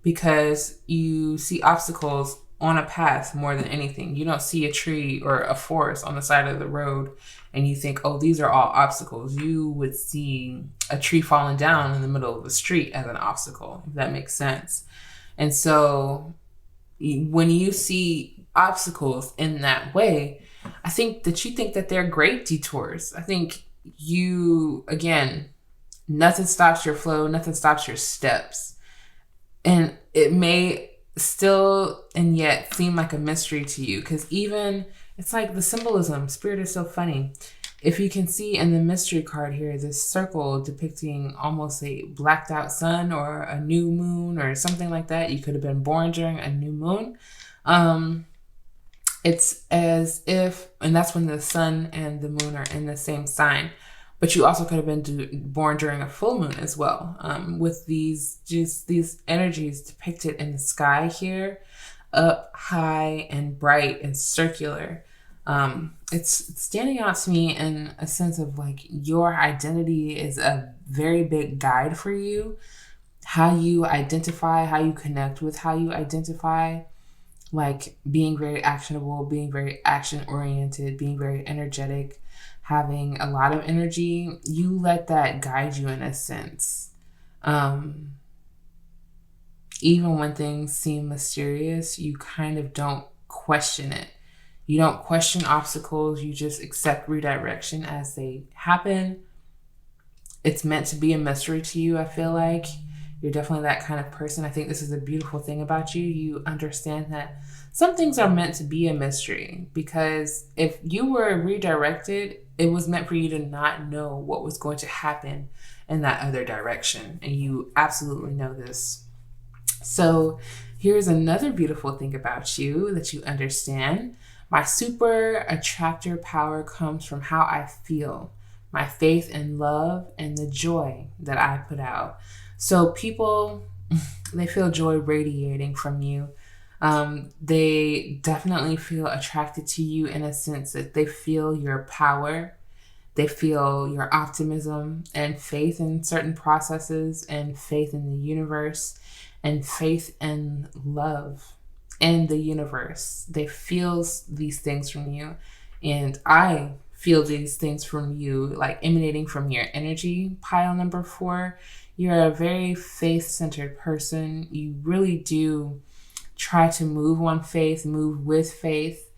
Because you see obstacles on a path more than anything. You don't see a tree or a forest on the side of the road and you think, oh, these are all obstacles. You would see a tree falling down in the middle of the street as an obstacle, if that makes sense. And so when you see obstacles in that way, I think that you think that they're great detours. I think again, nothing stops your flow, nothing stops your steps. And it may still and yet seem like a mystery to you, because even, it's like the symbolism, spirit is so funny. if you can see in the mystery card here, this circle depicting almost a blacked out sun or a new moon or something like that. You could have been born during a new moon. It's as if, and that's when the sun and the moon are in the same sign. But you also could have been born during a full moon as well. With these energies depicted in the sky here, up high and bright and circular. It's standing out to me in a sense of like your identity is a very big guide for you. How you identify, how you connect with how you identify, like being very actionable, being very action oriented, being very energetic, having a lot of energy, you let that guide you in a sense. Even when things seem mysterious, you kind of don't question it. You don't question obstacles. You just accept redirection as they happen. It's meant to be a mystery to you, I feel like. You're definitely that kind of person. I think this is a beautiful thing about you. You understand that some things are meant to be a mystery, because if you were redirected, it was meant for you to not know what was going to happen in that other direction. And you absolutely know this. So here's another beautiful thing about you that you understand. My super attractor power comes from how I feel, my faith and love, and the joy that I put out. So people, they feel joy radiating from you. They definitely feel attracted to you in a sense that they feel your power. They feel your optimism and faith in certain processes, and faith in the universe, and faith and love in the universe. They feel these things from you. And I feel these things from you, like emanating from your energy pile number 4. You're a very faith-centered person. You really do try to move on faith, move with faith,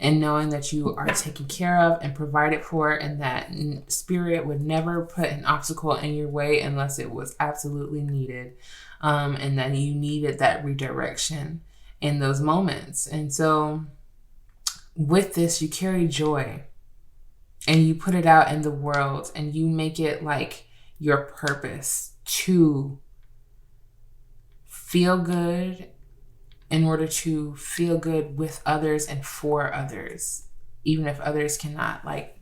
and knowing that you are taken care of and provided for, and that spirit would never put an obstacle in your way unless it was absolutely needed, and that you needed that redirection in those moments. And so with this, you carry joy and you put it out in the world, and you make it like your purpose to feel good in order to feel good with others and for others, even if others cannot like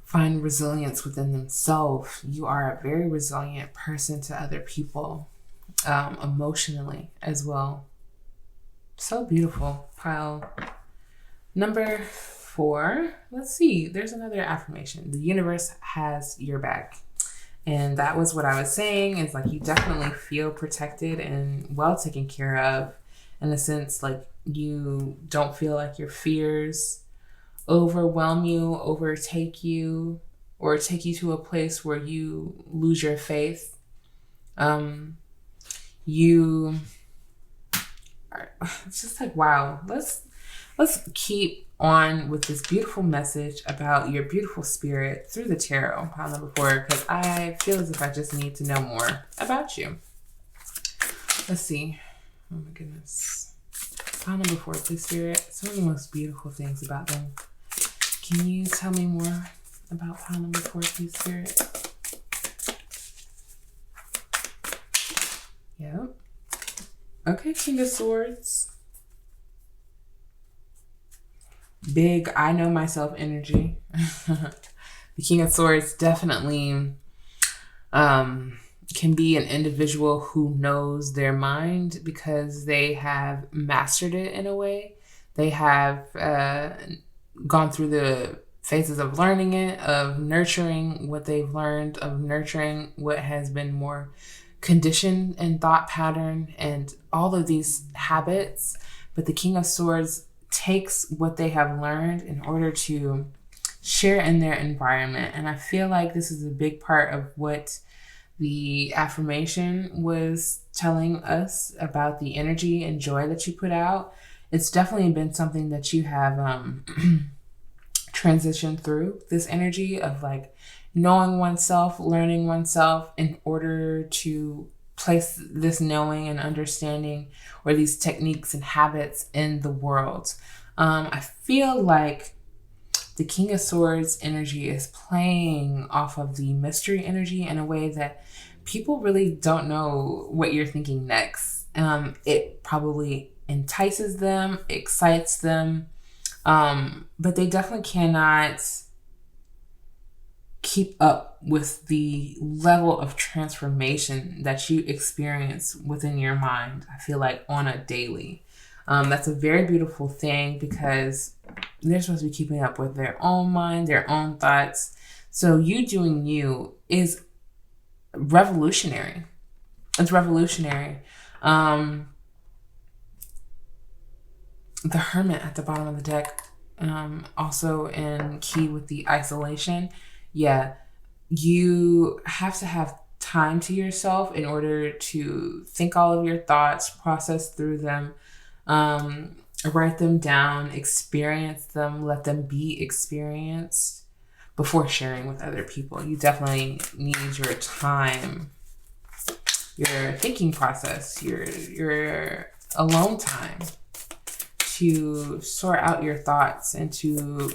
find resilience within themselves. You are a very resilient person to other people, emotionally as well. So beautiful. Pile number 4. Let's see. There's another affirmation. The universe has your back. And that was what I was saying, is like you definitely feel protected and well taken care of, in a sense, like you don't feel like your fears overwhelm you, overtake you, or take you to a place where you lose your faith. It's just like, wow, let's keep on with this beautiful message about your beautiful spirit through the tarot, pile number 4, because I feel as if I just need to know more about you. Let's see. Oh my goodness. Pile number 4, please, spirit. Some of the most beautiful things about them. Can you tell me more about pile number 4, please, spirit? Yep. Okay, King of Swords. Big I know myself energy. The King of Swords definitely can be an individual who knows their mind because they have mastered it in a way. They have gone through the phases of learning it, of nurturing what they've learned, of nurturing what has been more conditioned and thought pattern and all of these habits. But the King of Swords takes what they have learned in order to share in their environment. And I feel like this is a big part of what the affirmation was telling us about the energy and joy that you put out. It's definitely been something that you have transitioned through, this energy of like knowing oneself, learning oneself in order to place this knowing and understanding or these techniques and habits in the world. I feel like the King of Swords energy is playing off of the mystery energy in a way that people really don't know what you're thinking next. It probably entices them, excites them, but they definitely cannot keep up with the level of transformation that you experience within your mind, I feel like, on a daily. That's a very beautiful thing because they're supposed to be keeping up with their own mind, their own thoughts. So you doing you is revolutionary. It's revolutionary. The Hermit at the bottom of the deck, also in key with the isolation. Yeah, you have to have time to yourself in order to think all of your thoughts, process through them, write them down, experience them, let them be experienced before sharing with other people. You definitely need your time, your thinking process, your alone time to sort out your thoughts and to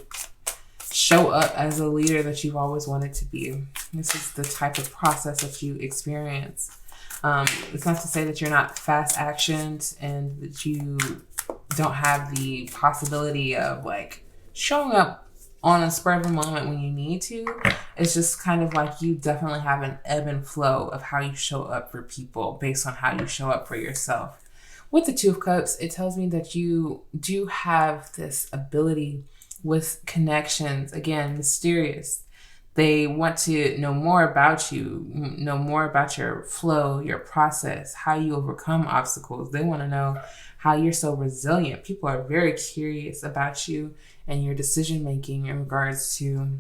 show up as a leader that you've always wanted to be. This is the type of process that you experience. It's not to say that you're not fast actioned and that you don't have the possibility of like showing up on a spur of a moment when you need to. It's just kind of like you definitely have an ebb and flow of how you show up for people based on how you show up for yourself. With the Two of Cups, it tells me that you do have this ability with connections, again, mysterious. They want to know more about you, know more about your flow, your process, how you overcome obstacles. They want to know how you're so resilient. People are very curious about you and your decision making in regards to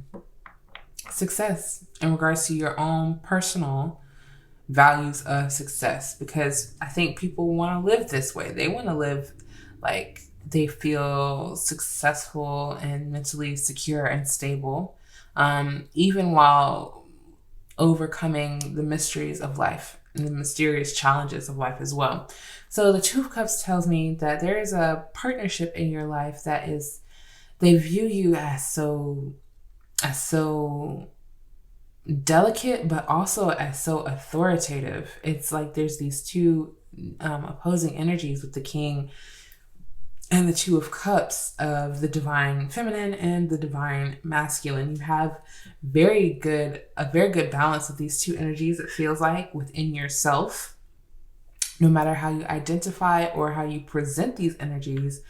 success, in regards to your own personal values of success, because I think people want to live this way. They want to live like they feel successful and mentally secure and stable, even while overcoming the mysteries of life and the mysterious challenges of life as well. So the Two of Cups tells me that there is a partnership in your life that is, they view you as so delicate, but also as so authoritative. It's like there's these two opposing energies with the King and the Two of Cups of the divine feminine and the divine masculine. You have a very good balance of these two energies, it feels like, within yourself. No matter how you identify or how you present these energies,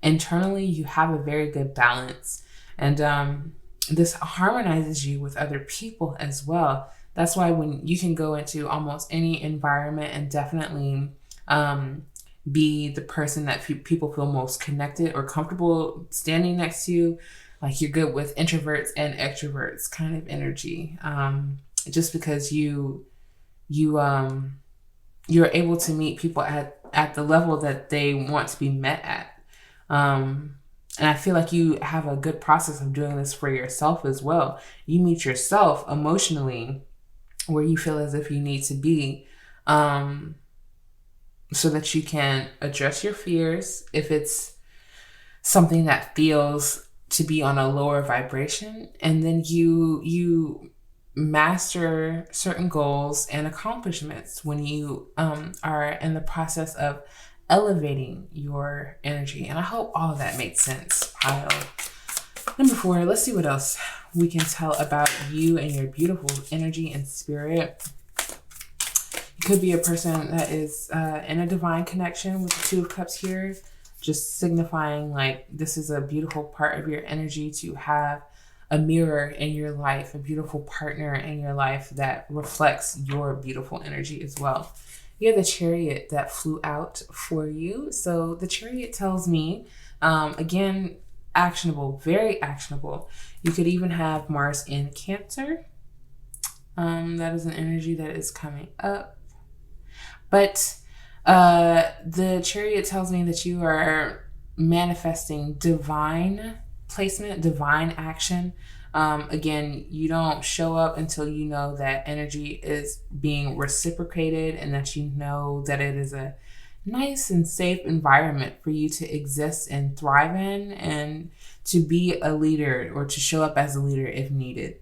internally you have a very good balance. And this harmonizes you with other people as well. That's why when you can go into almost any environment and definitely be the person that people feel most connected or comfortable standing next to you. Like you're good with introverts and extroverts kind of energy. Just because you're able to meet people at the level that they want to be met at. And I feel like you have a good process of doing this for yourself as well. You meet yourself emotionally where you feel as if you need to be, so that you can address your fears if it's something that feels to be on a lower vibration. And then you master certain goals and accomplishments when you are in the process of elevating your energy. And I hope all of that made sense, pile. Number 4, let's see what else we can tell about you and your beautiful energy and spirit. You could be a person that is in a divine connection with the Two of Cups here, just signifying like this is a beautiful part of your energy to have a mirror in your life, a beautiful partner in your life that reflects your beautiful energy as well. You have the Chariot that flew out for you. So the Chariot tells me, again, actionable, very actionable. You could even have Mars in Cancer. That is an energy that is coming up. But the Chariot tells me that you are manifesting divine placement, divine action. Again, you don't show up until you know that energy is being reciprocated and that you know that it is a nice and safe environment for you to exist and thrive in, and to be a leader or to show up as a leader if needed.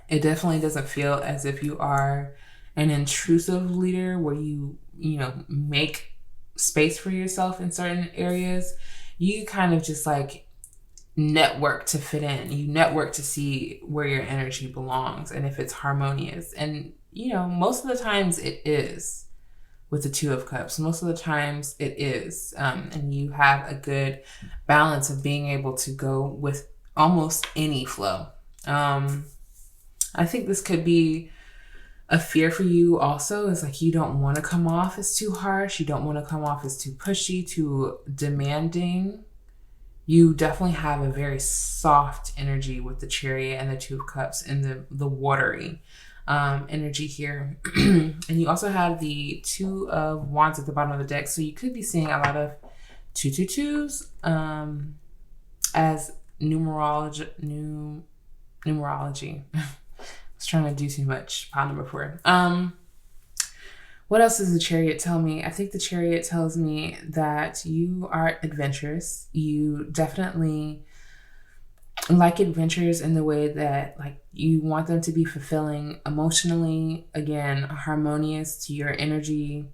It definitely doesn't feel as if you are an intrusive leader where you make space for yourself in certain areas. You kind of just like network to fit in. You network to see where your energy belongs and if it's harmonious. And, most of the times it is with the Two of Cups. Most of the times it is. And you have a good balance of being able to go with almost any flow. I think this could be a fear for you also. Is like you don't want to come off as too harsh. You don't want to come off as too pushy, too demanding. You definitely have a very soft energy with the Chariot and the Two of Cups and the watery energy here. And you also have the Two of Wands at the bottom of the deck. So you could be seeing a lot of 222s as numerology. I was trying to do too much pile number 4. What else does the Chariot tell me? I think the Chariot tells me that you are adventurous. You definitely like adventures in the way that like you want them to be fulfilling emotionally, again, harmonious to your energy.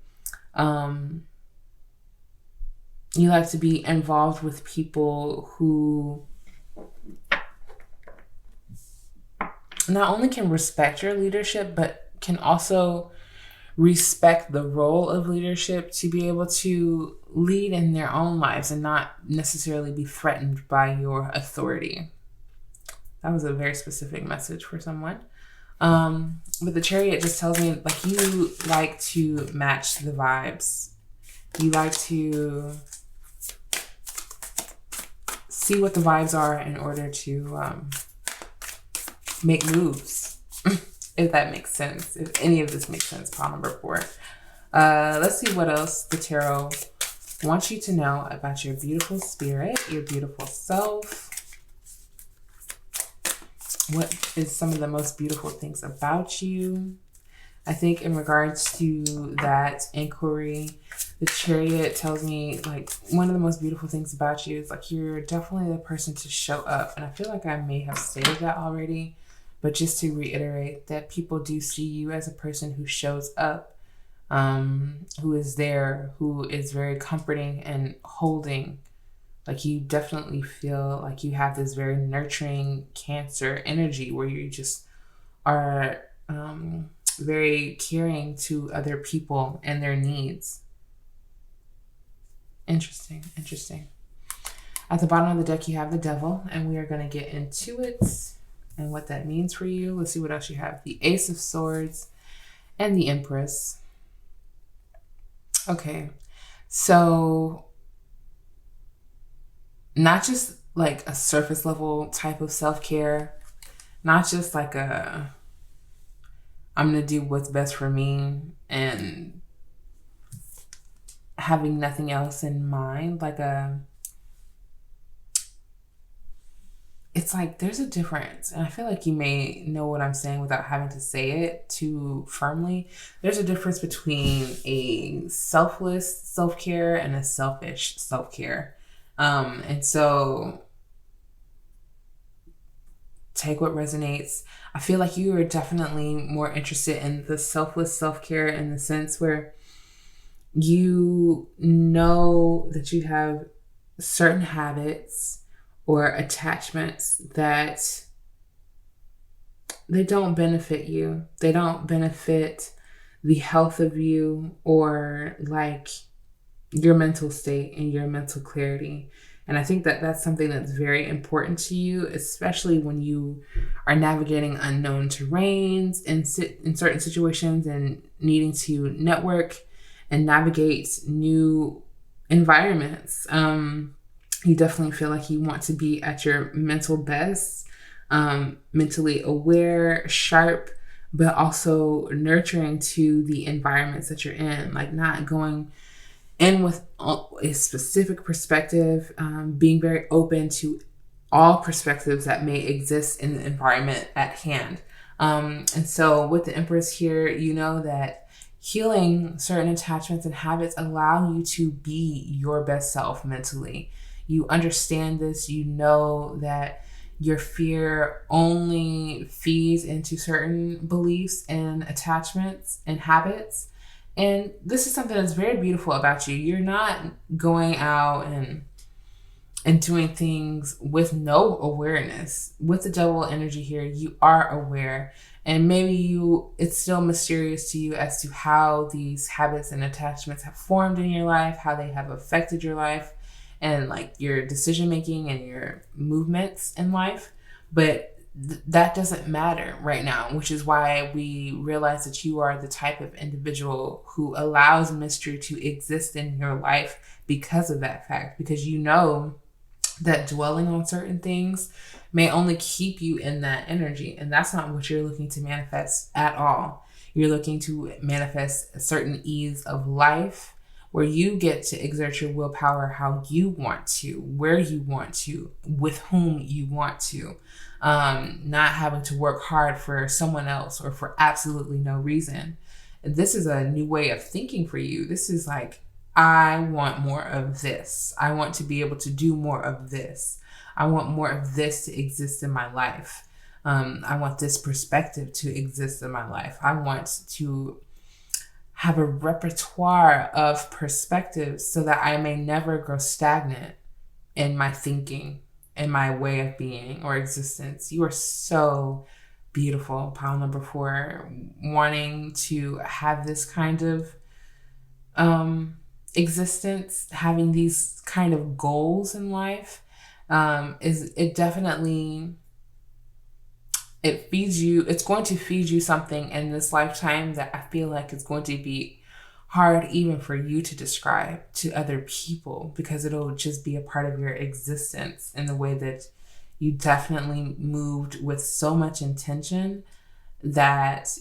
You like to be involved with people who not only can respect your leadership, but can also respect the role of leadership to be able to lead in their own lives and not necessarily be threatened by your authority. That was a very specific message for someone. But the Chariot just tells me like you like to match the vibes. You like to see what the vibes are in order to make moves. If that makes sense. If any of this makes sense, pile number 4. Let's see what else the tarot wants you to know about your beautiful spirit, your beautiful self. What is some of the most beautiful things about you? I think in regards to that inquiry, the Chariot tells me like one of the most beautiful things about you is like you're definitely the person to show up. And I feel like I may have stated that already, but just to reiterate that people do see you as a person who shows up, who is there, who is very comforting and holding. Like you definitely feel like you have this very nurturing Cancer energy where you just are very caring to other people and their needs. Interesting. At the bottom of the deck, you have the Devil, and we are going to get into it and what that means for you. Let's see what else you have. The Ace of Swords and the Empress. Okay, so not just like a surface level type of self-care, not just like I'm going to do what's best for me and having nothing else in mind. It's like there's a difference. And I feel like you may know what I'm saying without having to say it too firmly. There's a difference between a selfless self-care and a selfish self-care. And so take what resonates. I feel like you are definitely more interested in the selfless self-care in the sense where you know that you have certain habits or attachments that they don't benefit you. They don't benefit the health of you or like your mental state and your mental clarity. And I think that that's something that's very important to you, especially when you are navigating unknown terrains and in certain situations and needing to network and navigate new environments. You definitely feel like you want to be at your mental best, mentally aware, sharp, but also nurturing to the environments that you're in, like not going in with a specific perspective, being very open to all perspectives that may exist in the environment at hand. And so with the Empress here, you know that Healing certain attachments and habits allow you to be your best self mentally. You understand this, you know that your fear only feeds into certain beliefs and attachments and habits. And this is something that's very beautiful about you. You're not going out and doing things with no awareness. With the double energy here, you are aware. And maybe it's still mysterious to you as to how these habits and attachments have formed in your life, how they have affected your life, and like your decision making and your movements in life. But that doesn't matter right now, which is why we realize that you are the type of individual who allows mystery to exist in your life because of that fact, because you know that dwelling on certain things may only keep you in that energy. And that's not what you're looking to manifest at all. You're looking to manifest a certain ease of life where you get to exert your willpower how you want to, where you want to, with whom you want to. Not having to work hard for someone else or for absolutely no reason. This is a new way of thinking for you. This is like, I want more of this. I want to be able to do more of this. I want more of this to exist in my life. I want this perspective to exist in my life. I want to have a repertoire of perspectives so that I may never grow stagnant in my thinking, in my way of being or existence. You are so beautiful, pile number 4, wanting to have this kind of existence, having these kind of goals in life, it feeds you, it's going to feed you something in this lifetime that I feel like it's going to be hard even for you to describe to other people, because it'll just be a part of your existence in the way that you definitely moved with so much intention that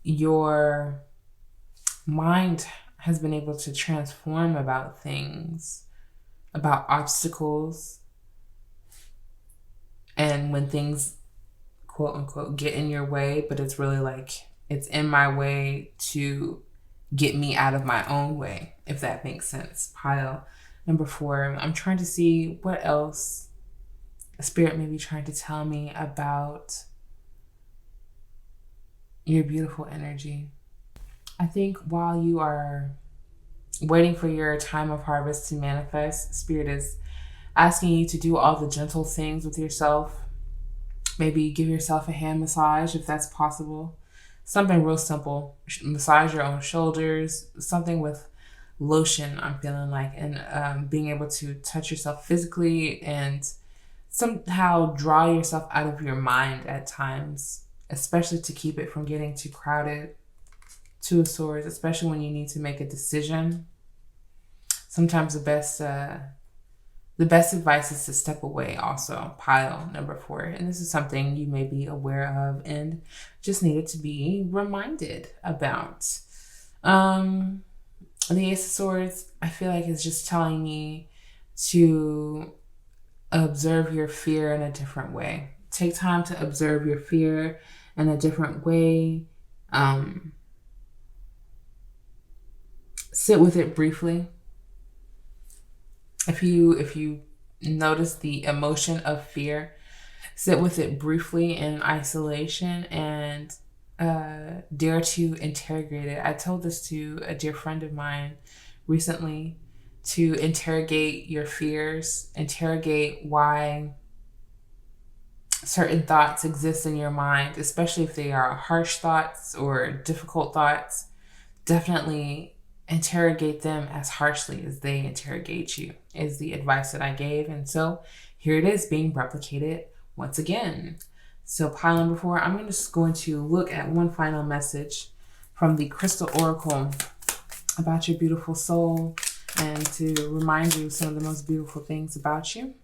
your mind has been able to transform about things, about obstacles. And when things, quote unquote, get in your way, but it's really like, it's in my way to get me out of my own way, if that makes sense. Pile number 4, I'm trying to see what else Spirit may be trying to tell me about your beautiful energy. I think while you are waiting for your time of harvest to manifest, Spirit is asking you to do all the gentle things with yourself. Maybe give yourself a hand massage if that's possible. Something real simple. Massage your own shoulders. Something with lotion, I'm feeling like. And being able to touch yourself physically and somehow draw yourself out of your mind at times, especially to keep it from getting too crowded. 2 of Swords, especially when you need to make a decision. Sometimes the best advice is to step away also. Pile number 4. And this is something you may be aware of and just needed to be reminded about. The Ace of Swords, I feel like is just telling me to observe your fear in a different way. Take time to observe your fear in a different way. Sit with it briefly. If you notice the emotion of fear, sit with it briefly in isolation and dare to interrogate it. I told this to a dear friend of mine recently, to interrogate your fears, interrogate why certain thoughts exist in your mind, especially if they are harsh thoughts or difficult thoughts. Definitely interrogate them as harshly as they interrogate you, is the advice that I gave. And so here it is being replicated once again. So pile number 4, I'm just going to look at one final message from the Crystal Oracle about your beautiful soul and to remind you of some of the most beautiful things about you.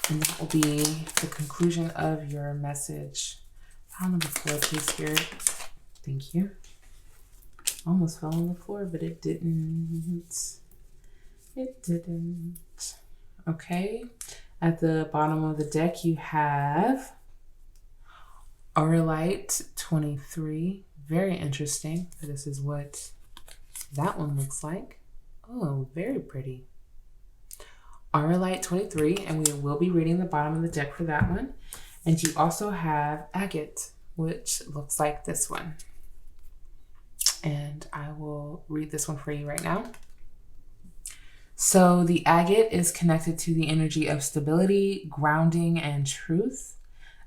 And that will be the conclusion of your message. Pile number 4, please, Spirit. Thank you. Almost fell on the floor, but it didn't. It didn't. Okay. At the bottom of the deck, you have Auralite 23. Very interesting. This is what that one looks like. Oh, very pretty. Auralite 23, and we will be reading the bottom of the deck for that one. And you also have Agate, which looks like this one. And I will read this one for you right now. So the agate is connected to the energy of stability, grounding, and truth.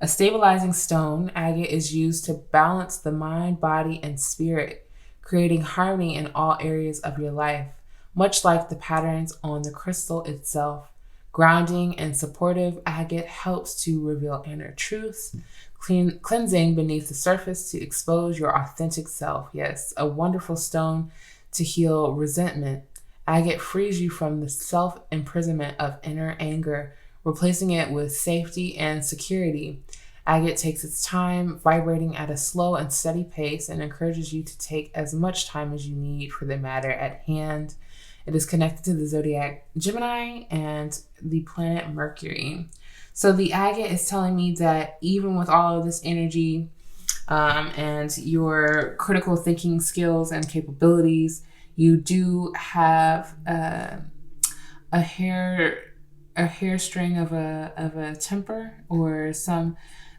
A stabilizing stone, agate is used to balance the mind, body, and spirit, creating harmony in all areas of your life. Much like the patterns on the crystal itself, grounding and supportive agate helps to reveal inner truths, cleansing beneath the surface to expose your authentic self. Yes, a wonderful stone to heal resentment. Agate frees you from the self-imprisonment of inner anger, replacing it with safety and security. Agate takes its time, vibrating at a slow and steady pace, and encourages you to take as much time as you need for the matter at hand. It is connected to the zodiac Gemini and the planet Mercury. So the agate is telling me that even with all of this energy and your critical thinking skills and capabilities, you do have a hairstring of a temper, or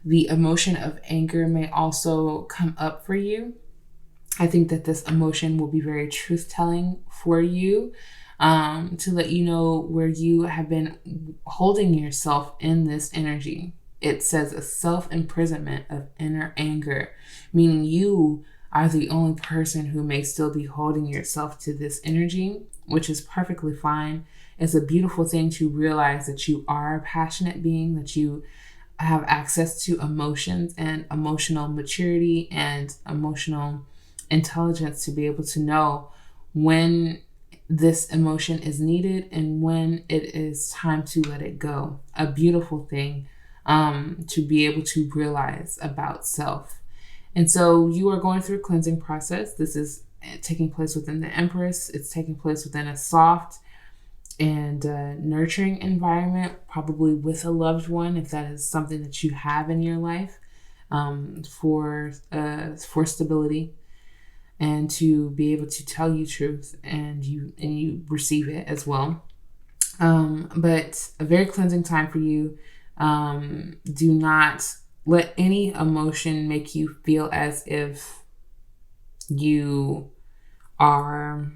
the emotion of anger may also come up for you. I think that this emotion will be very truth-telling for you, to let you know where you have been holding yourself in this energy. It says a self-imprisonment of inner anger, meaning you are the only person who may still be holding yourself to this energy, which is perfectly fine. It's a beautiful thing to realize that you are a passionate being, that you have access to emotions and emotional maturity and emotional intelligence to be able to know when this emotion is needed and when it is time to let it go. A beautiful thing to be able to realize about self. And so you are going through a cleansing process. This is taking place within the Empress. It's taking place within a soft and nurturing environment, probably with a loved one, if that is something that you have in your life, for stability, and to be able to tell you truth, and you receive it as well. But a very cleansing time for you. Do not let any emotion make you feel as if you are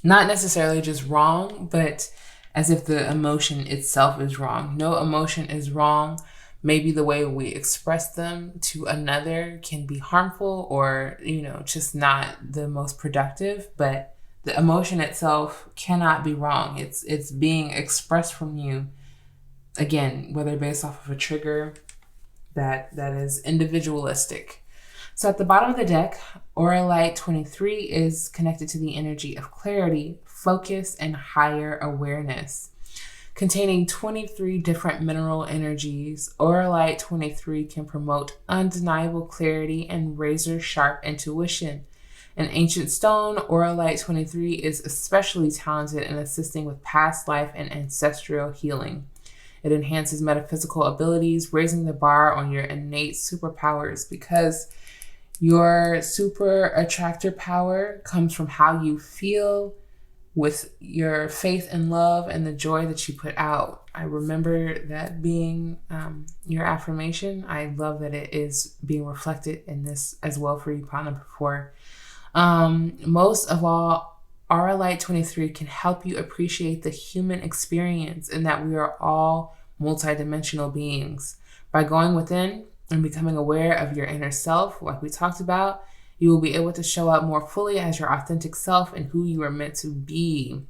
not necessarily just wrong, but as if the emotion itself is wrong. No emotion is wrong. Maybe the way we express them to another can be harmful or, just not the most productive, but the emotion itself cannot be wrong. It's being expressed from you, again, whether based off of a trigger that is individualistic. So at the bottom of the deck, Auralite 23 is connected to the energy of clarity, focus, and higher awareness. Containing 23 different mineral energies, Auralite 23 can promote undeniable clarity and razor-sharp intuition. An ancient stone, Auralite 23 is especially talented in assisting with past life and ancestral healing. It enhances metaphysical abilities, raising the bar on your innate superpowers, because your super attractor power comes from how you feel with your faith and love and the joy that you put out. I remember that being your affirmation. I love that it is being reflected in this as well for you, pot number 4. Most of all, Auralite 23 can help you appreciate the human experience and that we are all multidimensional beings. By going within and becoming aware of your inner self, like we talked about, you will be able to show up more fully as your authentic self and who you are meant to be.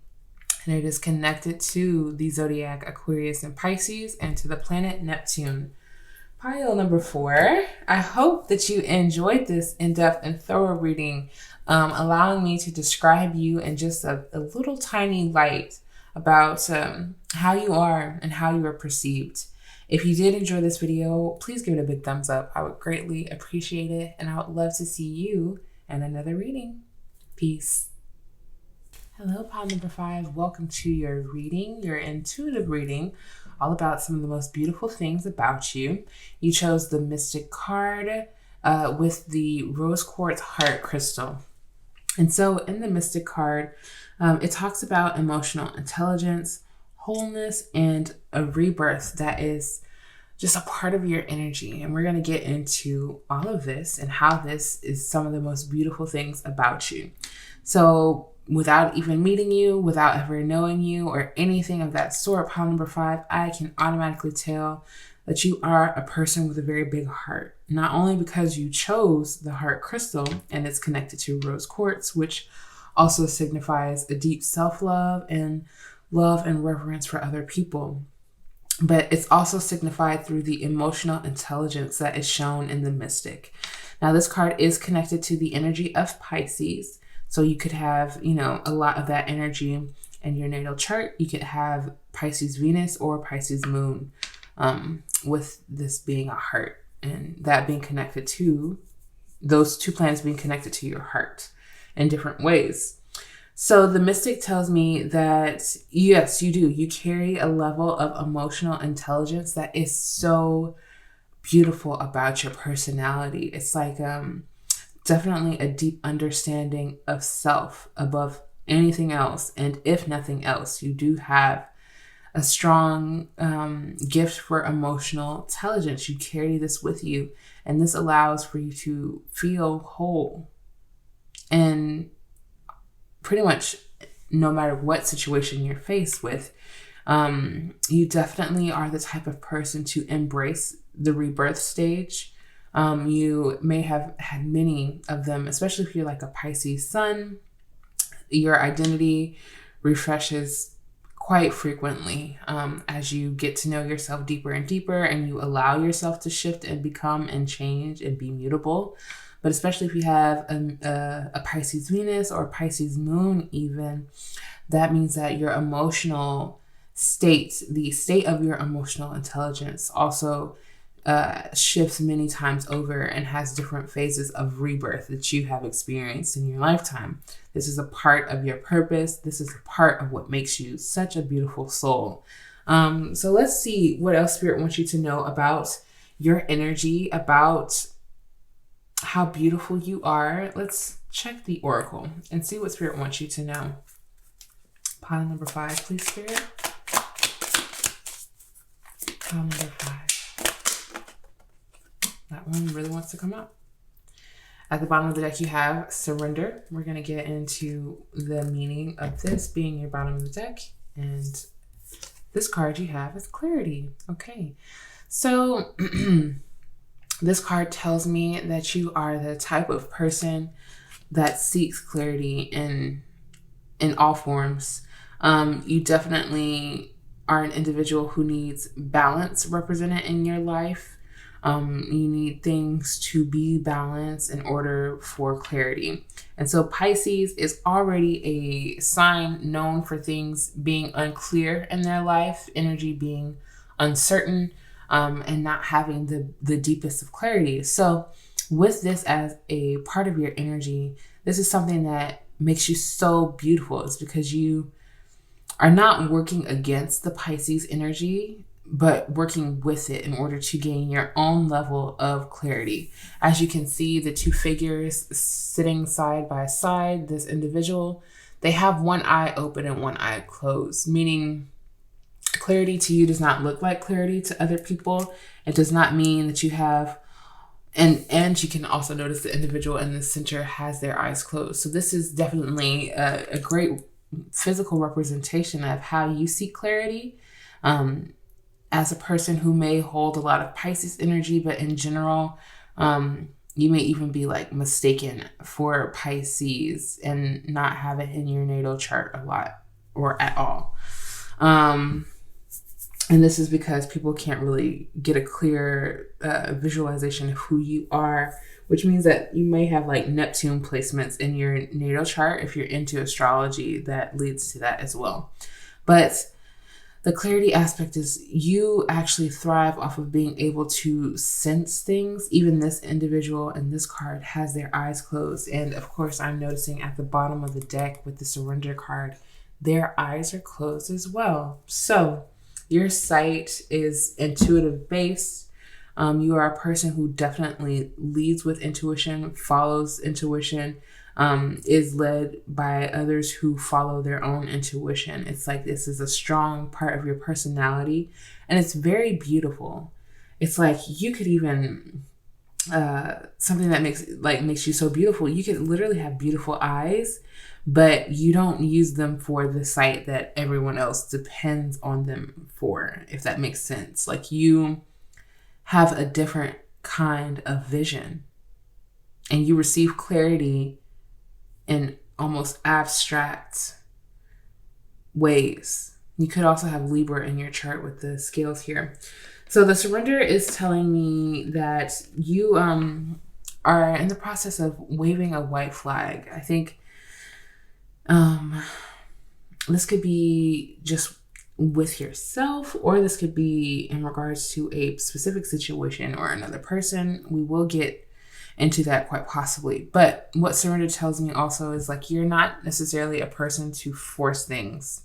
And it is connected to the zodiac Aquarius and Pisces and to the planet Neptune. Pile number 4. I hope that you enjoyed this in-depth and thorough reading, allowing me to describe you in just a little tiny light about how you are and how you are perceived. If you did enjoy this video, please give it a big thumbs up. I would greatly appreciate it, and I would love to see you in another reading. Peace. Hello, pile number 5. Welcome to your reading, your intuitive reading, all about some of the most beautiful things about you. You chose the Mystic card with the rose quartz heart crystal. And so in the Mystic card, it talks about emotional intelligence, wholeness, and a rebirth that is just a part of your energy. And we're going to get into all of this and how this is some of the most beautiful things about you. So without even meeting you, without ever knowing you or anything of that sort, pile number 5, I can automatically tell that you are a person with a very big heart. Not only because you chose the heart crystal and it's connected to rose quartz, which also signifies a deep self-love and love and reverence for other people, but it's also signified through the emotional intelligence that is shown in the Mystic. Now, this card is connected to the energy of Pisces. So you could have, a lot of that energy in your natal chart. You could have Pisces Venus or Pisces Moon, with this being a heart and that being connected to those two planets being connected to your heart in different ways. So the Mystic tells me that, yes, you do. You carry a level of emotional intelligence that is so beautiful about your personality. It's like, definitely a deep understanding of self above anything else. And if nothing else, you do have a strong gift for emotional intelligence. You carry this with you, and this allows for you to feel whole. And pretty much no matter what situation you're faced with, you definitely are the type of person to embrace the rebirth stage. You may have had many of them, especially if you're like a Pisces sun. Your identity refreshes quite frequently as you get to know yourself deeper and deeper, and you allow yourself to shift and become and change and be mutable. But especially if you have a Pisces Venus or Pisces Moon even, that means that your emotional state, the state of your emotional intelligence also shifts many times over and has different phases of rebirth that you have experienced in your lifetime. This is a part of your purpose. This is a part of what makes you such a beautiful soul. So let's see what else Spirit wants you to know about your energy, about how beautiful you are. Let's check the Oracle and see what Spirit wants you to know. Pile number 5, please, Spirit. Pile number 5. That one really wants to come up. At the bottom of the deck, you have surrender. We're going to get into the meaning of this being your bottom of the deck. And this card you have is clarity. Okay. So this card tells me that you are the type of person that seeks clarity in all forms. You definitely are an individual who needs balance represented in your life. You need things to be balanced in order for clarity. And so Pisces is already a sign known for things being unclear in their life, energy being uncertain, and not having the deepest of clarity. So with this as a part of your energy, this is something that makes you so beautiful. It's because you are not working against the Pisces energy, but working with it in order to gain your own level of clarity. As you can see, the two figures sitting side by side, this individual, they have one eye open and one eye closed, meaning clarity to you does not look like clarity to other people. It does not mean that you have, and you can also notice the individual in the center has their eyes closed. So this is definitely a great physical representation of how you seek clarity. As a person who may hold a lot of Pisces energy, but in general, you may even be like mistaken for Pisces and not have it in your natal chart a lot or at all. And this is because people can't really get a clear visualization of who you are, which means that you may have like Neptune placements in your natal chart. If you're into astrology, that leads to that as well. But The clarity aspect is you actually thrive off of being able to sense things. Even this individual in this card has their eyes closed. And of course, I'm noticing at the bottom of the deck with the surrender card, their eyes are closed as well. So your sight is intuitive based. You are a person who definitely leads with intuition, follows intuition, is led by others who follow their own intuition. It's like this is a strong part of your personality, and it's very beautiful. It's like you could even something that makes you so beautiful. You could literally have beautiful eyes, but you don't use them for the sight that everyone else depends on them for, if that makes sense. Like you have a different kind of vision, and you receive clarity in almost abstract ways. You could also have Libra in your chart with the scales here. So the surrender is telling me that you are in the process of waving a white flag. I think this could be just with yourself, or this could be in regards to a specific situation or another person. We will get into that quite possibly. But what surrender tells me also is like you're not necessarily a person to force things.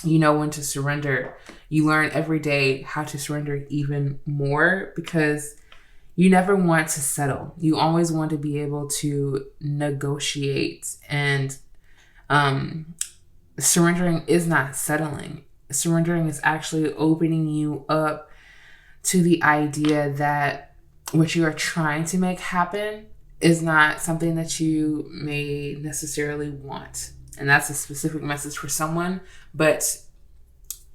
You know when to surrender. You learn every day how to surrender even more, because you never want to settle. You always want to be able to negotiate, and surrendering is not settling. Surrendering is actually opening you up to the idea that what you are trying to make happen is not something that you may necessarily want. And that's a specific message for someone. But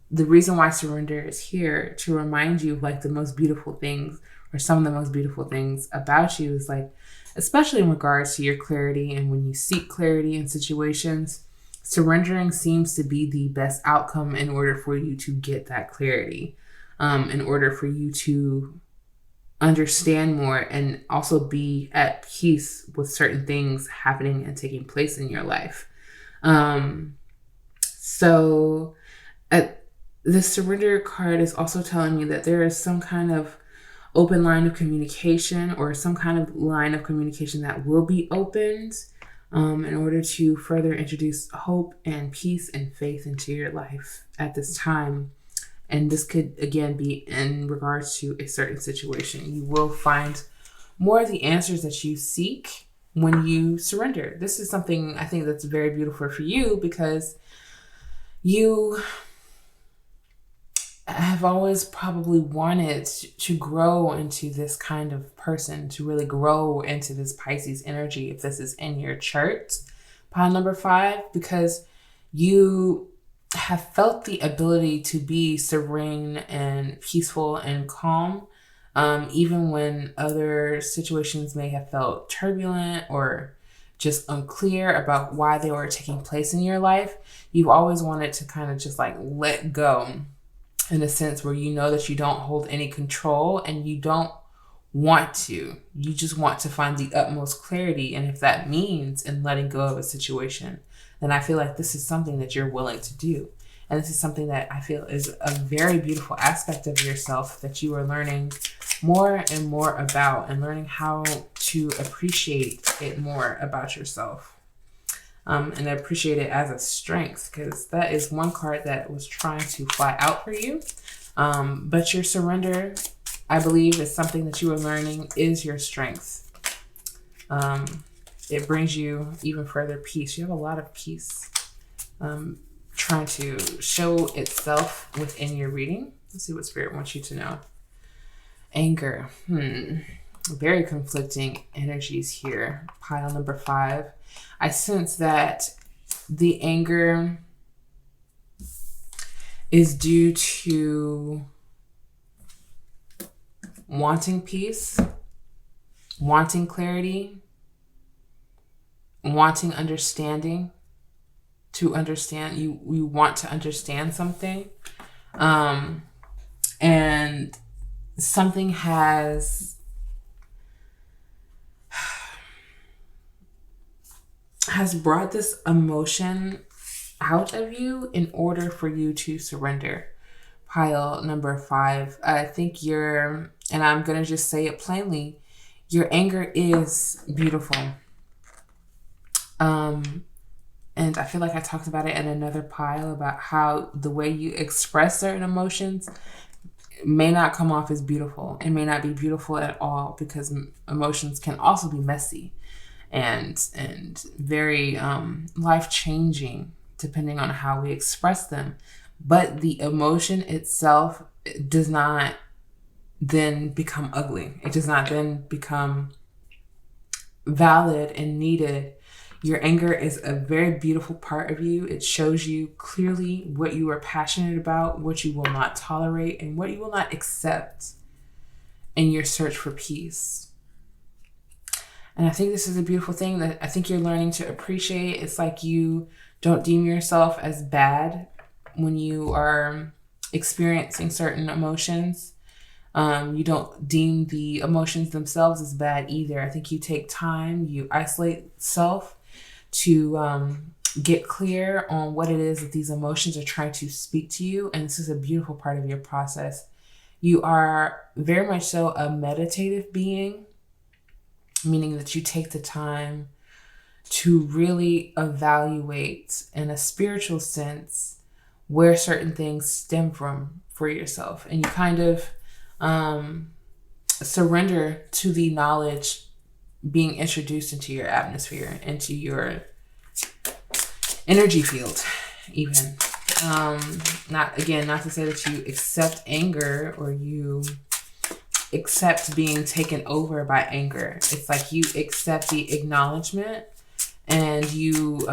the reason why surrender is here to remind you of like the most beautiful things, or some of the most beautiful things about you, is like, especially in regards to your clarity and when you seek clarity in situations, surrendering seems to be the best outcome in order for you to get that clarity, in order for you to understand more and also be at peace with certain things happening and taking place in your life. So the surrender card is also telling me that there is some kind of open line of communication, or some kind of line of communication that will be opened in order to further introduce hope and peace and faith into your life at this time. And this could, again, be in regards to a certain situation. You will find more of the answers that you seek when you surrender. This is something I think that's very beautiful for you, because you have always probably wanted to grow into this kind of person, to really grow into this Pisces energy, if this is in your chart, pile number 5, because you have felt the ability to be serene and peaceful and calm, even when other situations may have felt turbulent or just unclear about why they were taking place in your life. You've always wanted to kind of just like let go, in a sense where you know that you don't hold any control, and you don't want to. You just want to find the utmost clarity. And if that means in letting go of a situation, then I feel like this is something that you're willing to do. And this is something that I feel is a very beautiful aspect of yourself that you are learning more and more about, and learning how to appreciate it more about yourself. And appreciate it as a strength, because that is one card that was trying to fly out for you. But your surrender, I believe, is something that you are learning is your strength. It brings you even further peace. You have a lot of peace trying to show itself within your reading. Let's see what Spirit wants you to know. Anger. Very conflicting energies here. Pile number 5. I sense that the anger is due to wanting peace, wanting clarity, wanting understanding, to understand. You want to understand something. And something has brought this emotion out of you in order for you to surrender. pile number 5. I think and I'm going to just say it plainly, your anger is beautiful. And I feel like I talked about it in another pile about how the way you express certain emotions may not come off as beautiful. It may not be beautiful at all, because emotions can also be messy and very life-changing depending on how we express them. But the emotion itself does not then become ugly. It does not then become valid and needed. Your anger is a very beautiful part of you. It shows you clearly what you are passionate about, what you will not tolerate, and what you will not accept in your search for peace. And I think this is a beautiful thing that I think you're learning to appreciate. It's like you don't deem yourself as bad when you are experiencing certain emotions. You don't deem the emotions themselves as bad either. I think you take time, you isolate self to get clear on what it is that these emotions are trying to speak to you. And this is a beautiful part of your process. You are very much so a meditative being, meaning that you take the time to really evaluate in a spiritual sense where certain things stem from for yourself. And you kind of surrender to the knowledge being introduced into your atmosphere, into your energy field, even. Not to say that you accept anger or you accept being taken over by anger. It's like you accept the acknowledgement and you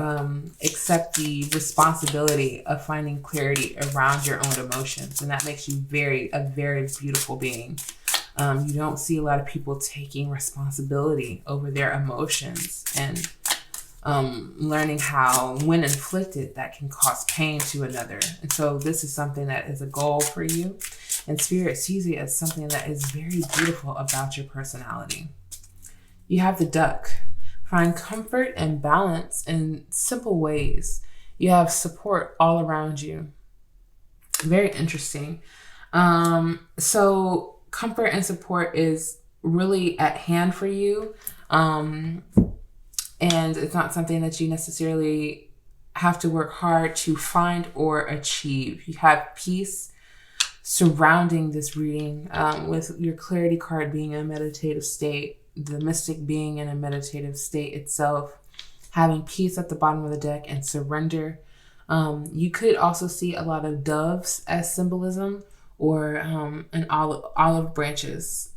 accept the responsibility of finding clarity around your own emotions. And that makes you a very beautiful being. You don't see a lot of people taking responsibility over their emotions and learning how, when inflicted, that can cause pain to another. And so this is something that is a goal for you. And Spirit sees it as something that is very beautiful about your personality. You have the Duck. Find comfort and balance in simple ways. You have support all around you. Very interesting. So comfort and support is really at hand for you. And it's not something that you necessarily have to work hard to find or achieve. You have peace surrounding this reading, with your clarity card being a meditative state, the mystic being in a meditative state itself, having peace at the bottom of the deck and surrender. You could also see a lot of doves as symbolism, or an olive branches,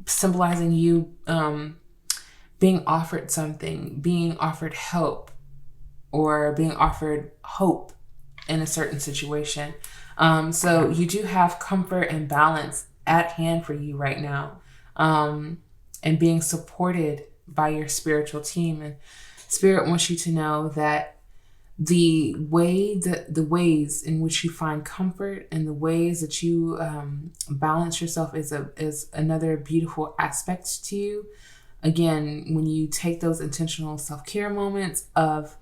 symbolizing you being offered something, being offered help, or being offered hope in a certain situation. So you do have comfort and balance at hand for you right now, and being supported by your spiritual team. And Spirit wants you to know that the ways in which you find comfort and the ways that you balance yourself is another beautiful aspect to you. Again, when you take those intentional self-care moments of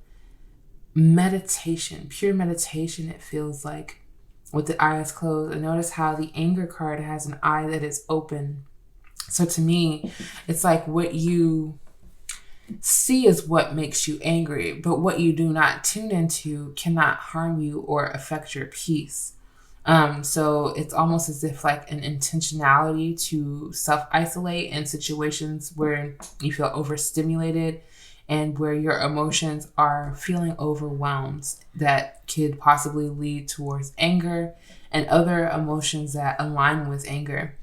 meditation, pure meditation, it feels like, with the eyes closed. And notice how the anger card has an eye that is open. So to me, it's like what you see is what makes you angry, but what you do not tune into cannot harm you or affect your peace. So it's almost as if like an intentionality to self-isolate in situations where you feel overstimulated and where your emotions are feeling overwhelmed, that could possibly lead towards anger and other emotions that align with anger.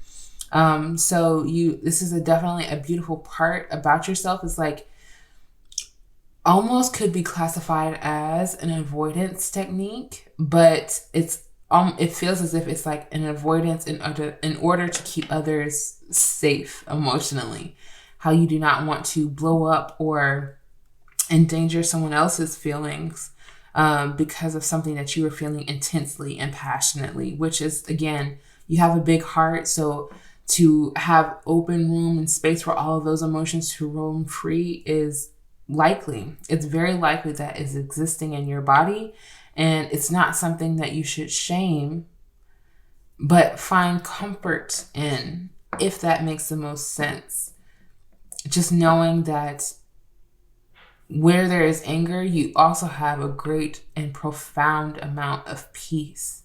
So this is definitely a beautiful part about yourself. It's like almost could be classified as an avoidance technique, but it feels as if it's like an avoidance in order to keep others safe emotionally. How you do not want to blow up or endanger someone else's feelings because of something that you are feeling intensely and passionately, which is, again, you have a big heart. So to have open room and space for all of those emotions to roam free is likely. It's very likely that is existing in your body. And it's not something that you should shame but find comfort in, if that makes the most sense. Just knowing that where there is anger, you also have a great and profound amount of peace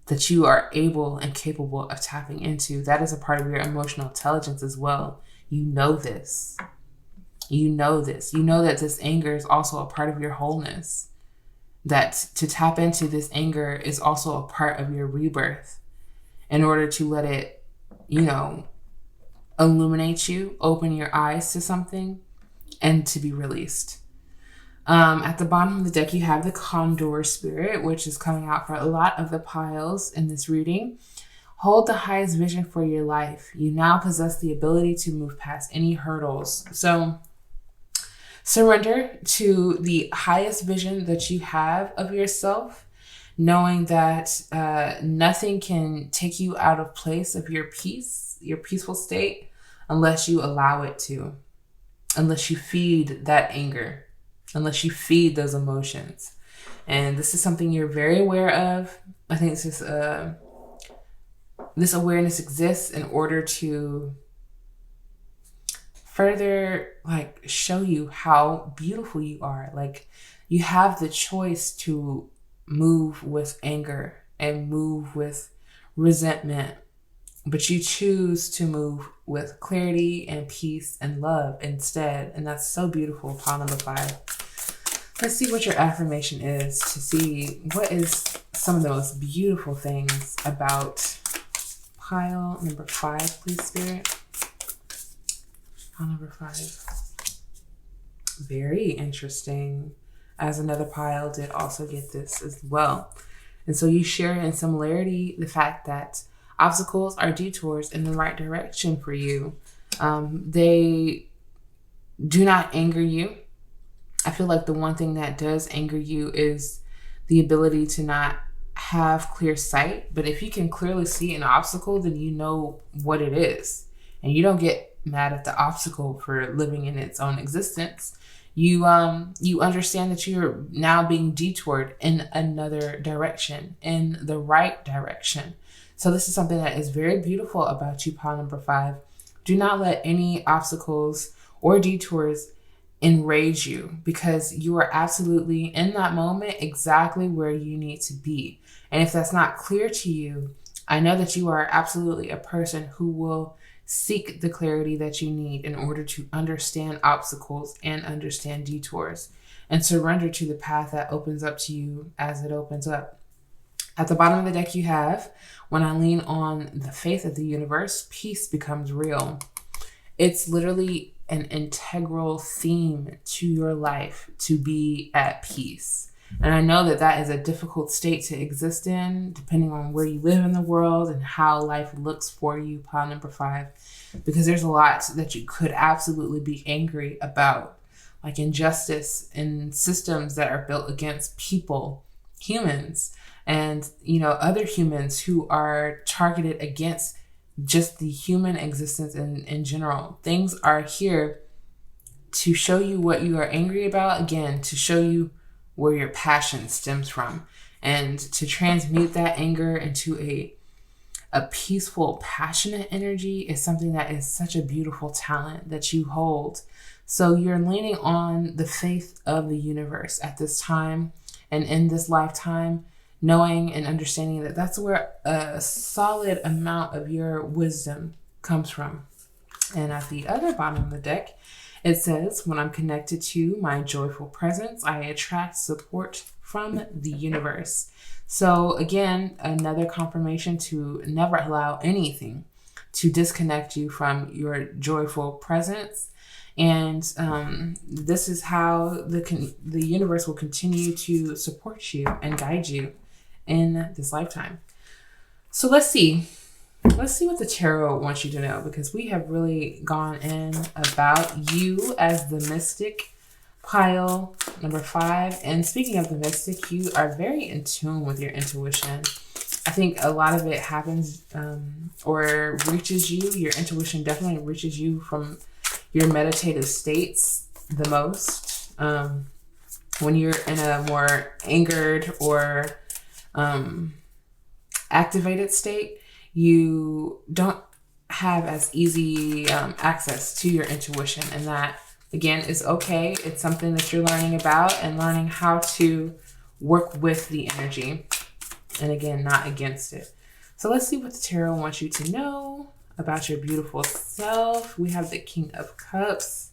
that you are able and capable of tapping into. That is a part of your emotional intelligence as well. You know this. You know this. You know that this anger is also a part of your wholeness. That to tap into this anger is also a part of your rebirth, in order to let it, illuminate you, open your eyes to something, and to be released. At the bottom of the deck, you have the Condor Spirit, which is coming out for a lot of the piles in this reading. Hold the highest vision for your life. You now possess the ability to move past any hurdles. So surrender to the highest vision that you have of yourself, knowing that nothing can take you out of place of your peace, your peaceful state, unless you allow it to, unless you feed that anger, unless you feed those emotions. And this is something you're very aware of. I think it's just this awareness exists in order to further show you how beautiful you are. You have the choice to move with anger and move with resentment, but you choose to move with clarity and peace and love instead. And that's so beautiful. Pile number 5. Let's see what your affirmation is, to see what is some of the most beautiful things about pile number 5, please, Spirit. Pile number 5. Very interesting, as another pile did also get this as well. And so you share in similarity the fact that obstacles are detours in the right direction for you. They do not anger you. I feel like the one thing that does anger you is the ability to not have clear sight. But if you can clearly see an obstacle, then you know what it is. And you don't get mad at the obstacle for living in its own existence. You understand that you're now being detoured in another direction, in the right direction. So this is something that is very beautiful about you, pile number 5. Do not let any obstacles or detours enrage you, because you are absolutely in that moment exactly where you need to be. And if that's not clear to you, I know that you are absolutely a person who will seek the clarity that you need in order to understand obstacles and understand detours, and surrender to the path that opens up to you as it opens up. At the bottom of the deck, you have, when I lean on the faith of the universe, peace becomes real. It's literally an integral theme to your life to be at peace. And I know that that is a difficult state to exist in, depending on where you live in the world and how life looks for you, pile number 5, because there's a lot that you could absolutely be angry about, like injustice in systems that are built against people, humans, and other humans who are targeted against just the human existence in general. Things are here to show you what you are angry about, again, to show you where your passion stems from, and to transmute that anger into a peaceful, passionate energy is something that is such a beautiful talent that you hold. So you're leaning on the faith of the universe at this time and in this lifetime, knowing and understanding that that's where a solid amount of your wisdom comes from. And at the other bottom of the deck, it says, when I'm connected to my joyful presence, I attract support from the universe. So again, another confirmation to never allow anything to disconnect you from your joyful presence. And this is how the universe will continue to support you and guide you in this lifetime. So let's see what the tarot wants you to know, because we have really gone in about you as the mystic, pile number 5. And speaking of the mystic, you are very in tune with your intuition. I think a lot of it happens or reaches you. Your intuition definitely reaches you from your meditative states the most. When you're in a more angered or activated state, you don't have as easy access to your intuition, and that again is okay. It's something that you're learning about and learning how to work with the energy, and again, not against it. So let's see what the tarot wants you to know about your beautiful self. We have the King of Cups.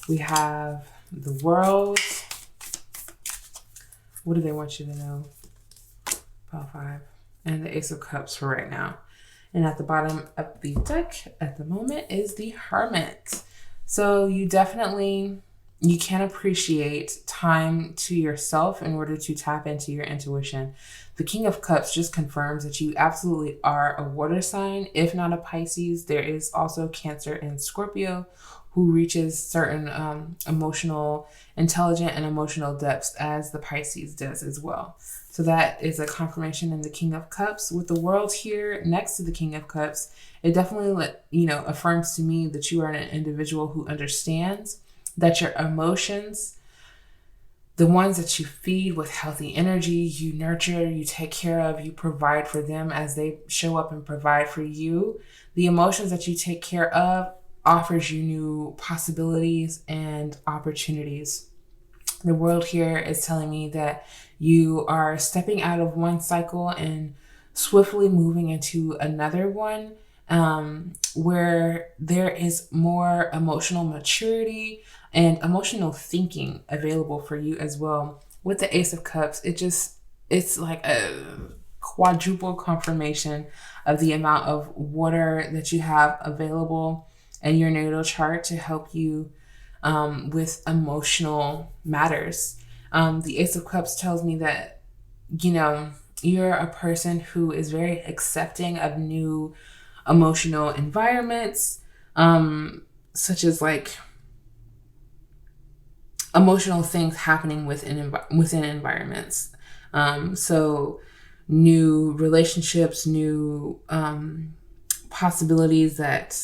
We have the World. What do they want you to know? Pile 5. And the Ace of Cups for right now. And at the bottom of the deck at the moment is the Hermit. So you can appreciate time to yourself in order to tap into your intuition. The King of Cups just confirms that you absolutely are a water sign, if not a Pisces. There is also Cancer and Scorpio who reaches certain emotional, intelligent, and emotional depths as the Pisces does as well. So that is a confirmation in the King of Cups. With the World here next to the King of Cups, it definitely affirms to me that you are an individual who understands that your emotions, the ones that you feed with healthy energy, you nurture, you take care of, you provide for them as they show up and provide for you. The emotions that you take care of offers you new possibilities and opportunities. The World here is telling me that you are stepping out of one cycle and swiftly moving into another one, where there is more emotional maturity and emotional thinking available for you as well. With the Ace of Cups, it's like a quadruple confirmation of the amount of water that you have available in your natal chart to help you with emotional matters. The Ace of Cups tells me that, you're a person who is very accepting of new emotional environments, such as like emotional things happening within environments. So new relationships, new possibilities that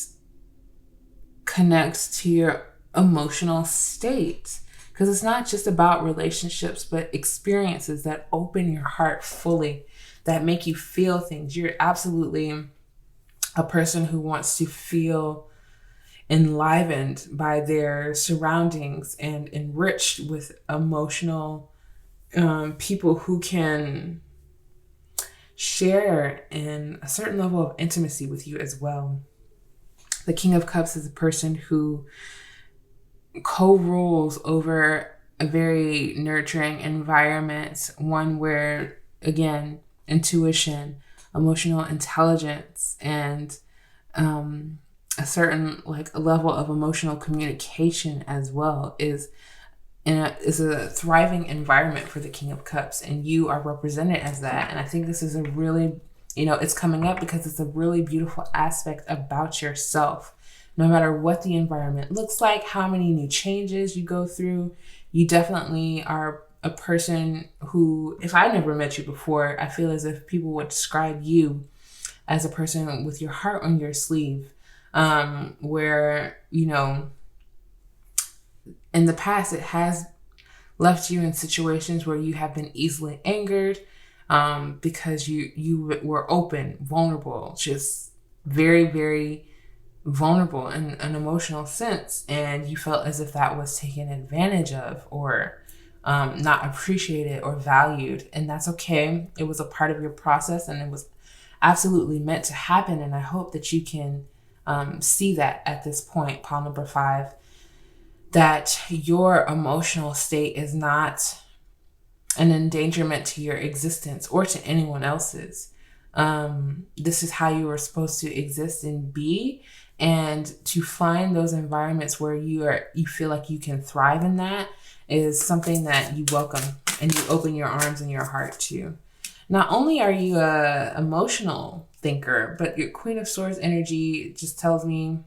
connect to your emotional state. Because it's not just about relationships, but experiences that open your heart fully, that make you feel things. You're absolutely a person who wants to feel enlivened by their surroundings and enriched with emotional people who can share in a certain level of intimacy with you as well. The King of Cups is a person who co-rules over a very nurturing environment, one where, again, intuition, emotional intelligence, and a certain a level of emotional communication as well is a thriving environment for the King of Cups, and you are represented as that. And I think this is a really, it's coming up because it's a really beautiful aspect about yourself. No matter what the environment looks like, how many new changes you go through, you definitely are a person who, if I never met you before, I feel as if people would describe you as a person with your heart on your sleeve, where, in the past, it has left you in situations where you have been easily angered, because you were open, vulnerable, just very, very vulnerable in an emotional sense, and you felt as if that was taken advantage of or not appreciated or valued. And that's okay. It was a part of your process, and it was absolutely meant to happen. And I hope that you can see that at this point, pile number 5, that your emotional state is not an endangerment to your existence or to anyone else's. This is how you were supposed to exist and be, and to find those environments where you feel like you can thrive in that is something that you welcome and you open your arms and your heart to. Not only are you a emotional thinker, but your Queen of Swords energy just tells me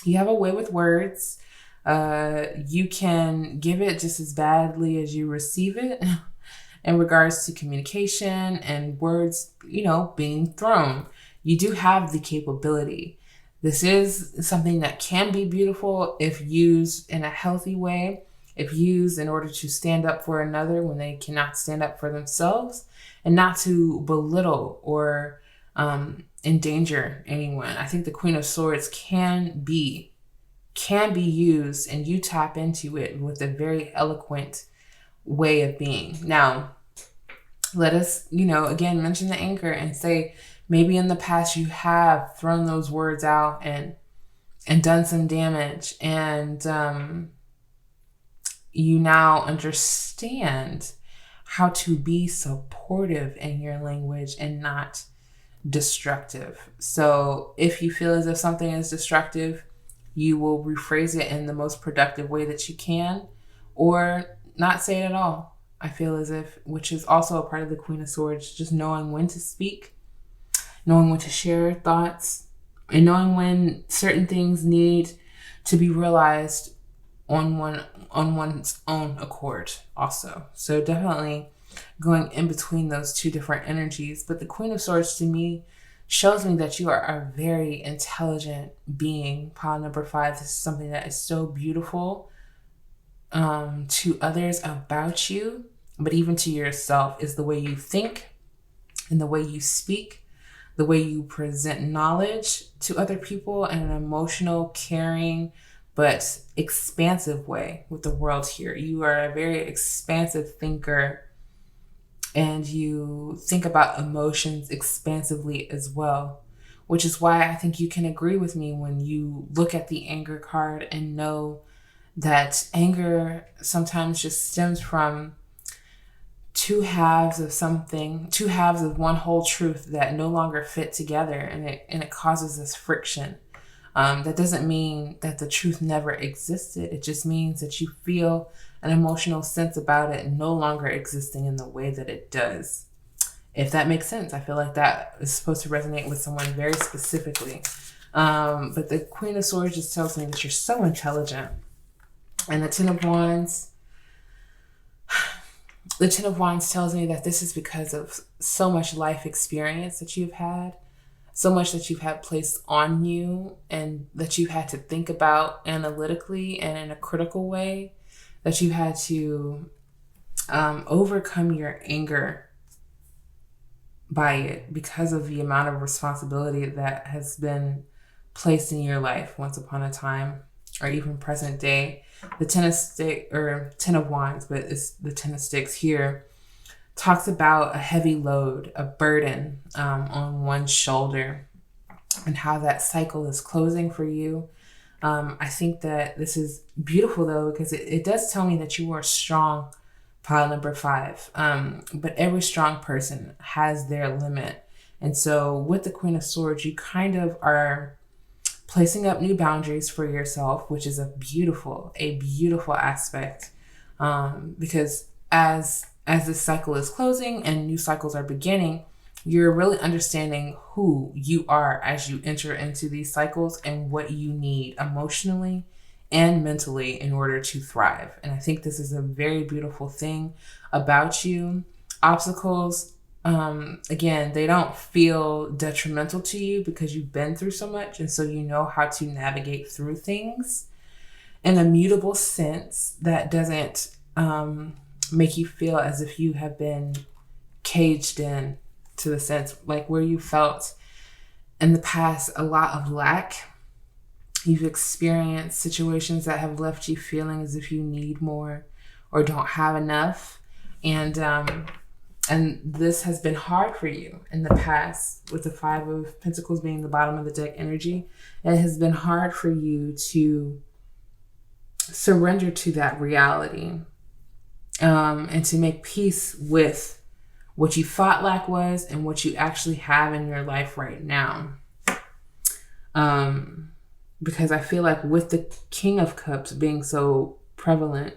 you have a way with words. You can give it just as badly as you receive it in regards to communication and words, being thrown. You do have the capability. This is something that can be beautiful if used in a healthy way, if used in order to stand up for another when they cannot stand up for themselves, and not to belittle or endanger anyone. I think the Queen of Swords can be used, and you tap into it with a very eloquent way of being. Now, let us, again, mention the anger and say maybe in the past you have thrown those words out and done some damage, and you now understand how to be supportive in your language and not destructive. So if you feel as if something is destructive, you will rephrase it in the most productive way that you can, or not say it at all. I feel as if, which is also a part of the Queen of Swords, just knowing when to speak, knowing when to share thoughts, and knowing when certain things need to be realized on one's own accord also. So definitely going in between those two different energies. But the Queen of Swords to me shows me that you are a very intelligent being. Pile number 5, this is something that is so beautiful to others about you, but even to yourself, is the way you think and the way you speak, the way you present knowledge to other people in an emotional, caring, but expansive way with the world here. You are a very expansive thinker, and you think about emotions expansively as well, which is why I think you can agree with me when you look at the anger card and know that anger sometimes just stems from two halves of one whole truth that no longer fit together, and it causes this friction. That doesn't mean that the truth never existed. It just means that you feel an emotional sense about it no longer existing in the way that it does. If that makes sense, I feel like that is supposed to resonate with someone very specifically. But the Queen of Swords just tells me that you're so intelligent. And the Ten of Wands tells me that this is because of so much life experience that you've had, so much that you've had placed on you, and that you've had to think about analytically and in a critical way, that you had to overcome your anger by it because of the amount of responsibility that has been placed in your life once upon a time, or even present day. The Ten of Wands, but it's the Ten of Sticks here, talks about a heavy load, a burden on one's shoulder, and how that cycle is closing for you. I think that this is beautiful though, because it does tell me that you are strong, pile number 5. But every strong person has their limit. And so with the Queen of Swords, you kind of are placing up new boundaries for yourself, which is a beautiful aspect. Because as this cycle is closing and new cycles are beginning, you're really understanding who you are as you enter into these cycles and what you need emotionally and mentally in order to thrive. And I think this is a very beautiful thing about you. Obstacles, again, they don't feel detrimental to you because you've been through so much, and so you know how to navigate through things in a mutable sense that doesn't make you feel as if you have been caged in, to the sense like where you felt in the past a lot of lack. You've experienced situations that have left you feeling as if you need more or don't have enough, and this has been hard for you in the past. With the 5 of Pentacles being the bottom of the deck energy, it has been hard for you to surrender to that reality, and to make peace with what you thought lack was and what you actually have in your life right now. Because I feel like with the King of Cups being so prevalent,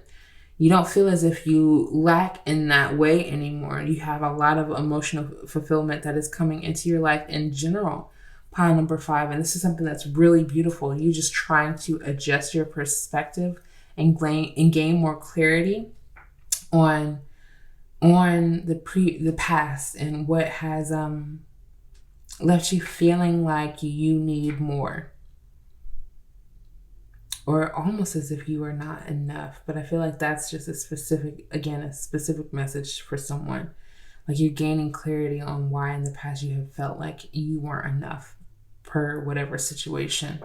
you don't feel as if you lack in that way anymore. You have a lot of emotional fulfillment that is coming into your life in general, pile number 5. And this is something that's really beautiful. You just trying to adjust your perspective and gain more clarity on the past and what has left you feeling like you need more, or almost as if you are not enough. But I feel like that's just a specific message for someone. Like you're gaining clarity on why in the past you have felt like you weren't enough per whatever situation.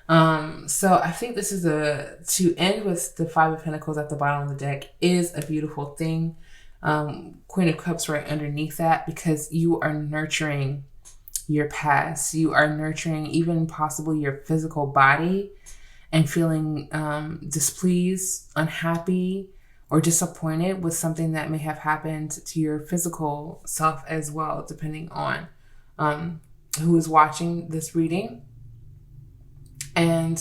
So I think this is to end with the Five of Pentacles at the bottom of the deck is a beautiful thing. Queen of Cups right underneath that, because you are nurturing your past. You are nurturing even possibly your physical body and feeling displeased, unhappy, or disappointed with something that may have happened to your physical self as well, depending on who is watching this reading. And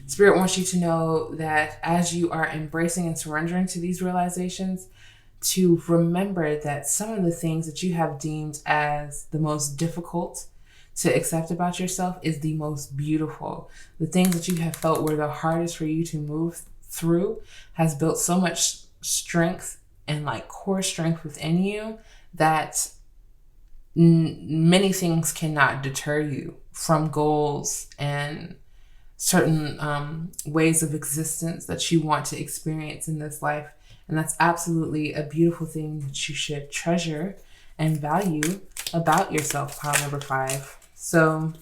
Spirit wants you to know that as you are embracing and surrendering to these realizations, to remember that some of the things that you have deemed as the most difficult to accept about yourself is the most beautiful. The things that you have felt were the hardest for you to move through has built so much strength and like core strength within you that many things cannot deter you from goals and certain ways of existence that you want to experience in this life. And that's absolutely a beautiful thing that you should treasure and value about yourself, pile number 5. So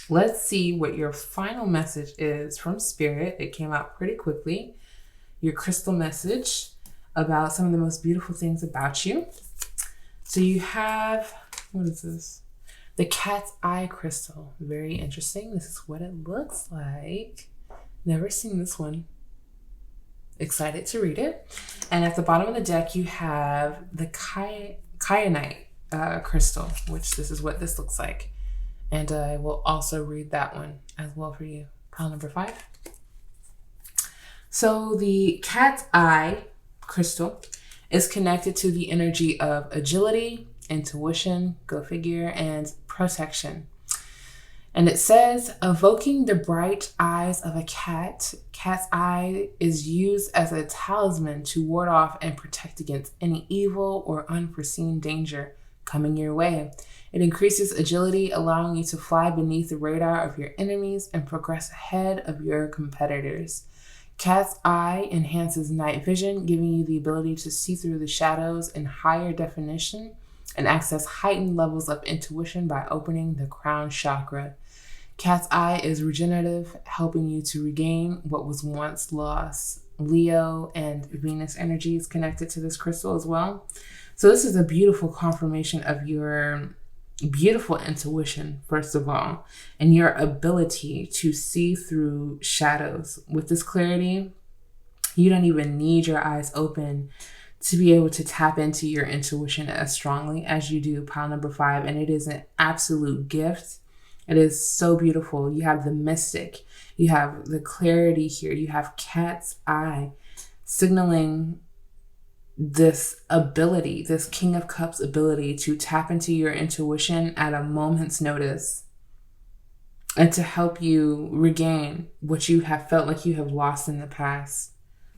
let's see what your final message is from Spirit. It came out pretty quickly. Your crystal message about some of the most beautiful things about you. So you have, what is this? The cat's eye crystal. Very interesting. This is what it looks like. Never seen this one. Excited to read it. And at the bottom of the deck, you have the kyanite crystal, which this is what this looks like. And I will also read that one as well for you. Pile number 5. So the cat's eye crystal is connected to the energy of agility, intuition, go figure, and protection. And it says, evoking the bright eyes of a cat, cat's eye is used as a talisman to ward off and protect against any evil or unforeseen danger coming your way. It increases agility, allowing you to fly beneath the radar of your enemies and progress ahead of your competitors. Cat's eye enhances night vision, giving you the ability to see through the shadows in higher definition and access heightened levels of intuition by opening the crown chakra. Cat's eye is regenerative, helping you to regain what was once lost. Leo and Venus energy is connected to this crystal as well. So this is a beautiful confirmation of your beautiful intuition, first of all, and your ability to see through shadows. With this clarity, you don't even need your eyes open to be able to tap into your intuition as strongly as you do, pile number 5. And it is an absolute gift. It is so beautiful. You have the mystic, you have the clarity here, you have cat's eye signaling this ability, this King of Cups ability to tap into your intuition at a moment's notice and to help you regain what you have felt like you have lost in the past.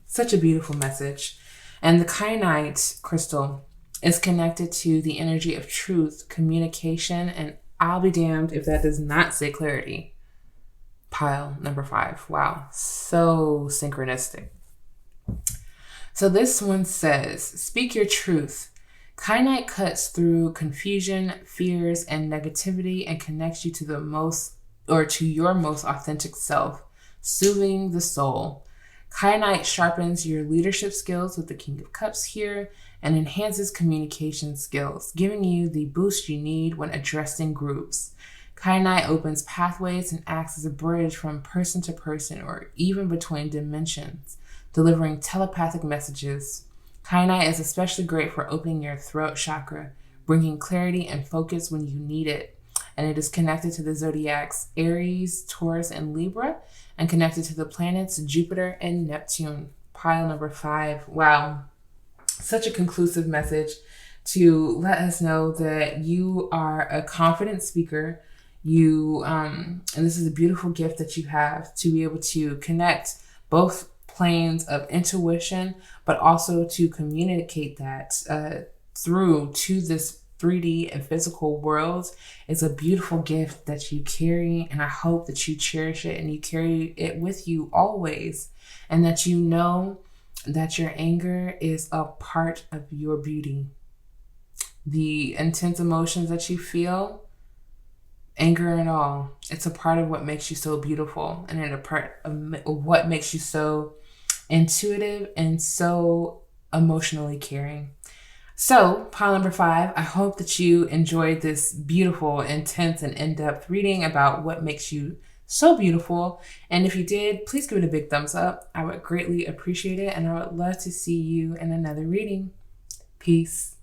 Such a beautiful message. And the kyanite crystal is connected to the energy of truth, communication, and I'll be damned if that does not say clarity. Pile number 5. Wow, so synchronistic. So this one says, speak your truth. Kyanite cuts through confusion, fears, and negativity and connects you to to your most authentic self, soothing the soul. Kyanite sharpens your leadership skills with the King of Cups here and enhances communication skills, giving you the boost you need when addressing groups. Kyanite opens pathways and acts as a bridge from person to person or even between dimensions, delivering telepathic messages. Kyanite is especially great for opening your throat chakra, bringing clarity and focus when you need it. And it is connected to the zodiacs Aries, Taurus, and Libra, and connected to the planets Jupiter and Neptune. Pile number 5. Wow. Such a conclusive message to let us know that you are a confident speaker. And this is a beautiful gift that you have to be able to connect both planes of intuition, but also to communicate that through to this 3D and physical world. Is a beautiful gift that you carry, and I hope that you cherish it and you carry it with you always, and that you know that your anger is a part of your beauty. the intense emotions that you feel, anger and all, it's a part of what makes you so beautiful, and a part of what makes you so intuitive and so emotionally caring. So, pile number 5, I hope that you enjoyed this beautiful, intense, and in-depth reading about what makes you so beautiful. And if you did, please give it a big thumbs up. I would greatly appreciate it, and I would love to see you in another reading. Peace.